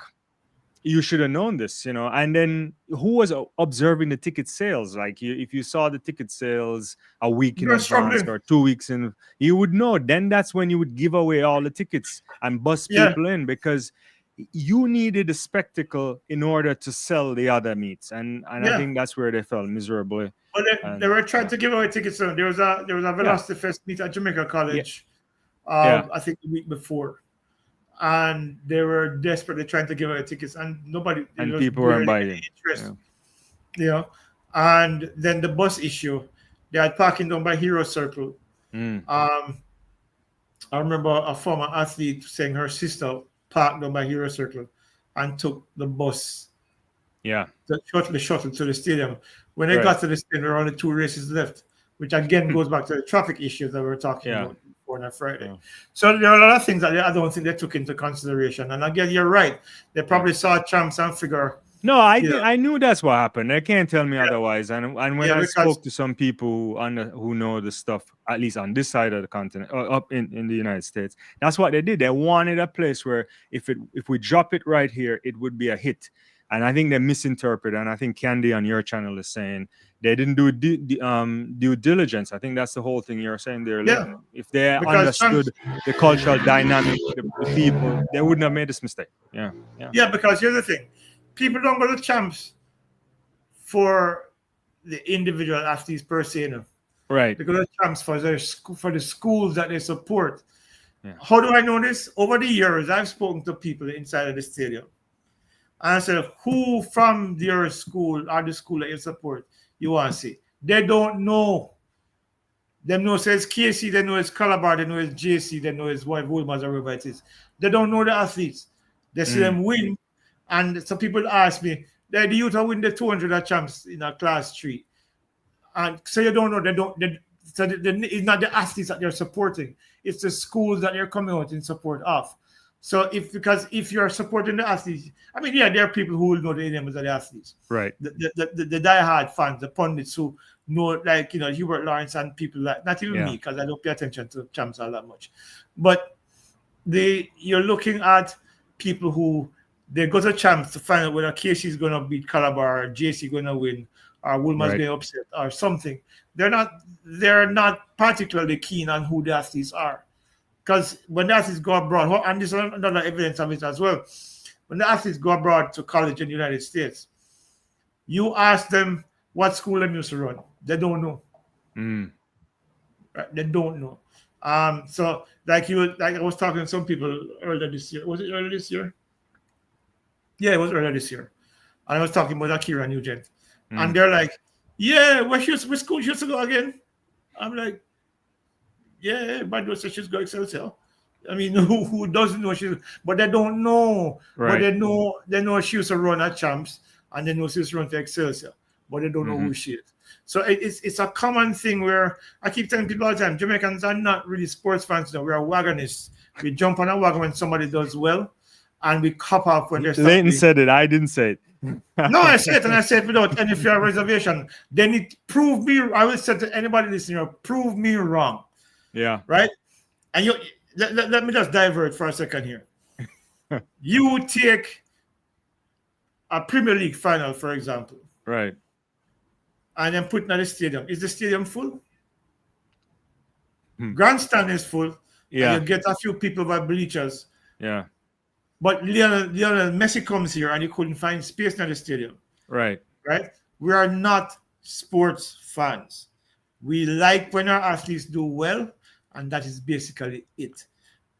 you should have known this, And then who was observing the ticket sales? Like if you saw the ticket sales a week in advance or 2 weeks in, you would know. Then that's when you would give away all the tickets and bus people in because you needed a spectacle in order to sell the other meets, and I think that's where they fell miserably. But they were trying to give away tickets. So there was a Velocity Fest meet at Jamaica College, I think the week before, and they were desperately trying to give away tickets, and people weren't buying interest. And then the bus issue, they had parking down by Hero Circle. I remember a former athlete saying her sister parked down by Hero Circle and took the bus. The shuttle to the stadium. When they got to the stadium, there were only 2 races left, which again goes back to the traffic issues that we were talking about before on Friday. So there are a lot of things that I don't think they took into consideration. And again, you're right. They probably saw champs and figure. No, I knew that's what happened. They can't tell me otherwise. And when I spoke to some people who know the stuff, at least on this side of the continent, or up in the United States, that's what they did. They wanted a place where if we drop it right here, it would be a hit. And I think they misinterpret. And I think Candy on your channel is saying they didn't do due diligence. I think that's the whole thing you're saying there. Yeah. If they understood the cultural dynamic, the people, they wouldn't have made this mistake. Yeah, because here's the thing. People don't go to champs for the individual athletes per se. Right. They go to champs for the schools that they support. Yeah. How do I know this? Over the years, I've spoken to people inside of the stadium. And I said, who from your school or the school that you support you want to see? They don't know. They know it's KC, they know it's Calabar, they know it's JC, they know it's Wolmer's or whatever it is. They don't know the athletes. They see them win. And some people ask me, the youth will win the 200 champs in a class 3. And so you don't know, it's not the athletes that they're supporting. It's the schools that they're coming out in support of. So if you're supporting the athletes, I mean, there are people who will know the names of the athletes. Right. The diehard fans, the pundits who know, like, Hubert Lawrence and people like, not even me, because I don't pay attention to champs all that much. But you're looking at people who, they go to champs to find out whether KC is going to beat Calabar or JC going to win or Woolman's Right. getting upset or something. They're not particularly keen on who the athletes are. Because when the athletes go abroad, and this is another evidence of it as well, when the athletes go abroad to college in the United States, you ask them what school they used to run. They don't know. Right? They don't know. So like I was talking to some people earlier this year. Was it earlier this year? Yeah, it was earlier this year. And I was talking about Akira Nugent. And they're like, yeah, where school she used to go again? I'm like, yeah, everybody knows she's going to Excelsior. I mean, who doesn't know she? But they don't know. Right. But they know she used to run at Champs, and they know she used to run for Excelsior, but they don't know who she is. So it's a common thing where I keep telling people all the time, Jamaicans are not really sports fans. No, we are wagonists. We jump on a wagon when somebody does well, and we cop off when they're Leighton said it. I didn't say it. No, I said it, and I said without any fear of reservation. Then it prove me. I will say to anybody listening, prove me wrong. Yeah. Right. And let me just divert for a second here. You take a Premier League final, for example. Right. And then put it in the stadium. Is the stadium full? Grandstand is full. Yeah. And you get a few people by bleachers. Yeah. But Lionel Messi comes here and you couldn't find space in the stadium. Right. Right? We are not sports fans. We like when our athletes do well, and that is basically it.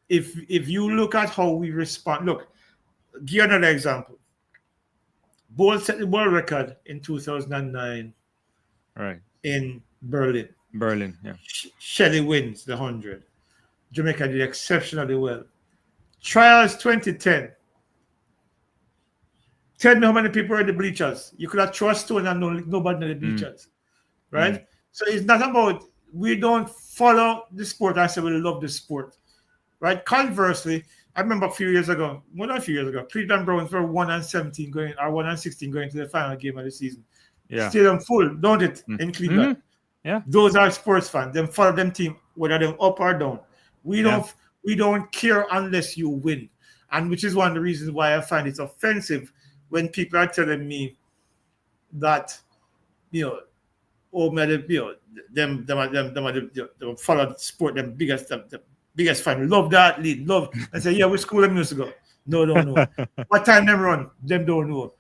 If you look at how we respond, look, give you another example. Bolt set the world record in 2009. Right. In Berlin. Yeah. Shelly wins the 100. Jamaica did exceptionally well. Trials 2010. Tell me how many people were in the bleachers. You could have thrown a stone and nobody in the bleachers. Right? So it's not about, we don't follow the sport and say we love the sport. Right? Conversely, I remember more than a few years ago, Cleveland Browns were 1-17 going, or 1-16 going to the final game of the season. Yeah. Stadium full, don't it? In Cleveland. Yeah. Those are sports fans. Them follow them team, whether they're up or down. We don't care unless you win. And which is one of the reasons why I find it offensive when people are telling me that, them follow the sport, them biggest fan, love that lead, love, and say, yeah, which school them used to go? No, don't know. What time them run? Them don't know.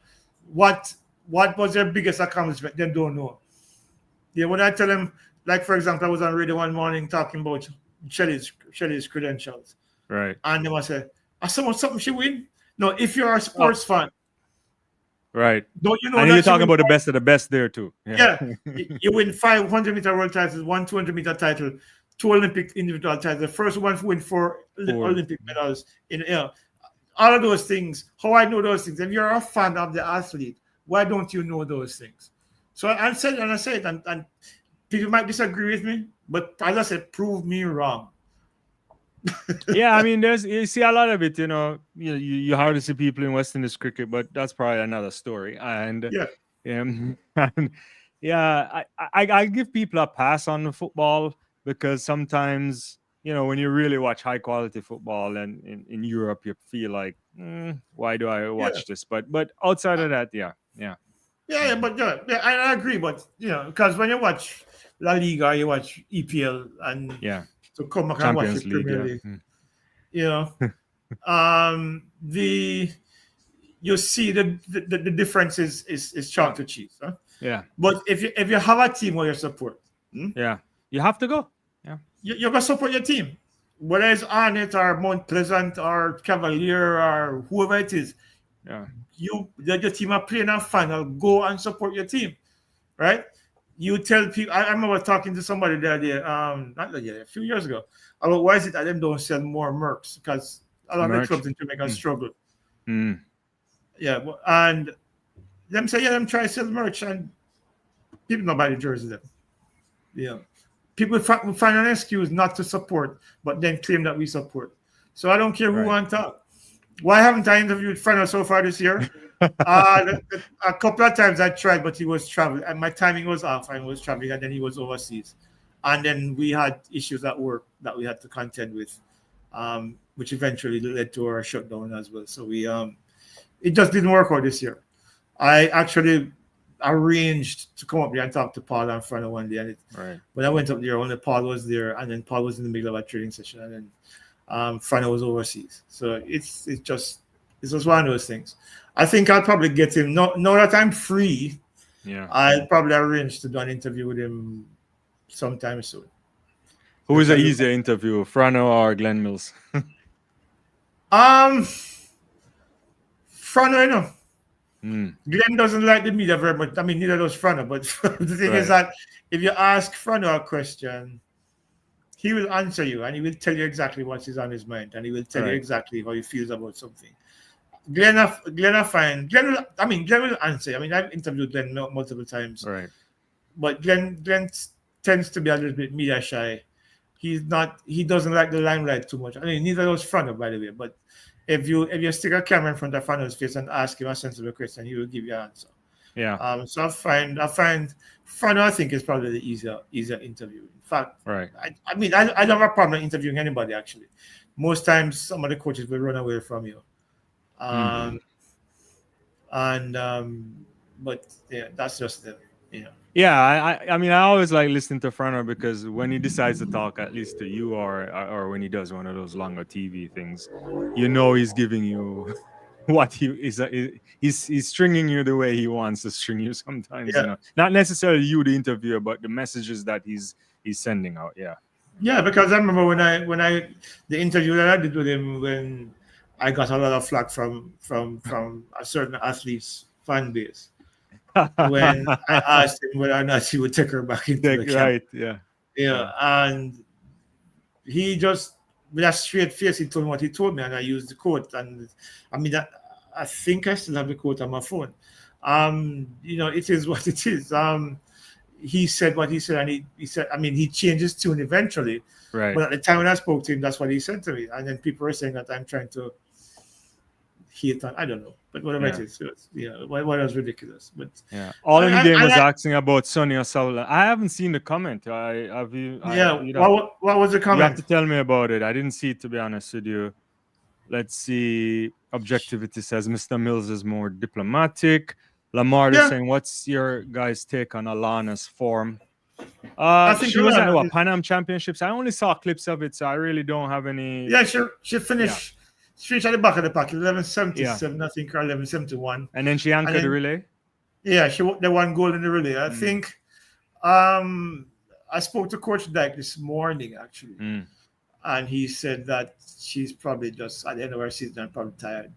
What was their biggest accomplishment? Them don't know. Yeah, when I tell them, like for example, I was on radio one morning talking about Shelly's credentials. Right. And they must say, something she win? No, if you're a sports fan. Right. Don't you know? And you're talking about the best of the best there too. Yeah. You win 500-meter world titles, 1 200-meter title, 2 Olympic individual titles. The first one to win 4 Olympic medals. All of those things. How I know those things? If you're a fan of the athlete, why don't you know those things? So I said, and people might disagree with me, but as I said, prove me wrong. Yeah, I mean, you see a lot of it. You hardly see people in West Indies cricket, but that's probably another story. And I give people a pass on the football because sometimes when you really watch high quality football and in Europe, you feel like, why do I watch this? But outside of that, yeah. I agree. But because when you watch La Liga, you watch EPL, and to come back and watch the Premier League, you see the difference is chalk to cheese. Huh? Yeah. But if you have a team where you support, you have to go. Yeah. You're gonna support your team, whether it's Arnett or Mount Pleasant or Cavalier or whoever it is. Yeah. Your team are playing a final, go and support your team, right? You tell people. I remember talking to somebody the other day, a few years ago, about why is it that them don't sell more merch, because a lot of the clubs in Jamaica struggle. Yeah, and them say, them try to sell merch, and people don't buy the jersey then. Yeah, people find an excuse not to support, but then claim that we support. So I don't care who wants to talk. Why haven't I interviewed Fernando so far this year? A couple of times I tried, but he was traveling, and my timing was off. I was traveling, and then he was overseas, and then we had issues at work that we had to contend with, which eventually led to our shutdown as well. So it just didn't work out this year. I actually arranged to come up there and talk to Paul and Frano one day. And Right. when I went up there, only Paul was there, and then Paul was in the middle of a training session, and then Frano was overseas. So it's just one of those things. I think I'll probably get him. Now that I'm free, I'll probably arrange to do an interview with him sometime soon. Who is an easier interview, Frano or Glenn Mills? Frano, you know. Glenn doesn't like the media very much. I mean, neither does Frano. But the thing is that if you ask Frano a question, he will answer you, and he will tell you exactly what is on his mind, and he will tell you exactly how he feels about something. Glenn will answer. I mean, I've interviewed Glenn multiple times. Right. But Glenn tends to be a little bit media shy. He doesn't like the limelight too much. I mean, neither does Frano, by the way. But if you stick a camera in front of Frano's face and ask him a sensible question, he will give you an answer. Yeah. So I find Frano, I think, is probably the easier interview. In fact, right. I mean, I don't have a problem interviewing anybody, actually. Most times, some of the coaches will run away from you. But yeah, that's just the, you know. Yeah, I mean, I always like listening to Frano because when he decides to talk, at least to you, or when he does one of those longer TV things, you know, he's giving you what he is. He's stringing you the way he wants to string you. Sometimes, you know, not necessarily you, the interviewer, but the messages that he's sending out. Yeah. Yeah, because I remember when the interview that I did with him, when I got a lot of flack from a certain athlete's fan base. When I asked him whether or not he would take her back into the camp. Right, yeah. Yeah, and he just, with a straight face, he told me what he told me, and I used the quote. And I mean, I think I still have the quote on my phone. You know, it is what it is. He said what he said, and he said, I mean, he changed his tune eventually. Right. But at the time when I spoke to him, that's what he said to me. And then people were saying that I'm trying to hate on, I don't know, but whatever it is, what was ridiculous. But yeah, all in the game was asking about Sonny O'Sullivan. I haven't seen the comment. What was the comment? You have to tell me about it. I didn't see it, to be honest with you. Let's see. Objectivity says Mr. Mills is more diplomatic. Lamar is saying, what's your guys' take on Alana's form? I think she was at Pan Am Championships. I only saw clips of it, so I really don't have any. Yeah, she finished. She finished at the back of the pack, 11:77, I think, or 11:71. And then she anchored the relay? Yeah, they won gold in the relay. I think I spoke to Coach Dyke this morning, actually. And he said that she's probably just at the end of her season and probably tired,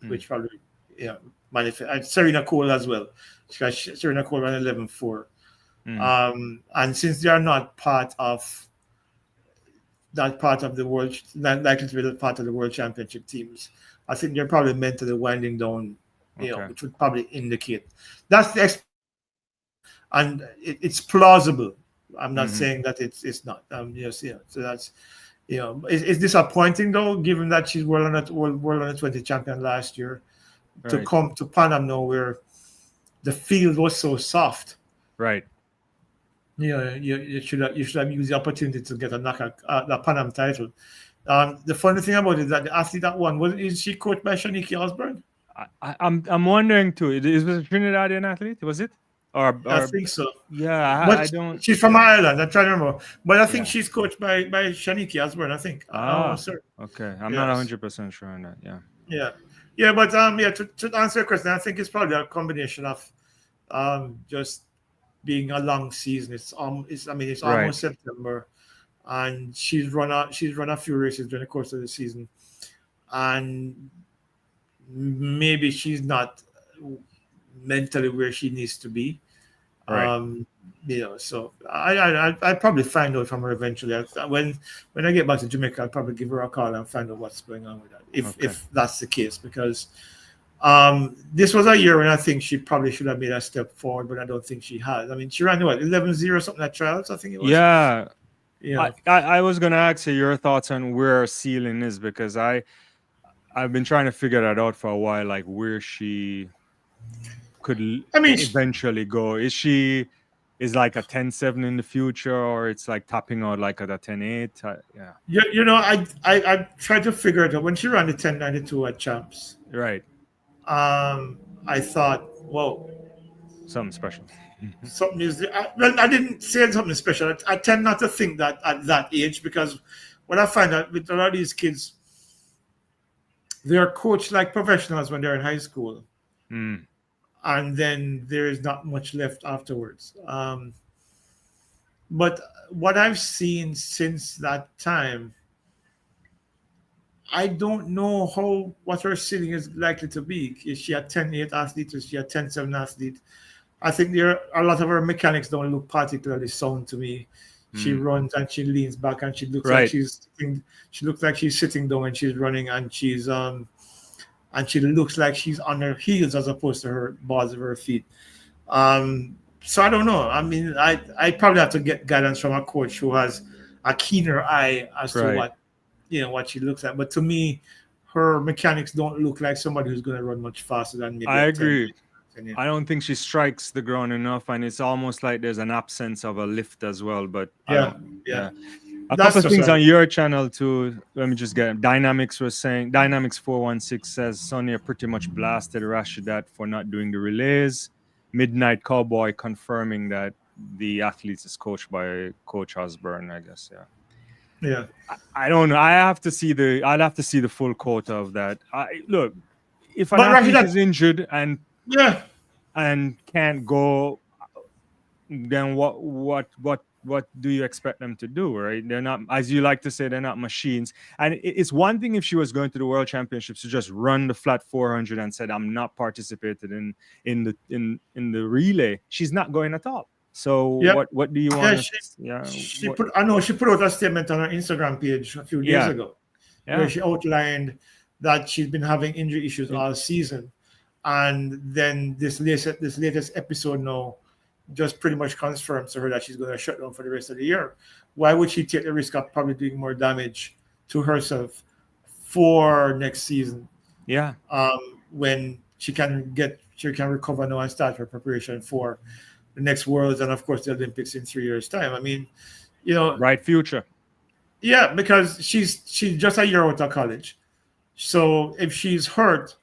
which probably, manifest. And Serena Cole as well. Serena Cole ran 11:4. And since they are not part of the world, not likely to be part of the world championship teams, I think they're probably mentally winding down, which would probably indicate that's the and it's plausible. I'm not saying that it's not. So that's, it's disappointing though, given that she's world under 20 champion last year, to come to Pan Am now where the field was so soft. Right. You should have used the opportunity to get a knock at the Pan Am title. The funny thing about it is that the athlete that won, is she coached by Shaniki Osborne? I'm wondering too. Is it a Trinidadian athlete? Was it? Or I think so. Yeah, I don't. She's from Ireland. I'm trying to remember, but I think she's coached by Shaniki Osborne. I think. Okay. I'm not 100% sure on that. Yeah. But to answer your question, I think it's probably a combination of just being a long season. It's almost September, and she's run a few races during the course of the season, and maybe she's not mentally where she needs to be. Right. So I probably find out from her eventually. When I get back to Jamaica, I'll probably give her a call and find out what's going on with that, if that's the case, because this was a year when I think she probably should have made a step forward, but I don't think she has. I mean, she ran 11-0 something at trials, I think it was. Yeah. I was gonna ask you your thoughts on where her ceiling is, because I've been trying to figure that out for a while, like where she could eventually go. Is like a 10-7 in the future, or it's like tapping out like at a 10-8? I tried to figure it out when she ran the 10.92 at Champs. Right. I thought, whoa, Something special. Something is well, I didn't say something special. I tend not to think that at that age, because what I find out with a lot of these kids, they're coached like professionals when they're in high school, Mm. and then there is not much left afterwards. But what I've seen since that time, I don't know how what her ceiling is likely to be. Is she a 10-8 athlete? Is she a 10-7 athlete? I think there a lot of her mechanics don't look particularly sound to me. She Mm. runs and she leans back and Right. she looks like she's sitting down when she's running, and she looks like she's on her heels as opposed to her balls of her feet. So I don't know. I mean, I probably have to get guidance from a coach who has a keener eye as to Right. what she looks like. But to me, her mechanics don't look like somebody who's going to run much faster than maybe I a agree. 10 yeah. I don't think she strikes the ground enough, and it's almost like there's an absence of a lift as well. But I Yeah, don't. yeah. Yeah. A That's couple of just things right. on your channel too. Let me just get Dynamics was saying Dynamics 416 says Sonia pretty much blasted Rashidat for not doing the relays. Midnight Cowboy confirming that the athletes is coached by Coach Osborne, I guess. Yeah. Yeah. I don't know. I'd have to see the full quota of that. Look, if an But athlete Rashida, is injured yeah, and can't go, then what do you expect them to do, right? They're not, as you like to say, they're not machines. And it's one thing if she was going to the world championships to just run the flat 400 and said, I'm not participating in the relay. She's not going at all. So yeah, what do you yeah. want to, She what, put. I know she put out a statement on her Instagram page a few days yeah, ago, where yeah. she outlined that she's been having injury issues all season, and then this latest episode now just pretty much confirms to her that she's going to shut down for the rest of the year. Why would she take the risk of probably doing more damage to herself for next season, Yeah. when she can recover now and start her preparation for the next Worlds and of course the Olympics in 3 years' time? I mean, you know, Bright future. yeah, because she's just a year out of college. So if she's hurt,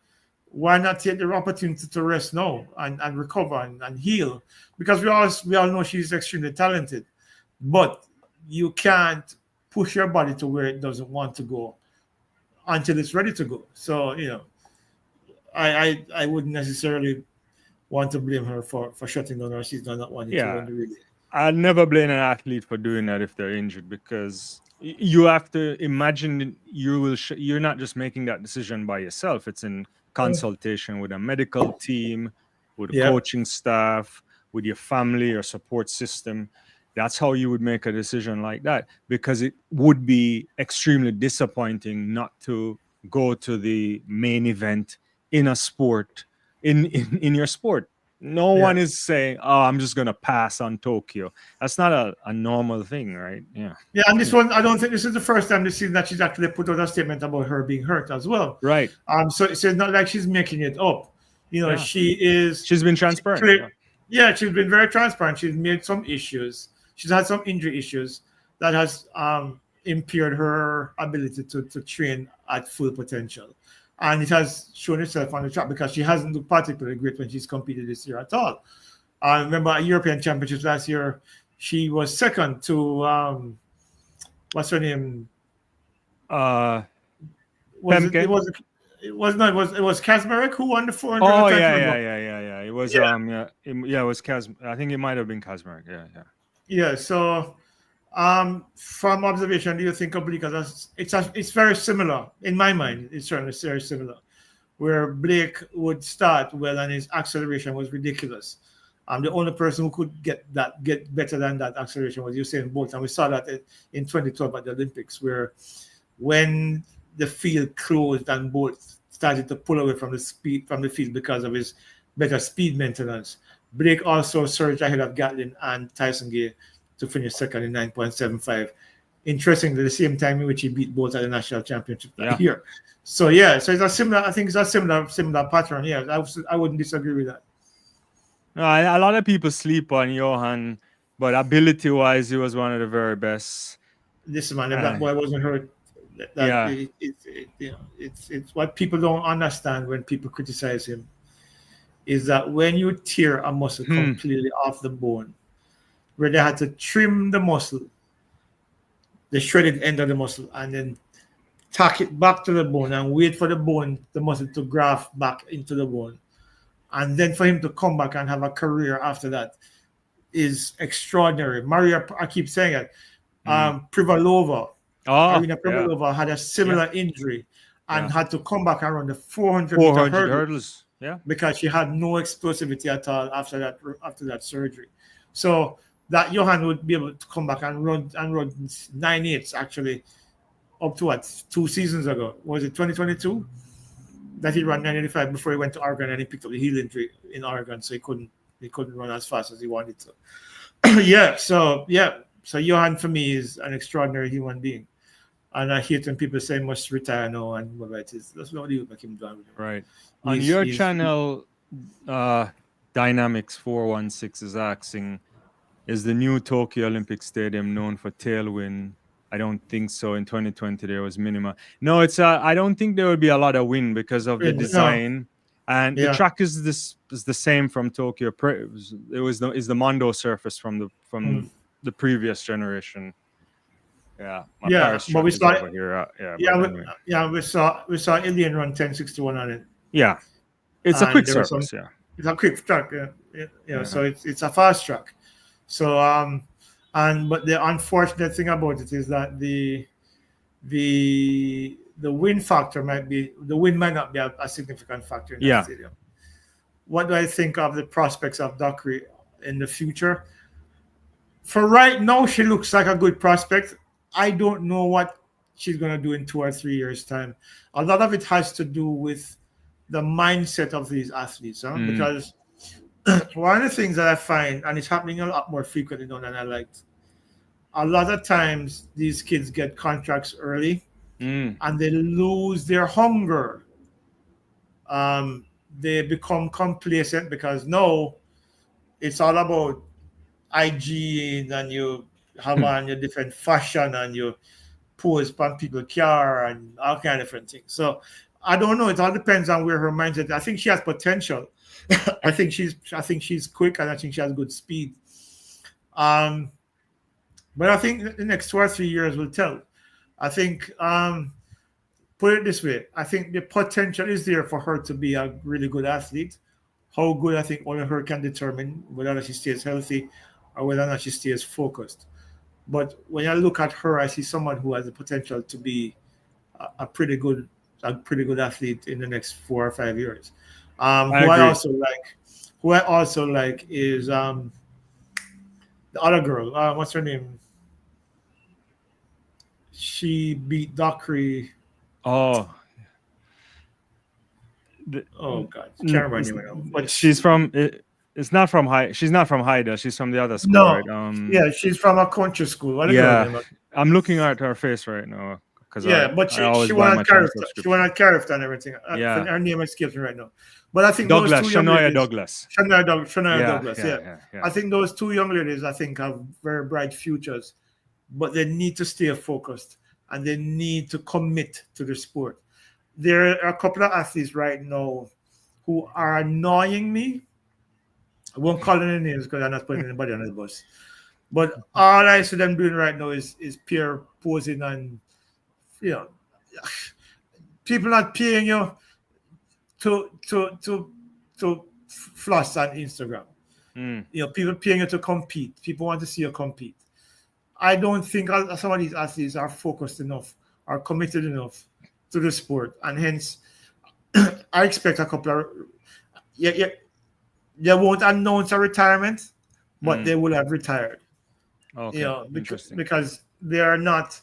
why not take the opportunity to rest now and recover and heal? Because we all know she's extremely talented, but you can't push your body to where it doesn't want to go until it's ready to go. So I wouldn't necessarily want to blame her for shutting down her season and not wanting to run Yeah. the relay. I'd never blame an athlete for doing that if they're injured, because you have to imagine you're not just making that decision by yourself. It's in consultation with a medical team, with a Yep. coaching staff, with your family or support system. That's how you would make a decision like that, because it would be extremely disappointing not to go to the main event in a sport, in your sport. No Yeah. one is saying, "Oh, I'm just gonna pass on Tokyo." That's not a normal thing, right? Yeah. Yeah, and this one, I don't think this is the first time this season that she's actually put out a statement about her being hurt as well. Right. So it's not like she's making it up. Yeah. She is. She's been transparent. Clear, yeah, she's been very transparent. She's made some issues. She's had some injury issues that has impaired her ability to train at full potential, and it has shown itself on the track because she hasn't looked particularly great when she's competed this year at all. I remember at European Championships last year, she was second to what's her name? Uh, Was it? Pemke. It was not. It was Kazmarek who won the 400. Oh I'm trying to yeah, remember. yeah. It was Yeah, it was I think it might have been Kazmarek. Yeah. yeah. So, from observation, do you think Oblique it's very similar in my mind? It's certainly very similar, where Blake would start well and his acceleration was ridiculous. The only person who could get better than that acceleration was Usain Bolt, and we saw that in 2012 at the Olympics, where when the field closed and Bolt started to pull away from the field because of his better speed maintenance. Blake also surged ahead of Gatlin and Tyson Gay to finish second in 9.75. Interestingly, the same time in which he beat Bolt at the national championship that year. So it's a similar. I think it's a similar pattern. Yeah, I wouldn't disagree with that. No, a lot of people sleep on Johan, but ability-wise, he was one of the very best. Listen, man, if that boy wasn't hurt, it's what people don't understand when people criticize him. is that when you tear a muscle completely off the bone, where they had to trim the muscle, the shredded end of the muscle, and then tack it back to the bone and wait for the muscle to graft back into the bone. And then for him to come back and have a career after that is extraordinary. Maria, I keep saying it, Privalova, Arina Privalova had a similar injury and had to come back and run the 400 meter hurdles. Yeah, because she had no explosivity at all after that surgery. So that Johan would be able to come back and run 9.8 actually up to 2 seasons ago. Was it 2022 that he ran 9.85 before he went to Oregon and he picked up the heel injury in Oregon, so he couldn't run as fast as he wanted to. So Johan for me is an extraordinary human being. And I hate when people say must retire now and whatever it is. That's not what you make him do. Right. On your channel, Dynamics 416 is asking, is the new Tokyo Olympic Stadium known for tailwind? I don't think so. In 2020, there was minimum. No, it's I don't think there will be a lot of wind because of the design. And the track is the same from Tokyo. Is the Mondo surface from the previous generation. Yeah, but we saw over here. We saw Indian run 10:61 on it. Yeah, it's a quick surface. It's a quick track. So it's a fast track. So but the unfortunate thing about it is that the wind factor might not be a significant factor in that stadium. What do I think of the prospects of Dockery in the future? For right now, she looks like a good prospect. I don't know what she's going to do in 2 or 3 years' time. A lot of it has to do with the mindset of these athletes, because one of the things that I find, and it's happening a lot more frequently now than I liked, a lot of times these kids get contracts early and they lose their hunger. They become complacent because no, it's all about IG and you have on your different fashion and you pose on people's car and all kind of different things. So I don't know. It all depends on where her mindset. I think she has potential. I think she's quick and I think she has good speed. But I think the next 2 or 3 years will tell. I think put it this way, I think the potential is there for her to be a really good athlete. How good, I think only her can determine whether or not she stays healthy or whether or not she stays focused. But when I look at her, I see someone who has the potential to be a pretty good athlete in the next 4 or 5 years. Who I also like is the other girl. What's her name? She beat Dockery. Oh. God, can't remember anyway. But she's from. It's not from High. She's not from Haida. She's from the other school, no. Right? She's from a country school. I'm looking at her face right now because but she won at Carifta. She won at Carifta and everything. Her name escapes me right now. But I think Shania Douglas. Yeah. I think those two young ladies, I think, have very bright futures, but they need to stay focused and they need to commit to the sport. There are a couple of athletes right now who are annoying me. I won't call any names because I'm not putting anybody on the bus. But all I see them doing right now is pure posing and, people not paying you to floss on Instagram. People paying you to compete. People want to see you compete. I don't think some of these athletes are focused enough, are committed enough to the sport, and hence I expect a couple of they won't announce a retirement, but they will have retired. Okay. Because they're not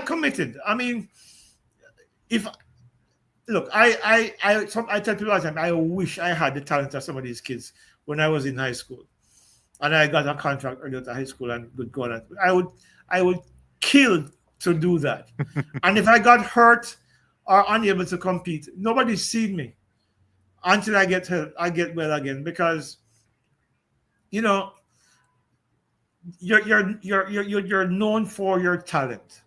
committed. I mean, I tell people all the time, I wish I had the talent of some of these kids when I was in high school, and I got a contract early to high school and would go on. I would kill to do that. And if I got hurt or unable to compete, nobody's seen me until I get well again, because you're known for your talent.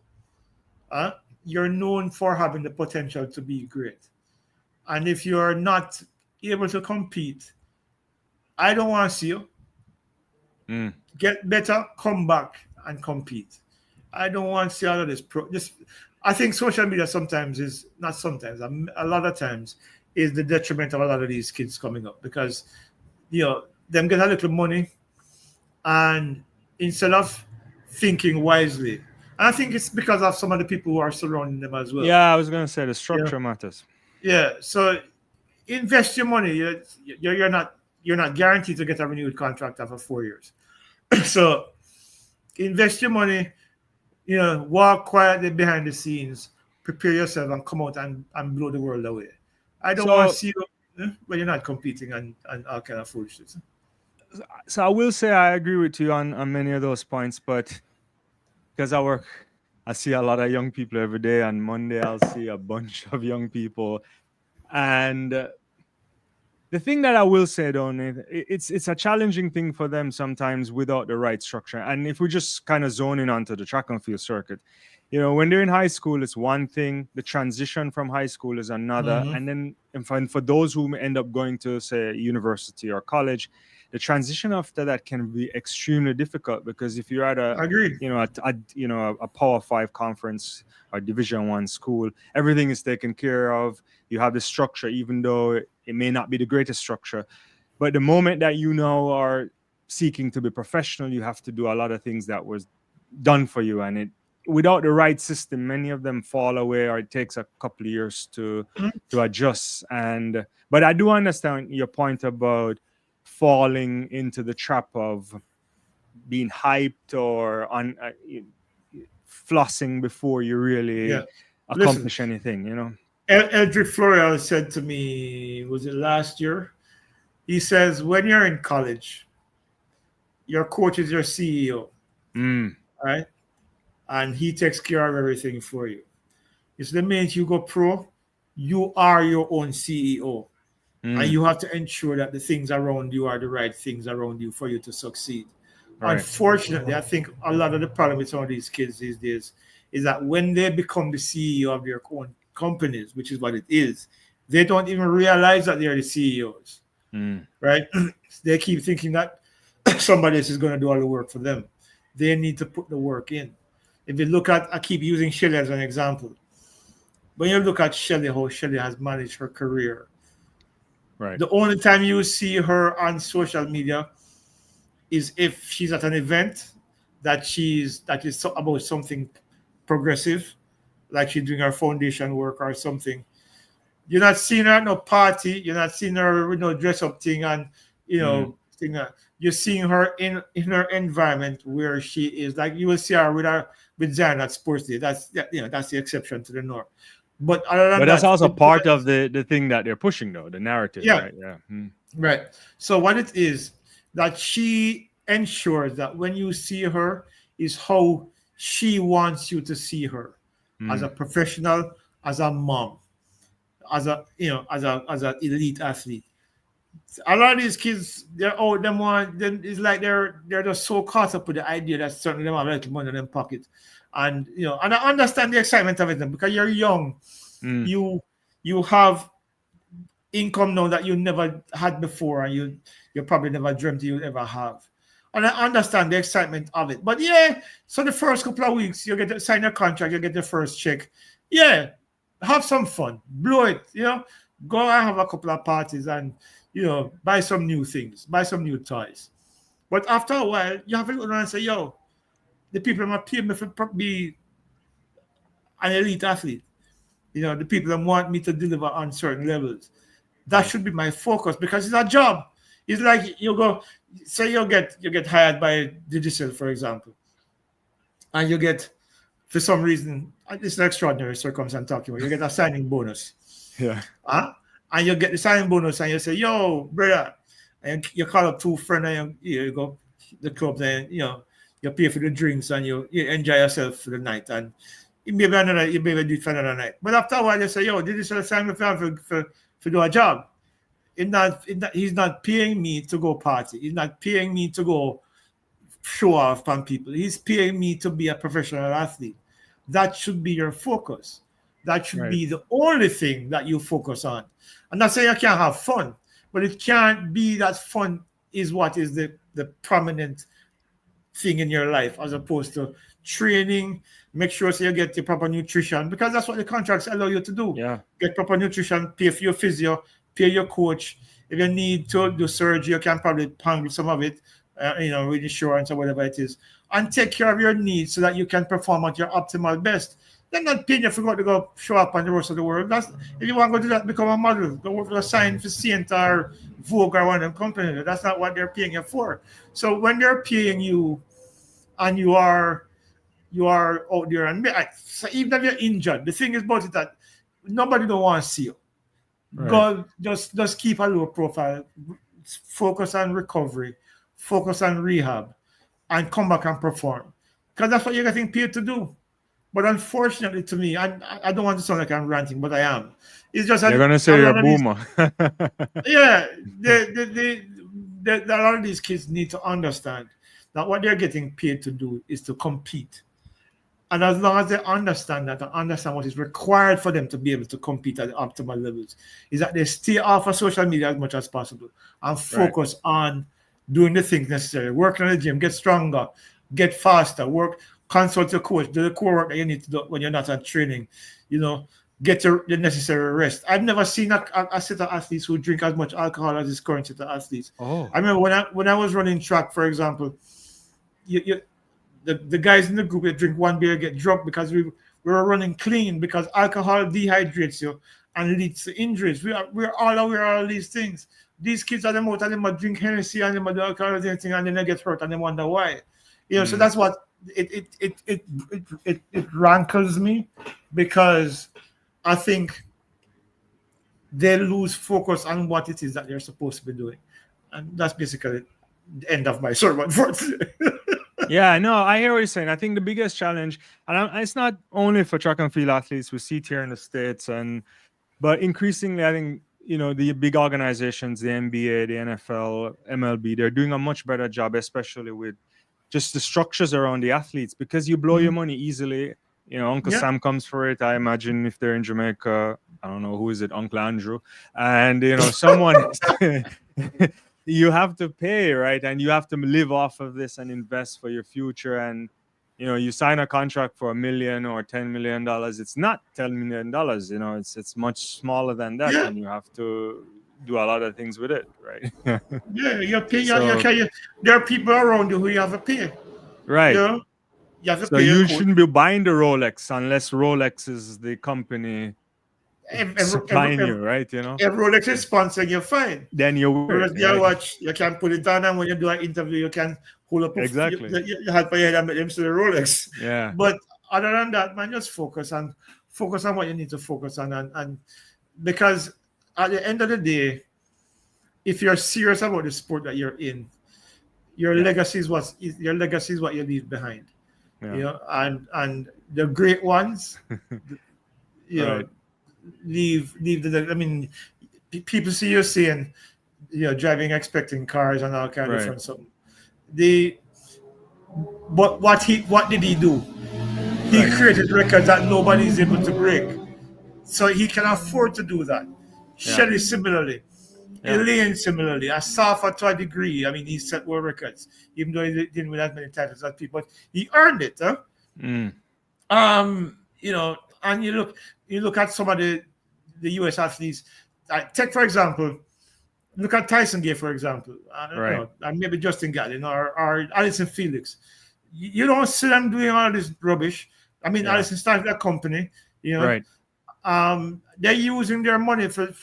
You're known for having the potential to be great. And if you're not able to compete, I don't want to see you. Get better, come back and compete. I don't want to see all of this. I think social media sometimes is not sometimes. A lot of times is the detriment of a lot of these kids coming up because them get a little money, and instead of thinking wisely, and I think it's because of some of the people who are surrounding them as well. Yeah, I was gonna say the structure matters. Yeah, so invest your money. You're not guaranteed to get a renewed contract after 4 years. So invest your money. Walk quietly behind the scenes, prepare yourself, and come out and blow the world away. I don't want to see you when you're not competing and all kind of foolishness. So I will say I agree with you on many of those points, but because I see a lot of young people every day. On Monday, I'll see a bunch of young people. And the thing that I will say, though, Nathan, it's a challenging thing for them sometimes without the right structure. And if we just kind of zone in onto the track and field circuit, when they're in high school, it's one thing. The transition from high school is another. Mm-hmm. And then for those who end up going to, say, university or college, the transition after that can be extremely difficult because if you're at a Power 5 conference or Division 1 school, everything is taken care of. You have the structure, even though it may not be the greatest structure. But the moment that you now are seeking to be professional, you have to do a lot of things that was done for you. And without the right system, many of them fall away, or it takes a couple of years to adjust. But I do understand your point about falling into the trap of being hyped or flossing before you really accomplish anything, Eldrick Floreal said to me, was it last year? He says, when you're in college, your coach is your CEO, right? And he takes care of everything for you. It's the minute you go pro, you are your own CEO. And you have to ensure that the things around you are the right things around you for you to succeed. Right. Unfortunately, I think a lot of the problem with some of these kids these days is that when they become the CEO of their own companies, which is what it is, they don't even realize that they're the CEOs, right? They keep thinking that somebody else is going to do all the work for them. They need to put the work in. If you look at, I keep using Shelly as an example. When you look at Shelly, how Shelly has managed her career, right? The only time you see her on social media is if she's at an event that is about something progressive, like she's doing her foundation work or something. You're not seeing her at no party. You're not seeing her, dress up thing and thing. You're seeing her in her environment where she is. Like you will see her with Zion at Sports Day. That's the exception to the norm. But other than that's also part of the thing that they're pushing, though, the narrative. Yeah. Right. Yeah. Right. So what it is that she ensures that when you see her is how she wants you to see her as a professional, as a mom, as an elite athlete. A lot of these kids, it's like they're just so caught up with the idea that certainly them have a little money in their pocket. And and I understand the excitement of it because you're young. You have income now that you never had before, and you probably never dreamt you'd ever have. And I understand the excitement of it. But so the first couple of weeks, you get to sign your contract, you get the first check. Yeah, have some fun, blow it, go and have a couple of parties and, buy some new things, buy some new toys. But after a while, you have to look around and say, the people that pay me for be an elite athlete. The people that want me to deliver on certain levels. That should be my focus because it's a job. It's like you go, say you get hired by Digital, for example, and you get, for some reason, it's an extraordinary circumstance I'm talking about, you get a signing bonus. Yeah. And you get the signing bonus and you say, yo, brother, and you call up two friends and you go to the club and you pay for the drinks and you enjoy yourself for the night and you maybe do it for another night. But after a while you say, yo, Digital sign me for do a job. He's not paying me to go party. He's not paying me to go show off on people. He's paying me to be a professional athlete. That should be your focus. That should be the only thing that you focus on. I'm not saying you can't have fun, but it can't be that fun is what is the prominent thing in your life, as opposed to training. Make sure so you get the proper nutrition, because that's what the contracts allow you to do. Yeah. Get proper nutrition, pay for your physio, pay your coach. If you need to do surgery, you can probably handle some of it, with insurance or whatever it is, and take care of your needs so that you can perform at your optimal best. They're not paying you for to go show up on the rest of the world. That's if you want to go do that, become a model, go work for a sign for Saint or Vogue or one of them companies. That's not what they're paying you for. So when they're paying you and you are out there, and so even if you're injured, the thing is about it that nobody don't want to see you. Right. Go just keep a low profile, focus on recovery, focus on rehab, and come back and perform. Because that's what you're getting paid to do. But unfortunately, to me, I don't want to sound like I'm ranting, but I am. It's just You're gonna say you're a boomer. Yeah, a lot of these kids need to understand that what they're getting paid to do is to compete. And as long as they understand that and understand what is required for them to be able to compete at the optimal levels, is that they stay off of social media as much as possible and focus on doing the things necessary, working in the gym, get stronger, get faster, consult your coach, do the core work that you need to do when you're not on training, get the necessary rest. I've never seen a set of athletes who drink as much alcohol as this current set of athletes. Oh. I remember when I was running track, for example, the guys in the group, they drink one beer, get drunk because we were running clean, because alcohol dehydrates you and leads to injuries. We're all aware of all these things. These kids are the most, and they might drink Hennessy and they might do alcohol and anything, and then they get hurt and they wonder why. So that's what it rankles me, because I think they lose focus on what it is that they're supposed to be doing. And that's basically the end of my sermon for today. Yeah, no, I hear what you're saying. I think the biggest challenge, and it's not only for track and field athletes, we see it here in the States, but increasingly, I think, the big organizations, the NBA, the NFL, MLB, they're doing a much better job, especially with just the structures around the athletes, because you blow your money easily. Uncle Sam comes for it. I imagine if they're in Jamaica, I don't know, who is it, Uncle Andrew? And, someone... you have to pay, right? And you have to live off of this and invest for your future. And, you sign a contract for $1 million or $10 million. It's not $10 million, it's much smaller than that. Yeah. And you have to do a lot of things with it, right? You pay. There are people around you who you have to pay. Right. You have to so pay. You shouldn't be buying the Rolex unless Rolex is the company supplying you, right? If Rolex is sponsoring, you're fine. Then you wear it. Your watch, you can put it on, and when you do an interview, you can hold up exactly your hand by your head and make them see the Rolex. Yeah. But other than that, man, just focus on what you need to focus on, and because at the end of the day, if you're serious about the sport that you're in, your legacy is what you leave behind. Yeah. And the great ones, right. leave people see you saying, driving expecting cars and all kind of different something. But what did he do? He created records that nobody is able to break, so he can afford to do that. Shelly similarly, Leighton similarly, Asafa to a degree. I mean, he set world records, even though he didn't win as many titles as people, but he earned it. And you look at some of the US athletes. Take for example, look at Tyson Gay, for example, and maybe Justin Gatlin or Alison Felix. You don't see them doing all this rubbish. I mean, Alison started a company. They're using their money to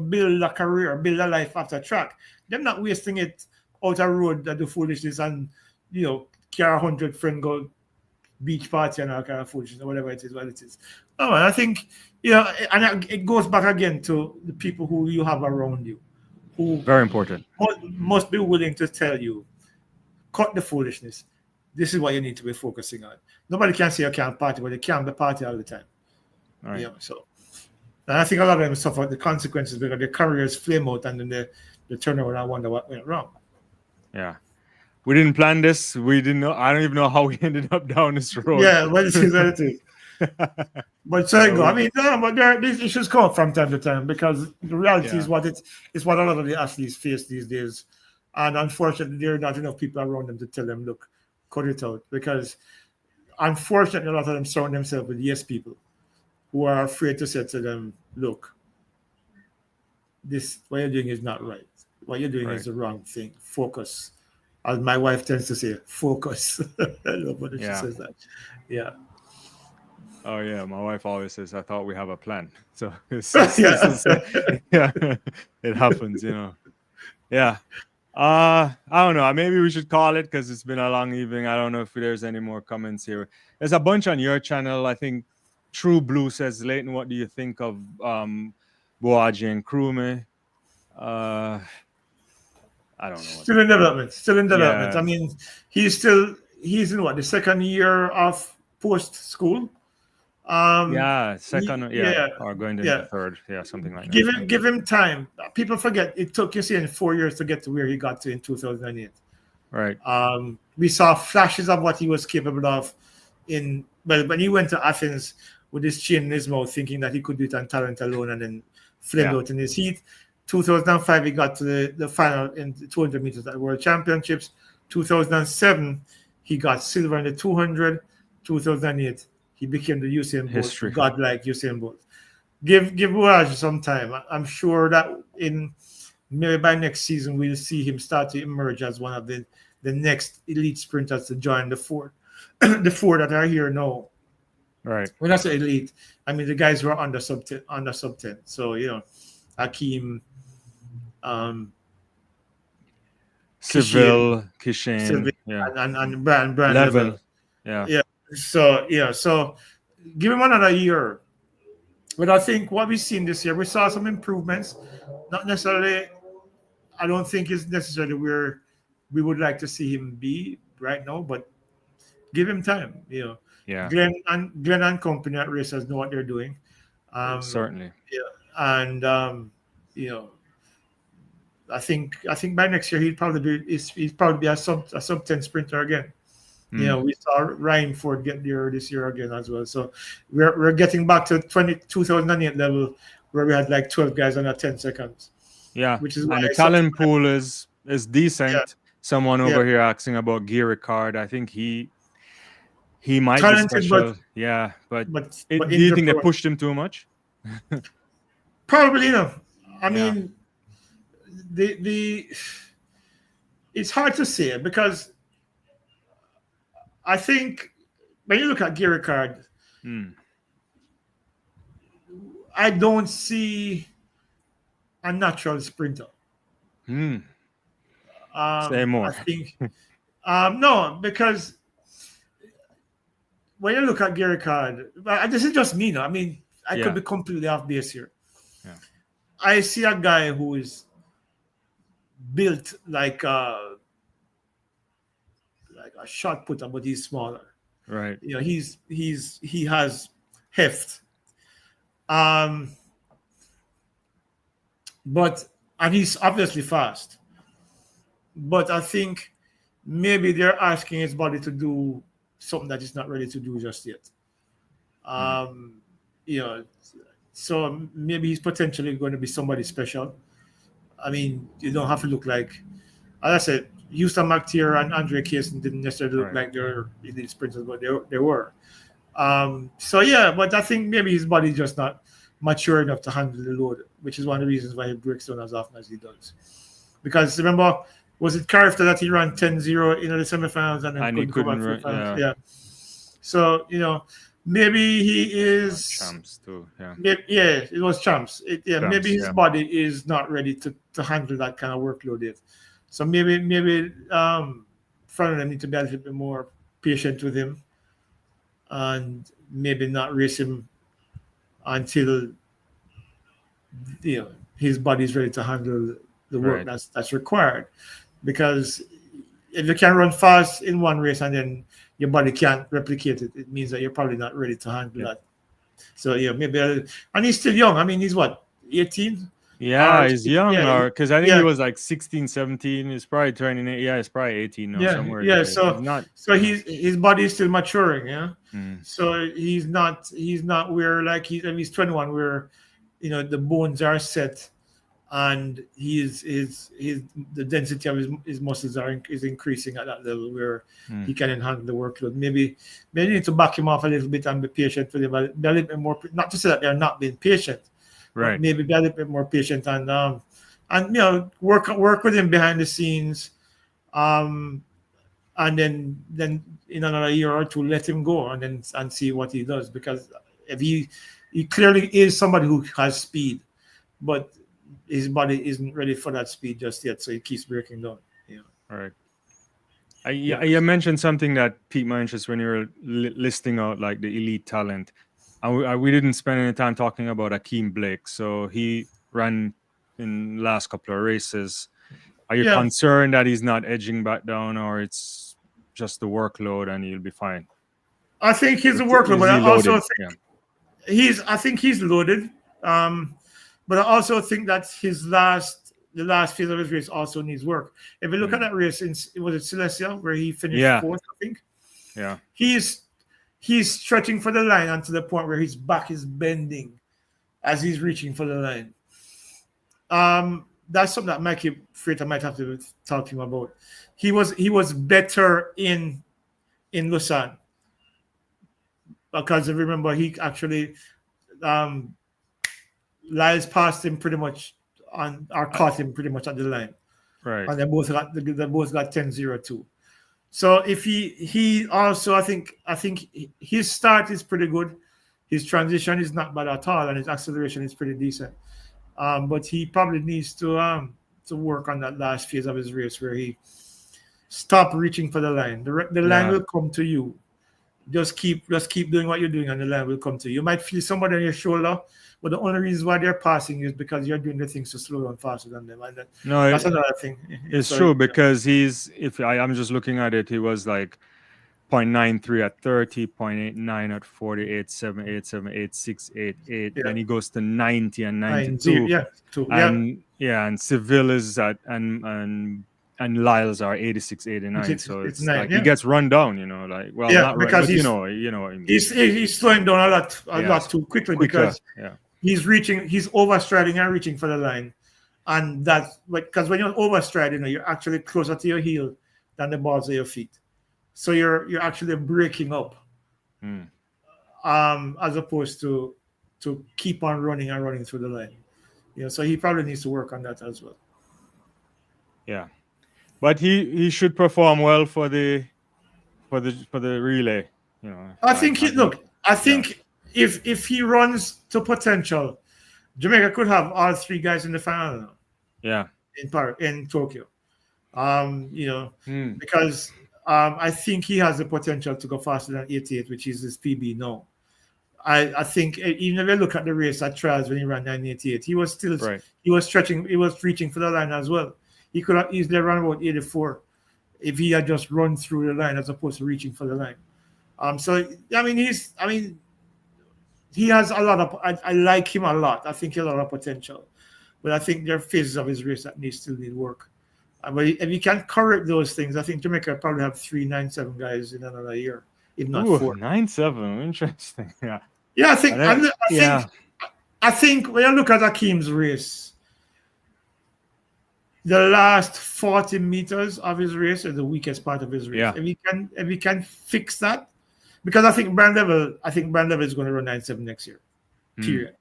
build a career, build a life after track. They're not wasting it out a road that do foolishness and carry 100 friend go beach party and all kind of foolishness or whatever it is. Oh, and I think and it goes back again to the people who you have around you, who very important must be willing to tell you, cut the foolishness. This is what you need to be focusing on. Nobody can say you can't party, but you can't be party all the time. Right. And I think a lot of them suffer the consequences because their careers flame out and then they turn around and wonder what went wrong. Yeah. We didn't plan this. We didn't know. I don't even know how we ended up down this road. Yeah, well, it is what it is. But so you go. I mean, no, but these issues come up from time to time because the reality is what a lot of the athletes face these days. And unfortunately, there are not enough people around them to tell them, look, cut it out. Because unfortunately, a lot of them surround themselves with yes people who are afraid to say to them, look, this what you're doing is not right. What you're doing is the wrong thing. Focus. As my wife tends to say, focus. I love when she says that. Yeah. Oh yeah, my wife always says, "I thought we have a plan." So it happens, Yeah. I don't know. Maybe we should call it because it's been a long evening. I don't know if there's any more comments here. There's a bunch on your channel. I think True Blue says, Leighton, what do you think of Boaji and Krume? I don't know. Still in development. I mean, he's in what, the second year of post school. Second, or going to the third, something like that. Give him time. People forget it took 4 years to get to where he got to in 2008. Right. We saw flashes of what he was capable of when he went to Athens with his chin in his mouth, thinking that he could do it on talent alone, and then flamed out in his heat. 2005, he got to the final in the 200 meters at World Championships. 2007, he got silver in the 200. 2008, he became the Usain Bolt, godlike Usain Bolt. Give Boaji some time. I'm sure that maybe by next season we'll see him start to emerge as one of the next elite sprinters to join the four, the four that are here now. Right. When I say elite, I mean the guys who are under sub 10. So Hakeem, Seville, Kishane, and Brand Level. So give him another year. But I think what we've seen this year, we saw some improvements. Not necessarily, I don't think it's necessarily where we would like to see him be right now, but give him time. Yeah. Glenn and company at racers know what they're doing. Certainly. Yeah, and I think by next year he'd probably be a sub 10 sprinter again. We saw Ryan Ford get there this year again as well. So we're getting back to 2008 level where we had like 12 guys under 10 seconds. Yeah, which is and the talent pool is decent. Yeah. Someone over here asking about Gear Ricard. I think he might be special. But do you think they pushed him too much? Probably, I mean, it's hard to say because I think when you look at Gear Ricard, I don't see a natural sprinter. Say more. I think no, because when you look at Gear Ricard, this is just me now. I mean, I could be completely off base here. Yeah. I see a guy who is built like a shot putter, but he's smaller. Right. He has heft. And he's obviously fast. But I think maybe they're asking his body to do something that he's not ready to do just yet. So maybe he's potentially going to be somebody special. I mean, you don't have to look like, as I said, Houston McTeer and Andre Kaysen didn't necessarily look like they're elite sprinters, but they were. But I think maybe his body's just not mature enough to handle the load, which is one of the reasons why he breaks down as often as he does. Because remember, was it Carifta that he ran 10-0 in the semifinals and then couldn't run? Yeah. So, maybe he is champs too. It was champs. Maybe his body is not ready to handle that kind of workload yet. So maybe front of them need to be a little bit more patient with him and maybe not race him until his body is ready to handle the work that's required. Because if you can run fast in one race and then your body can't replicate it, it means that you're probably not ready to handle that. So maybe, and he's still young. I mean, he's what, 18? Yeah, he's young, Yeah, or because I think he yeah, was like 16, 17. He's probably turning it. Yeah, he's probably 18 now, yeah, somewhere yeah. there. He's So not. so his body is still maturing, yeah. Mm, So he's not where like he's 21 where the bones are set and his the density of his muscles is increasing at that level where mm. he can handle the workload. Maybe you need to back him off a little bit and be patient with him. Be a little bit more. Not to say that they're not being patient, but Right. maybe be a little bit more patient and work with him behind the scenes. Um, and then in another year or two let him go and see what he does, because if he clearly is somebody who has speed, but his body isn't ready for that speed just yet, so he keeps breaking down. Yeah. All right. Yeah. You mentioned something that piqued my interest when you were listing out like the elite talent, and we didn't spend any time talking about Akeem Blake. So he ran in the last couple of races. Are you Yeah. concerned that he's not edging back down, or it's just the workload and he'll be fine? I think he's a workload, Is but he I also loaded? think Yeah. he's loaded. But I also think that the last phase of his race also needs work. If you look at that race, was it Celestia where he finished Yeah. fourth, I think? Yeah. He's stretching for the line, and to the point where his back is bending as he's reaching for the line. That's something that Mikey Freighter might have to talk to him about. He was better in Lausanne, because remember he actually um, Lyles passed him pretty much or caught him pretty much at the line, Right. and they both got 10-0-2. So if he also I think his start is pretty good. His transition is not bad at all, and his acceleration is pretty decent. But he probably needs to work on that last phase of his race where he stop reaching for the line. The line Yeah. will come to you. Just keep doing what you're doing, and the line will come to you. You might feel somebody on your shoulder, but the only reason why they're passing you is because you're doing the things to slow down faster than them. And No, that's another thing. it's So, true because I'm just looking at it, he was like 0.93 at 30, 0.89 at 40, 87, 87, 86, 88. yeah, Then he goes to 90 and 90, 92. yeah, two, yeah. And Seville is at and Lyles are 86, 89. So It's it's nine, like he yeah, gets run down, like, well, yeah, not run, because but you know what I mean. he's slowing down a Yeah, lot too quickly quicker. because Yeah. he's overstriding and reaching for the line, and that's because when you're overstriding, you're actually closer to your heel than the balls of your feet, so you're actually breaking up, Mm. as opposed to keep on running and running through the line. So he probably needs to work on that as well. Yeah. But he should perform well for the relay. I think I yeah. think if he runs to potential, Jamaica could have all three guys in the final now. Yeah. In Tokyo. Mm. Because I think he has the potential to go faster than 88, which is his PB now. I think even if you look at the race at trials when he ran 988, he was still Right. he was reaching for the line as well. He could have easily run about 84 if he had just run through the line as opposed to reaching for the line. So he has a lot of. I like him a lot. I think he has a lot of potential, but I think there are phases of his race that still need work. But if you can correct those things, I think Jamaica probably have 397 guys in another year, if not 4. 9-7. Interesting. Yeah. Yeah, I think when you look at Akeem's race, the last 40 meters of his race is the weakest part of his race. Yeah. If he can fix that, because I think Brand Level is going to run 9.7 next year. Period.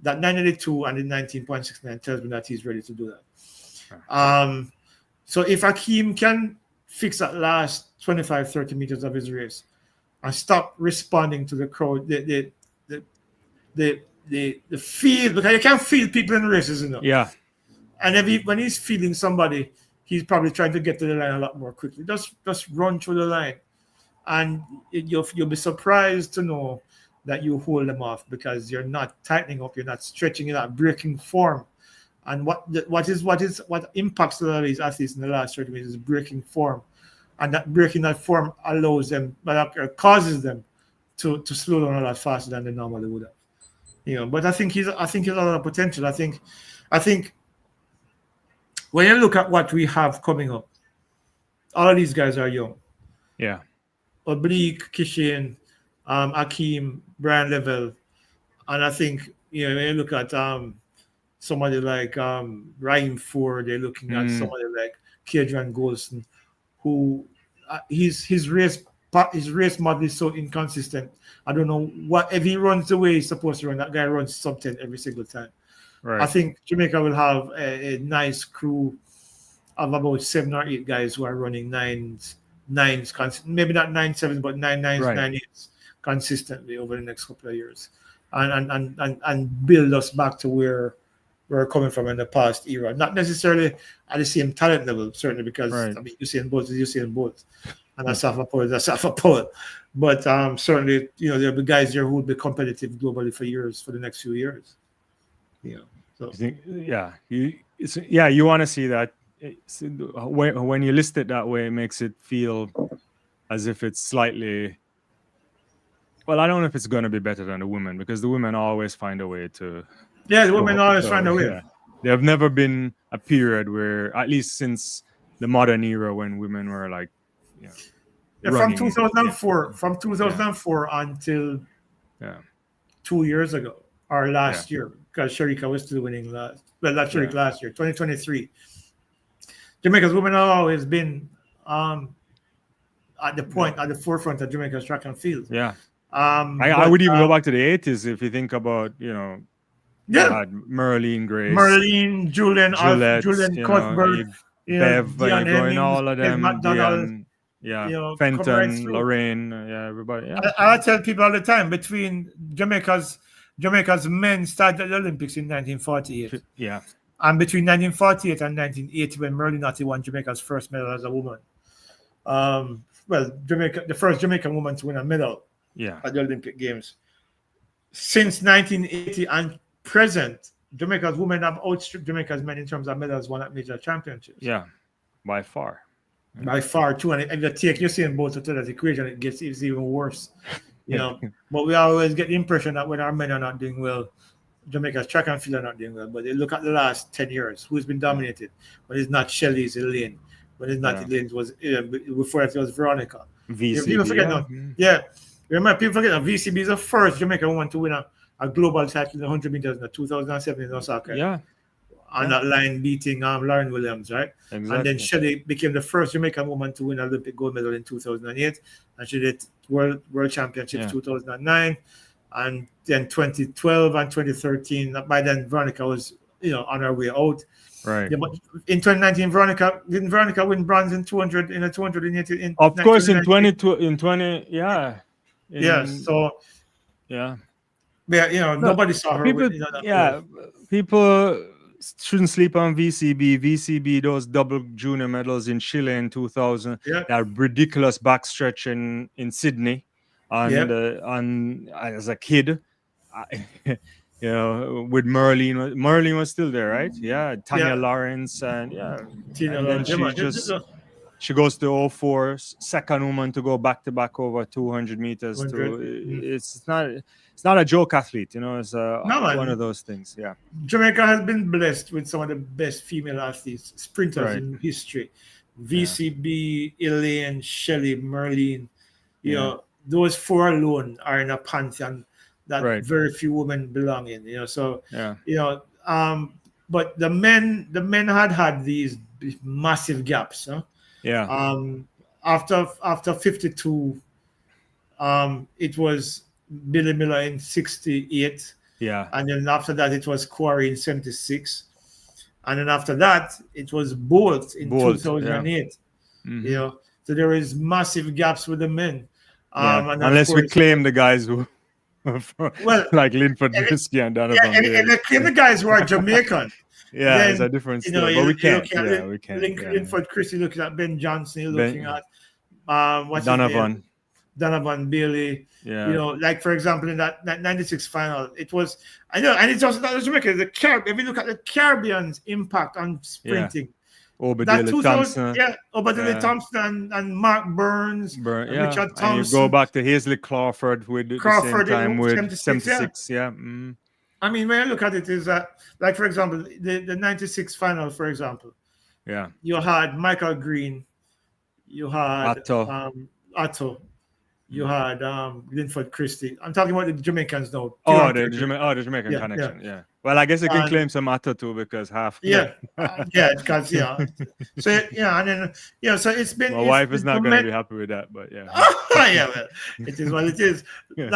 That 982 and the 19.69 tells me that he's ready to do that. So if Akeem can fix that last 25, 30 meters of his race and stop responding to the crowd, the feel, because you can't feel people in races, Yeah. And when he's feeling somebody, he's probably trying to get to the line a lot more quickly. Just run through the line, and you'll be surprised to know that you hold them off because you're not tightening up, you're not stretching, you're not breaking form. And what impacts a lot of these athletes in the last 30 minutes is breaking form, and that breaking that form allows them, causes them to slow down a lot faster than they normally would have. But I think he's a lot of potential. I think when you look at what we have coming up, all of these guys are young. Yeah. Oblique, Kishin, Akeem, Brian Level, and I think when you look at somebody like Ryan Ford, they're looking at somebody like Kedron Golson, who his race model is so inconsistent. I don't know what if he runs the way he's supposed to run. That guy runs something every single time. Right. I think Jamaica will have a nice crew of about 7 or 8 guys who are running nines, maybe not 9.7, but 9.9s, Right. 9.8s consistently over the next couple of years, and build us back to where we're coming from in the past era. Not necessarily at the same talent level, certainly, because Right. I mean Usain Bolt is Usain Bolt, and that's half a poet, that's half a poet. But certainly, there'll be guys there who will be competitive globally for the next few years. So you want to see that. When you list it that way, it makes it feel as if it's slightly. Well, I don't know if it's going to be better than the women, because the women always find a way to. Yeah, the women always find a way. Yeah. There have never been a period where, at least since the modern era, when women were like, from 2004 until 2 years ago or last year, because Sharika was still winning last. Well, not Sharika last year, 2023. Jamaica's women have always been at the forefront of Jamaica's track and field. Yeah. I would even go back to the 80s if you think about, had Merlene Grace, Julian Cuthbert, Bev, Dion going all of them, McDonald, Fenton, Lorraine, everybody. Yeah. I tell people all the time, between Jamaica's men started at the Olympics in 1948. Yeah. And between 1948 and 1980, when Merlene Ottey won Jamaica's first medal as a woman, the first Jamaican woman to win a medal at the Olympic Games. Since 1980 and present, Jamaica's women have outstripped Jamaica's men in terms of medals won at major championships. Yeah, by far. By far, too. And if you take Usain Bolt to that equation, it's even worse. But we always get the impression that when our men are not doing well, Jamaica's track and field are not doing well. But they look at the last 10 years, who's been dominated. When it's not Shelly, it's Elaine. When it's not Elaine, it was before it was Veronica. VCB, people forget now. Yeah. Remember, people forget that VCB is the first Jamaican woman to win a global title in 100 meters in 2007 in Osaka. Yeah. On that line, beating Lauren Williams, right? Exactly. And then Shelly became the first Jamaican woman to win an Olympic gold medal in 2008. And she did World Championships 2009. And then 2012 and 2013. By then, Veronica was, on her way out. Right. Yeah, but in 2019, didn't Veronica win bronze in 200 in a 280? Of course, in 2020, yeah. Nobody saw her. People shouldn't sleep on VCB. VCB, those double junior medals in Chile in 2000, that ridiculous backstretch in Sydney, and as a kid, with Merlene was still there, right? Yeah, Tanya Lawrence, and she goes to 04, second woman to go back to back over 200 meters. It's not a joke athlete, it's one of those things. Yeah. Jamaica has been blessed with some of the best female athletes, sprinters in history. VCB, Elaine, Shelly, Merlene, those 4 alone are in a pantheon that very few women belong in, but the men had these massive gaps, after 52, it was Billy Miller in 68, and then after that it was Quarry in 76, and then after that it was Bolt in 2008. So there is massive gaps with the men, and unless we claim the guys who like Linford Brisky and Donovan. And they claim the guys who are Jamaican. Then, it's a different story, but we can't. We can't. Linford Christie, looking at Ben Johnson, you're looking at Donovan Bailey. Like for example, in that 96 final, it was and it's also not Jamaica. If you look at the Caribbean's impact on sprinting, Obadiah Thompson, Thompson and Mark Burns, Richard Thompson. And you go back to Hazley Crawford with the same time with 76. I mean, when I look at it, is that, like, for example, the 96 final, for example, Yeah. you had Michael Green, you had Atto. Otto, you Mm. had Linford Christie. I'm talking about the Jamaicans now. Oh, Kieran Kirkland. The Jamaican Yeah, yeah. connection. Yeah. Well, I guess I can And claim some Atto too because half of yeah, them. yeah, because yeah. So yeah, and then so My it's wife is not going to be happy with that, but yeah. yeah, well, it is what it is. The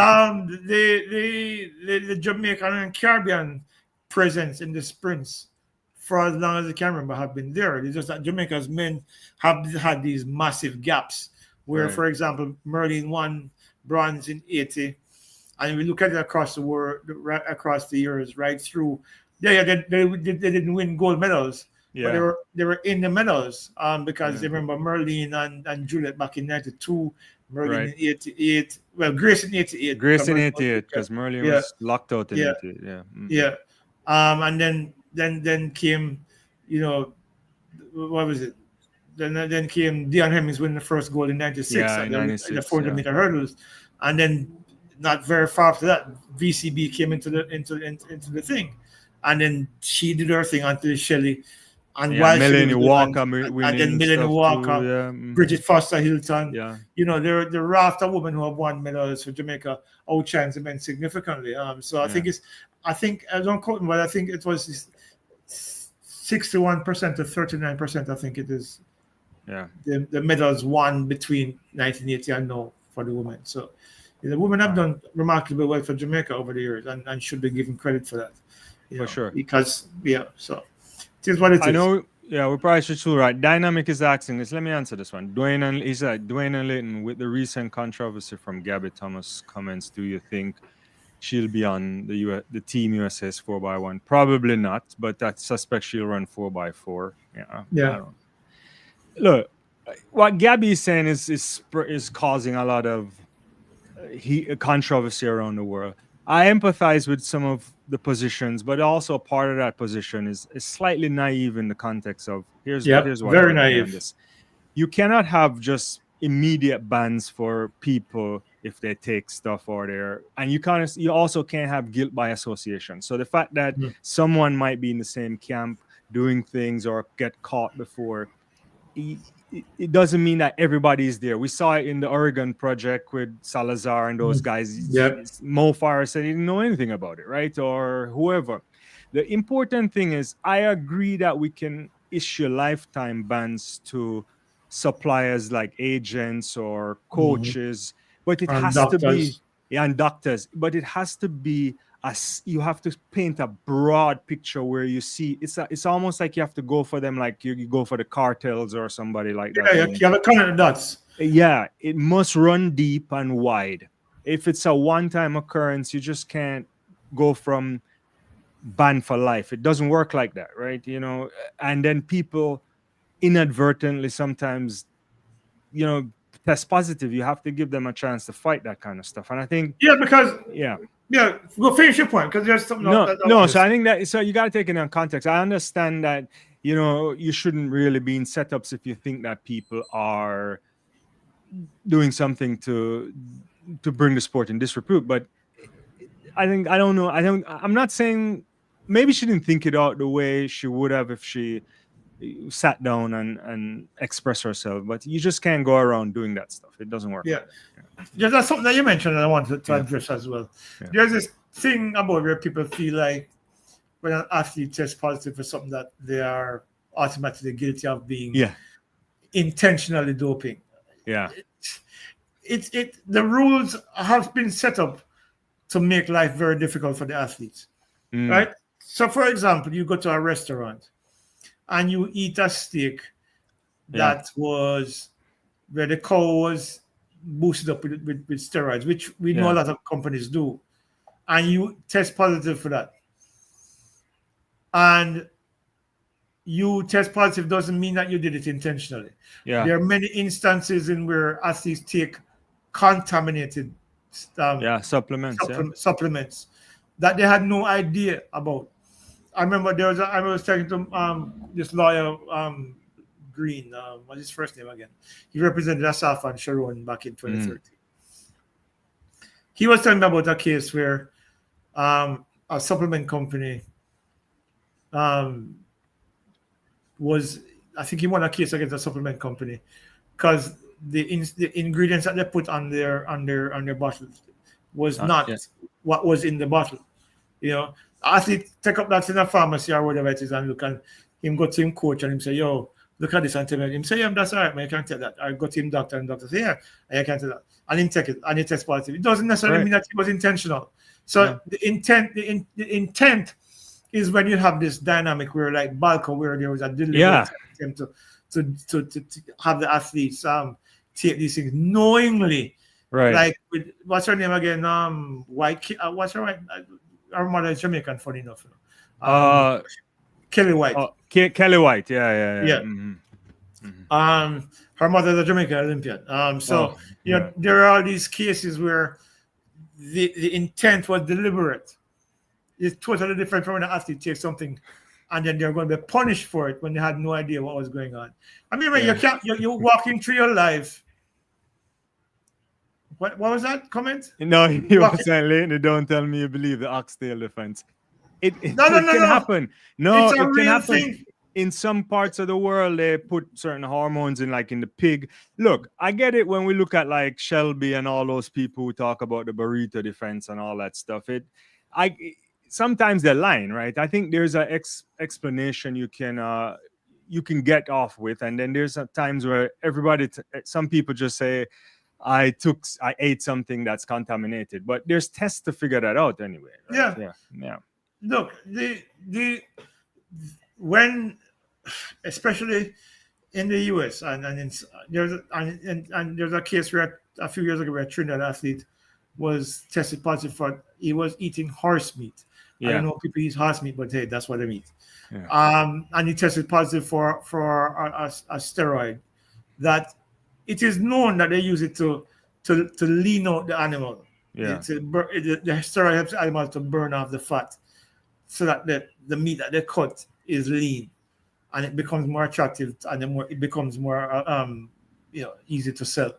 Jamaican and Caribbean presence in the sprints for as long as I can remember have been there. It's just that Jamaica's men have had these massive gaps where, Right. for example, Merlin won bronze in 80, and we look at it across the world, right across the years, right through. Yeah, they didn't win gold medals, but Yeah. they were in the medals because Yeah. they remember Merlin and Juliet back in 92, Merlin Right. in 88, well, Grace in 88. Grace in Merlin was 88 weaker. because Merlin Yeah, was locked out in yeah, 88. Yeah. Mm. yeah. And then came, what was it? Then came Dion Hemmings winning the first gold in 96 Yeah, at in the 96. 400 Yeah. meter hurdles. And then not very far after that, VCB came into the thing. And then she did her thing until Shelly. And Yeah. while Shelly was Melanie doing Walker and winning then Melanie stuff too. Walker, Yeah. Bridget Foster Hilton, Yeah. there are raft of women who have won medals for Jamaica outshines the men significantly. So I think I don't quote me, but I think it was 61% to 39%. I think it is. Yeah. The medals won between 1980 and now for the women. So the women have done remarkably well for Jamaica over the years and should be given credit for that. For sure. Because so it is what it is. I know. Yeah, we probably should too, right? Dynamic is asking this. Let me answer this one. Dwaine and Leighton, with the recent controversy from Gabby Thomas comments, do you think she'll be on the Team USS 4x1? Probably not, but I suspect she'll run 4x4. Yeah. I don't. Look, what Gabby is saying is causing a lot of controversy around the world. I empathize with some of the positions, but also part of that position is slightly naive in the context of here's what very I naive. on this. You cannot have just immediate bans for people if they take stuff or there, and you also can't have guilt by association. So the fact that someone might be in the same camp doing things or get caught before, it doesn't mean that everybody is there. We saw it in the Oregon project with Salazar and those guys. Mo Farah said he didn't know anything about it, right? Or whoever. The important thing is, I agree that we can issue lifetime bans to suppliers like agents or coaches, but it has to be, and doctors, but it has to be you have to paint a broad picture where you see it's almost like you have to go for them like you go for the cartels or somebody like that. Yeah, you have a kind of dots. Yeah, it must run deep and wide. If it's a one-time occurrence, you just can't go from ban for life. It doesn't work like that, right? And then people inadvertently sometimes, test positive. You have to give them a chance to fight that kind of stuff. And I think go finish your point because there's something. So I think that you got to take it in context. I understand that you shouldn't really be in setups if you think that people are doing something to bring the sport in disrepute. But I don't know. I'm not saying maybe she didn't think it out the way she would have if she sat down and express herself. But you just can't go around doing that stuff. It doesn't work. Yeah, that's something that you mentioned that I wanted to address as well. There's this thing about where people feel like when an athlete tests positive for something that they are automatically guilty of being intentionally doping. Yeah. The rules have been set up to make life very difficult for the athletes. Right? So for example, you go to a restaurant and you eat a steak that was where the cow was boosted up with steroids, which we know a lot of companies do, and you test positive for that. And you test positive doesn't mean that you did it intentionally. There are many instances in where athletes take contaminated supplements that they had no idea about. I remember I was talking to this lawyer, Green, what's his first name again? He represented Asaf and Sharon back in 2013. He was telling me about a case where a a supplement company was, I think he won a case against a supplement company because the ingredients that they put on their bottles was not what was in the bottle. You know, athlete take up that in a pharmacy or whatever it is and look, and him go to him coach and him say, yo, look at this and tell me. Him say, yeah, that's all right, man, you can't tell that. I go to him doctor and doctor say, yeah, I can't tell that. And him take it and he tests positive. It doesn't necessarily mean that it was intentional. So the intent is when you have this dynamic where like Balco, where there was a deliberate attempt to have the athletes take these things knowingly. Right. Like with what's her name again? White. What's her right? Our mother is Jamaican, funny enough. Kelly White. Kelly White. Yeah. Mm-hmm. Her mother is a Jamaican Olympian. So there are all these cases where the intent was deliberate. It's totally different from when an athlete takes something and then they're going to be punished for it when they had no idea what was going on. I mean, you're walking through your life. What was that comment? No, he was saying, Leighton, don't tell me you believe the oxtail defense. It can happen. No, it's a it can real happen. Thing. In some parts of the world, they put certain hormones in, like in the pig. Look, I get it when we look at like Shelby and all those people who talk about the burrito defense and all that stuff. Sometimes they're lying, right? I think there's an explanation you can get off with, and then there's times where some people just say, I ate something that's contaminated, but there's tests to figure that out anyway. Right? Yeah. Look, when, especially in the US, and there's a case where a few years ago where a Trinidad athlete was tested positive for, he was eating horse meat. Yeah. I don't know if people eat horse meat, but hey, that's what they eat. Yeah. And he tested positive for a steroid that it is known that they use it to lean out the animal. Yeah. The steroid helps the animal to burn off the fat so that the meat that they cut is lean and it becomes more attractive and it becomes more easy to sell.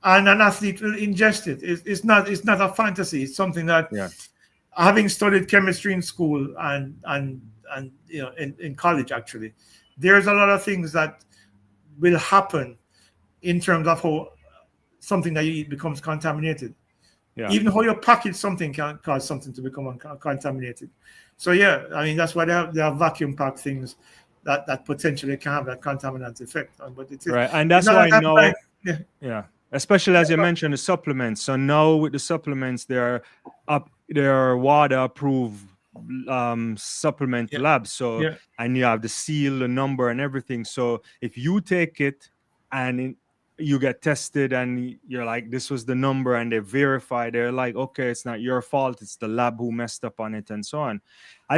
And an athlete will ingest it. It's not a fantasy. It's something that, having studied chemistry in school and in college, actually, there's a lot of things that will happen in terms of how something that you eat becomes contaminated. Yeah. Even how you package something can cause something to become contaminated. So I mean that's why they have vacuum packed things that potentially can have that contaminant effect. But it is right, and that's why now, especially as you mentioned the supplements. So now with the supplements, they're WADA approved supplement labs. So and you have the seal, the number, and everything. So if you take it and you get tested and you're like, this was the number, and they verify, they're like, okay, it's not your fault, it's the lab who messed up on it, and so on. I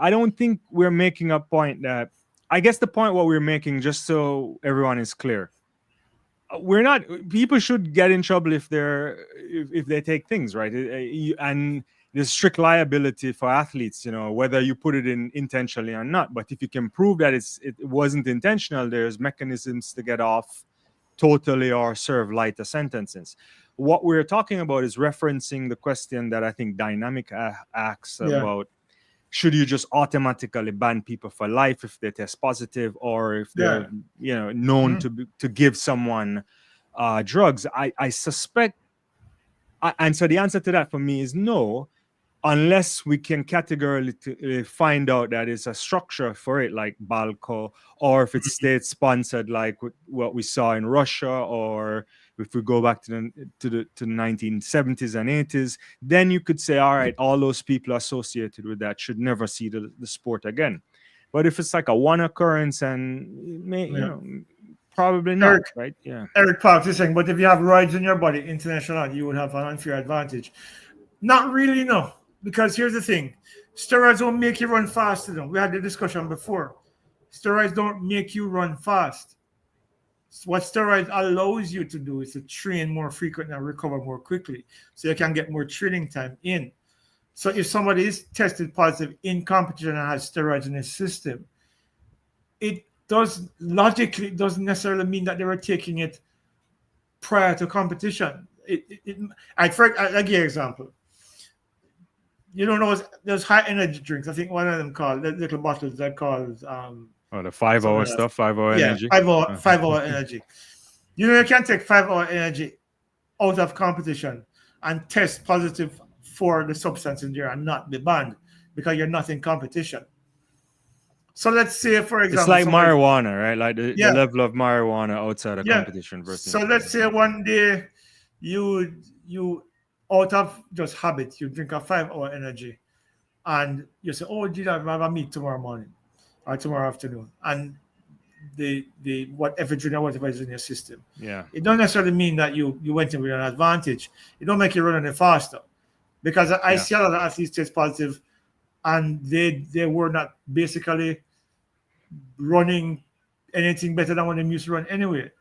don't think we're making a point that, I guess the point what we're making, just so everyone is clear, people should get in trouble if they take things, right? And there's strict liability for athletes, whether you put it in intentionally or not. But if you can prove that it wasn't intentional, there's mechanisms to get off totally or serve lighter sentences. What we're talking about is referencing the question that I think Dynamic asks about, should you just automatically ban people for life if they test positive, or if they're known to give someone drugs? I suspect, and so the answer to that for me is no, unless we can categorically find out that it's a structure for it, like Balco, or if it's state-sponsored, like what we saw in Russia, or if we go back to the 1970s and 80s, then you could say, all right, all those people associated with that should never see the sport again. But if it's like a one occurrence, and probably not, right? Yeah. Eric Parks is saying, but if you have roids in your body, international, you would have an unfair advantage. Not really, no. Because here's the thing, steroids don't make you run faster. Though. We had the discussion before. Steroids don't make you run fast. What steroids allows you to do is to train more frequently and recover more quickly, so you can get more training time in. So if somebody is tested positive in competition and has steroids in his system, it doesn't necessarily mean that they were taking it prior to competition. I'll give you an example. you don't know, there's high energy drinks. I think one of them called the little bottles that calls the 5 hour something else. stuff, 5 hour Yeah, energy. 5 hour energy. You can take 5 hour energy out of competition and test positive for the substance in there and not be banned because you're not in competition. So let's say, for It's example, like somebody, marijuana, right? Like the yeah, level of marijuana outside of yeah. competition So versus. let's say one day you out of just habit, you drink a 5 hour energy and you say, oh, did I have a meet tomorrow morning or tomorrow afternoon? And the whatever drink or whatever is in your system. Yeah. It don't necessarily mean that you went in with an advantage. It don't make you run any faster. Because I see a lot of athletes test positive and they were not basically running anything better than what they used to run anyway.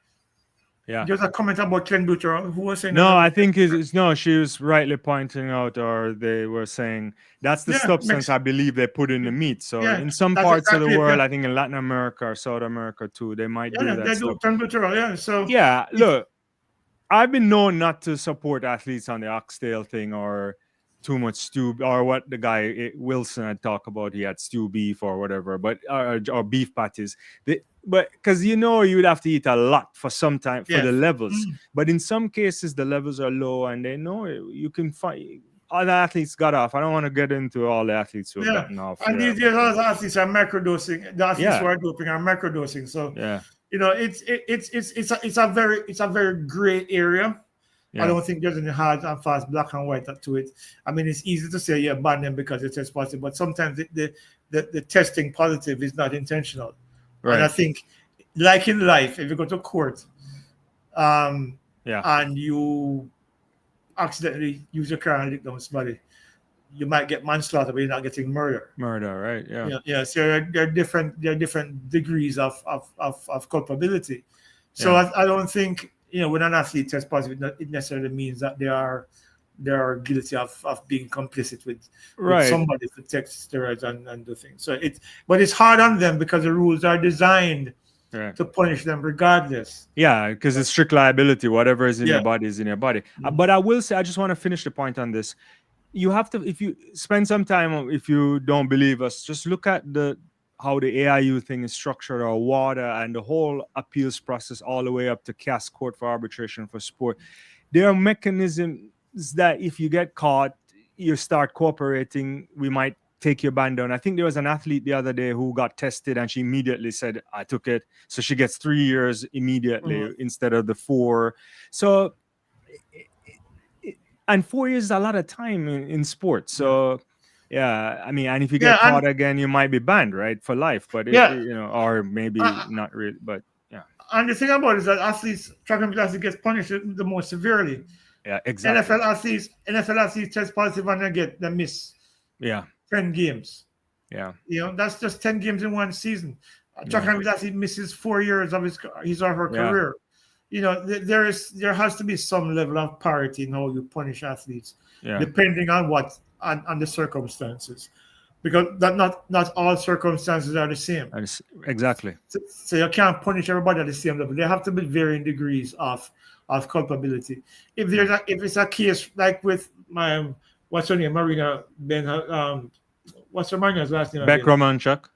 Yeah. Just a comment about clenbuterol. Who was saying No, that? I think it's no. She was rightly pointing out, or they were saying that's the Yeah, substance I believe they put in the meat. So yeah, in some that's parts of the exactly it. world, Yeah, I think in Latin America or South America too, they might do yeah, that they do stuff. clenbuterol. Yeah, so Yeah, look, I've been known not to support athletes on the oxtail thing or too much stew or what the guy Wilson had talked about. He had stew beef or whatever, but or beef patties. But because you would have to eat a lot for some time for yeah. the levels. But in some cases, the levels are low, and they know you can find. Other athletes got off. I don't want to get into all the athletes who have Yeah, gotten off. and these days a lot of athletes are microdosing. The athletes who are doping are microdosing. So yeah, it's a very gray area. I don't think there's any hard and fast black and white to it. I mean, it's easy to say ban them because it test positive, but sometimes the testing positive is not intentional. right. And I think, like in life, if you go to court, and you accidentally use your car and lick down somebody, you might get manslaughter, but you're not getting murder. Murder, right? Yeah. Yeah. So there are different degrees of culpability. So I don't think when an athlete tests positive, it necessarily means that they are guilty of being complicit with somebody who takes steroids and do things. But it's hard on them because the rules are designed to punish them regardless. Yeah, because it's strict liability. Whatever is in your body is in your body. But I will say, I just want to finish the point on this. You have to, if you spend some time, if you don't believe us, just look at how the AIU thing is structured, or WADA, and the whole appeals process all the way up to CAS, Court for Arbitration for Sport. There are mechanisms that if you get caught, you start cooperating, we might take your ban down. I think there was an athlete the other day who got tested and she immediately said, I took it. So she gets 3 years immediately instead of the 4. So, and 4 years is a lot of time in sports. So, I mean, and if you get caught again, you might be banned, right, for life. But or maybe not really. But and the thing about it is that track and field athletes get punished the most severely. Yeah, exactly. NFL athletes test positive and they miss 10 games. Yeah, that's just 10 games in one season. Track and field athlete misses 4 years of his or her career. There has to be some level of parity in how you punish athletes, depending on on the circumstances, because not all circumstances are the same. Exactly. So you can't punish everybody at the same level. There have to be varying degrees of culpability. If it's a case like with my what's her name, Marina Ben, what's her Marina's last name? Beck-Romanchuk.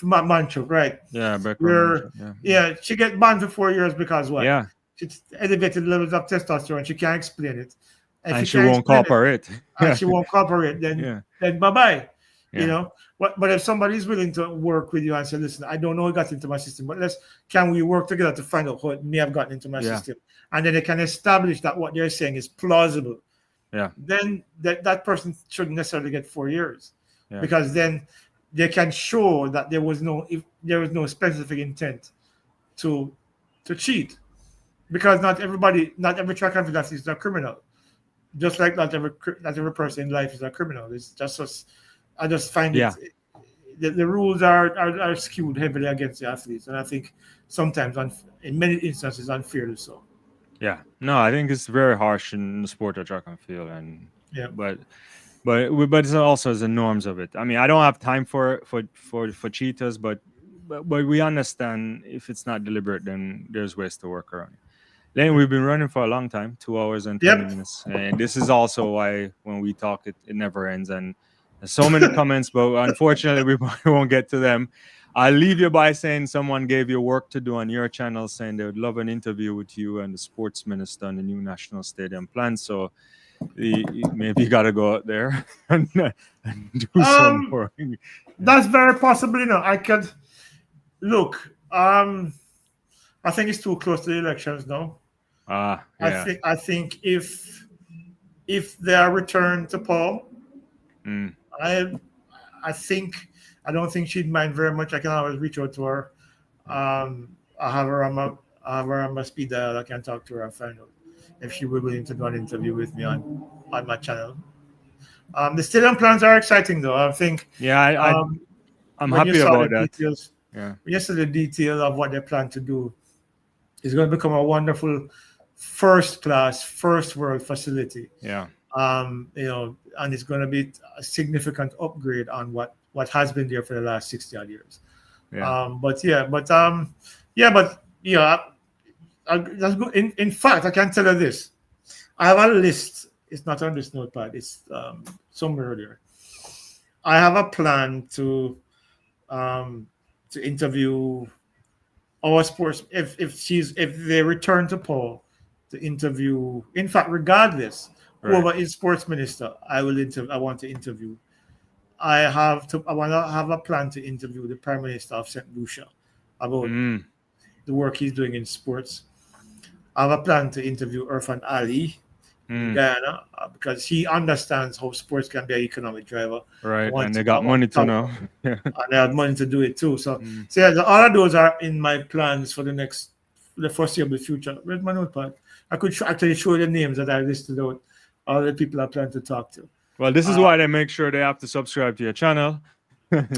Manchuk, right? Yeah, Beck-Romanchuk. Yeah, she get banned for 4 years because what? Yeah, it's elevated levels of testosterone. She can't explain it, and she won't cooperate. And she won't cooperate. Then bye bye. But if somebody is willing to work with you and say, listen, I don't know how it got into my system, but can we work together to find out how it may have gotten into my system? And then they can establish that what they're saying is plausible. Yeah. Then that person shouldn't necessarily get 4 years, because then they can show that there was no specific intent to cheat, because not every track and field athlete is a criminal, just like not every person in life is a criminal. It's just I just find it the rules are skewed heavily against the athletes, and I think sometimes in many instances unfairly so. Yeah, no, I think it's very harsh in the sport of track and field, and but it's also the norms of it. I mean, I don't have time for cheaters, but we understand if it's not deliberate, then there's ways to work around it. Then we've been running for a long time, 2 hours and 20 minutes, and this is also why when we talk, it never ends. And There's so many comments, but unfortunately, we won't get to them. I'll leave you by saying someone gave you work to do on your channel, saying they would love an interview with you and the sports minister on the new national stadium plan. So maybe you got to go out there and do some work. That's very possible. I could look. I think it's too close to the elections now. Yeah. I think if they are returned to Paul, I don't think she'd mind very much. I can always reach out to her. I have her on my speed dial. I can talk to her and find out if she will be willing to do an interview with me on my channel. The stadium plans are exciting, though. I think. Yeah, I'm happy about that. Details, when you saw the detail of what they plan to do, it's going to become a wonderful first-class, first-world facility. Yeah. And it's going to be a significant upgrade on what has been there for the last 60 odd years. Yeah. That's good. In fact, I can tell you this. I have a list. It's not on this notepad. It's somewhere there. I have a plan to interview our sports if they return to Paul to interview. In fact, regardless, whoever is sports minister, I want to interview. I want to have a plan to interview the Prime Minister of St. Lucia about the work he's doing in sports. I have a plan to interview Irfan Ali in Guyana because he understands how sports can be an economic driver. Right, and they got money to know. And they have money to do it too. So all of those are in my plans for the foreseeable future. Where's my notepad? I could actually show the names that I listed out, all the people I plan to talk to. Well, this is why they make sure they have to subscribe to your channel.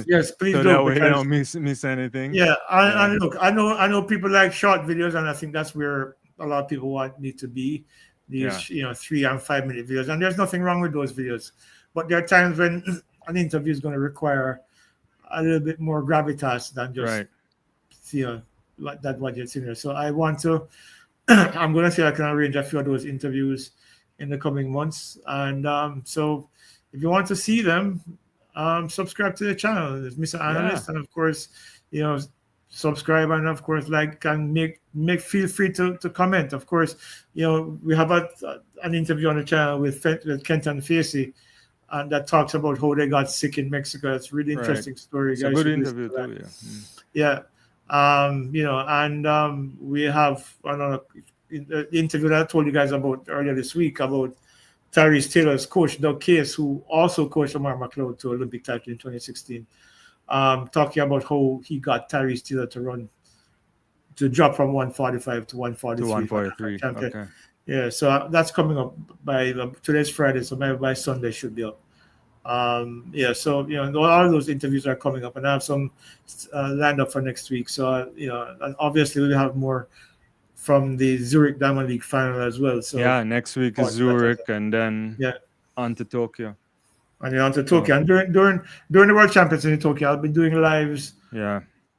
Yes, please so do. That way they don't miss anything. Yeah, and look, I know people like short videos, and I think that's where a lot of people want me to be. These 3 and 5 minute videos, and there's nothing wrong with those videos. But there are times when an interview is going to require a little bit more gravitas than just what you're seeing there. So I want to. I'm going to see if I can arrange a few of those interviews in the coming months. And so if you want to see them, subscribe to the channel. It's Mr. Analyst. And of course, subscribe and of course like and make feel free to comment. Of course, we have an interview on the channel with Kenton Facey and that talks about how they got sick in Mexico. It's a really interesting story. It's a good interview too, yeah. We have another interview that I told you guys about earlier this week about Tyrese Taylor's coach, Doug Case, who also coached Omar McLeod to Olympic title in 2016, talking about how he got Tyrese Taylor to drop from 145 to 143. Okay. Yeah, so that's coming up by today's Friday, so maybe by Sunday should be up. So all those interviews are coming up, and I have some lined up for next week. So and obviously we'll have more from the Zurich Diamond League final as well. So next week is Zurich, and then on to Tokyo. And on to Tokyo, and during the World Championships in Tokyo, I'll be doing lives.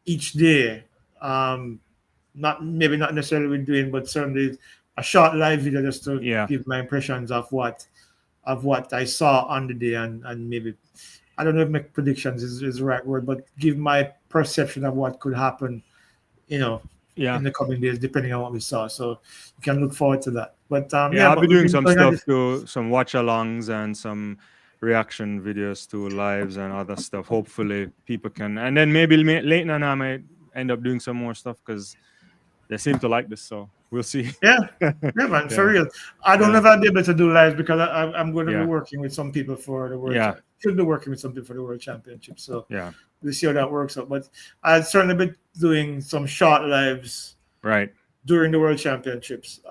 Each day. Not necessarily with Dwaine, but certainly a short live video just to give my impressions of what I saw on the day, and maybe I don't know if make predictions is the right word, but give my perception of what could happen, in the coming days, depending on what we saw. So you can look forward to that. But I'll be doing some stuff too, some watch-alongs and some reaction videos to lives and other stuff. Hopefully people can, and then maybe Leighton and I might end up doing some more stuff because they seem to like this, so we'll see. Man, for real. I don't know if I'll be able to do live because I'm going to be working with some people for the World should be working with some people for the World Championship. So we'll see how that works out. But I'll certainly be doing some short lives during the World Championships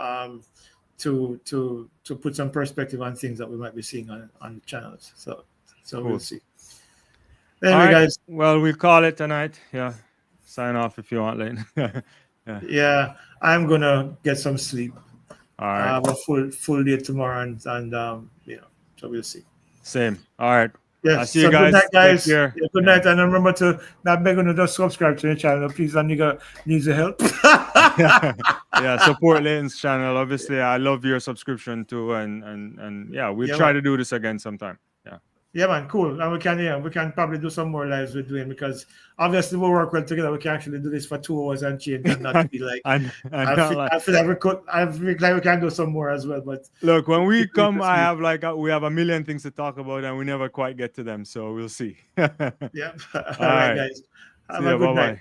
to put some perspective on things that we might be seeing on the channels. So we'll see. Anyway, guys. Well, we'll call it tonight. Sign off if you want, Leighton. I'm gonna get some sleep. All right. I have a full day tomorrow, and so we'll see. Same. All right. Yes. I'll see you guys. Good night, guys. Good night, and remember to not beg to just subscribe to the channel, please. That nigga needs the help. Support Leighton's channel. Obviously, I love your subscription too, and we'll try to do this again sometime. Yeah, man, cool. And we can probably do some more lives with Dwaine because obviously we work well together. We can actually do this for 2 hours and change and not be like. and not like, I feel like we could. I feel like we can do some more as well. But look, when we come, just I me. have like we have a million things to talk about, and we never quite get to them. So we'll see. Yeah. All All right, right. guys. See Have a ya. good Bye night. bye.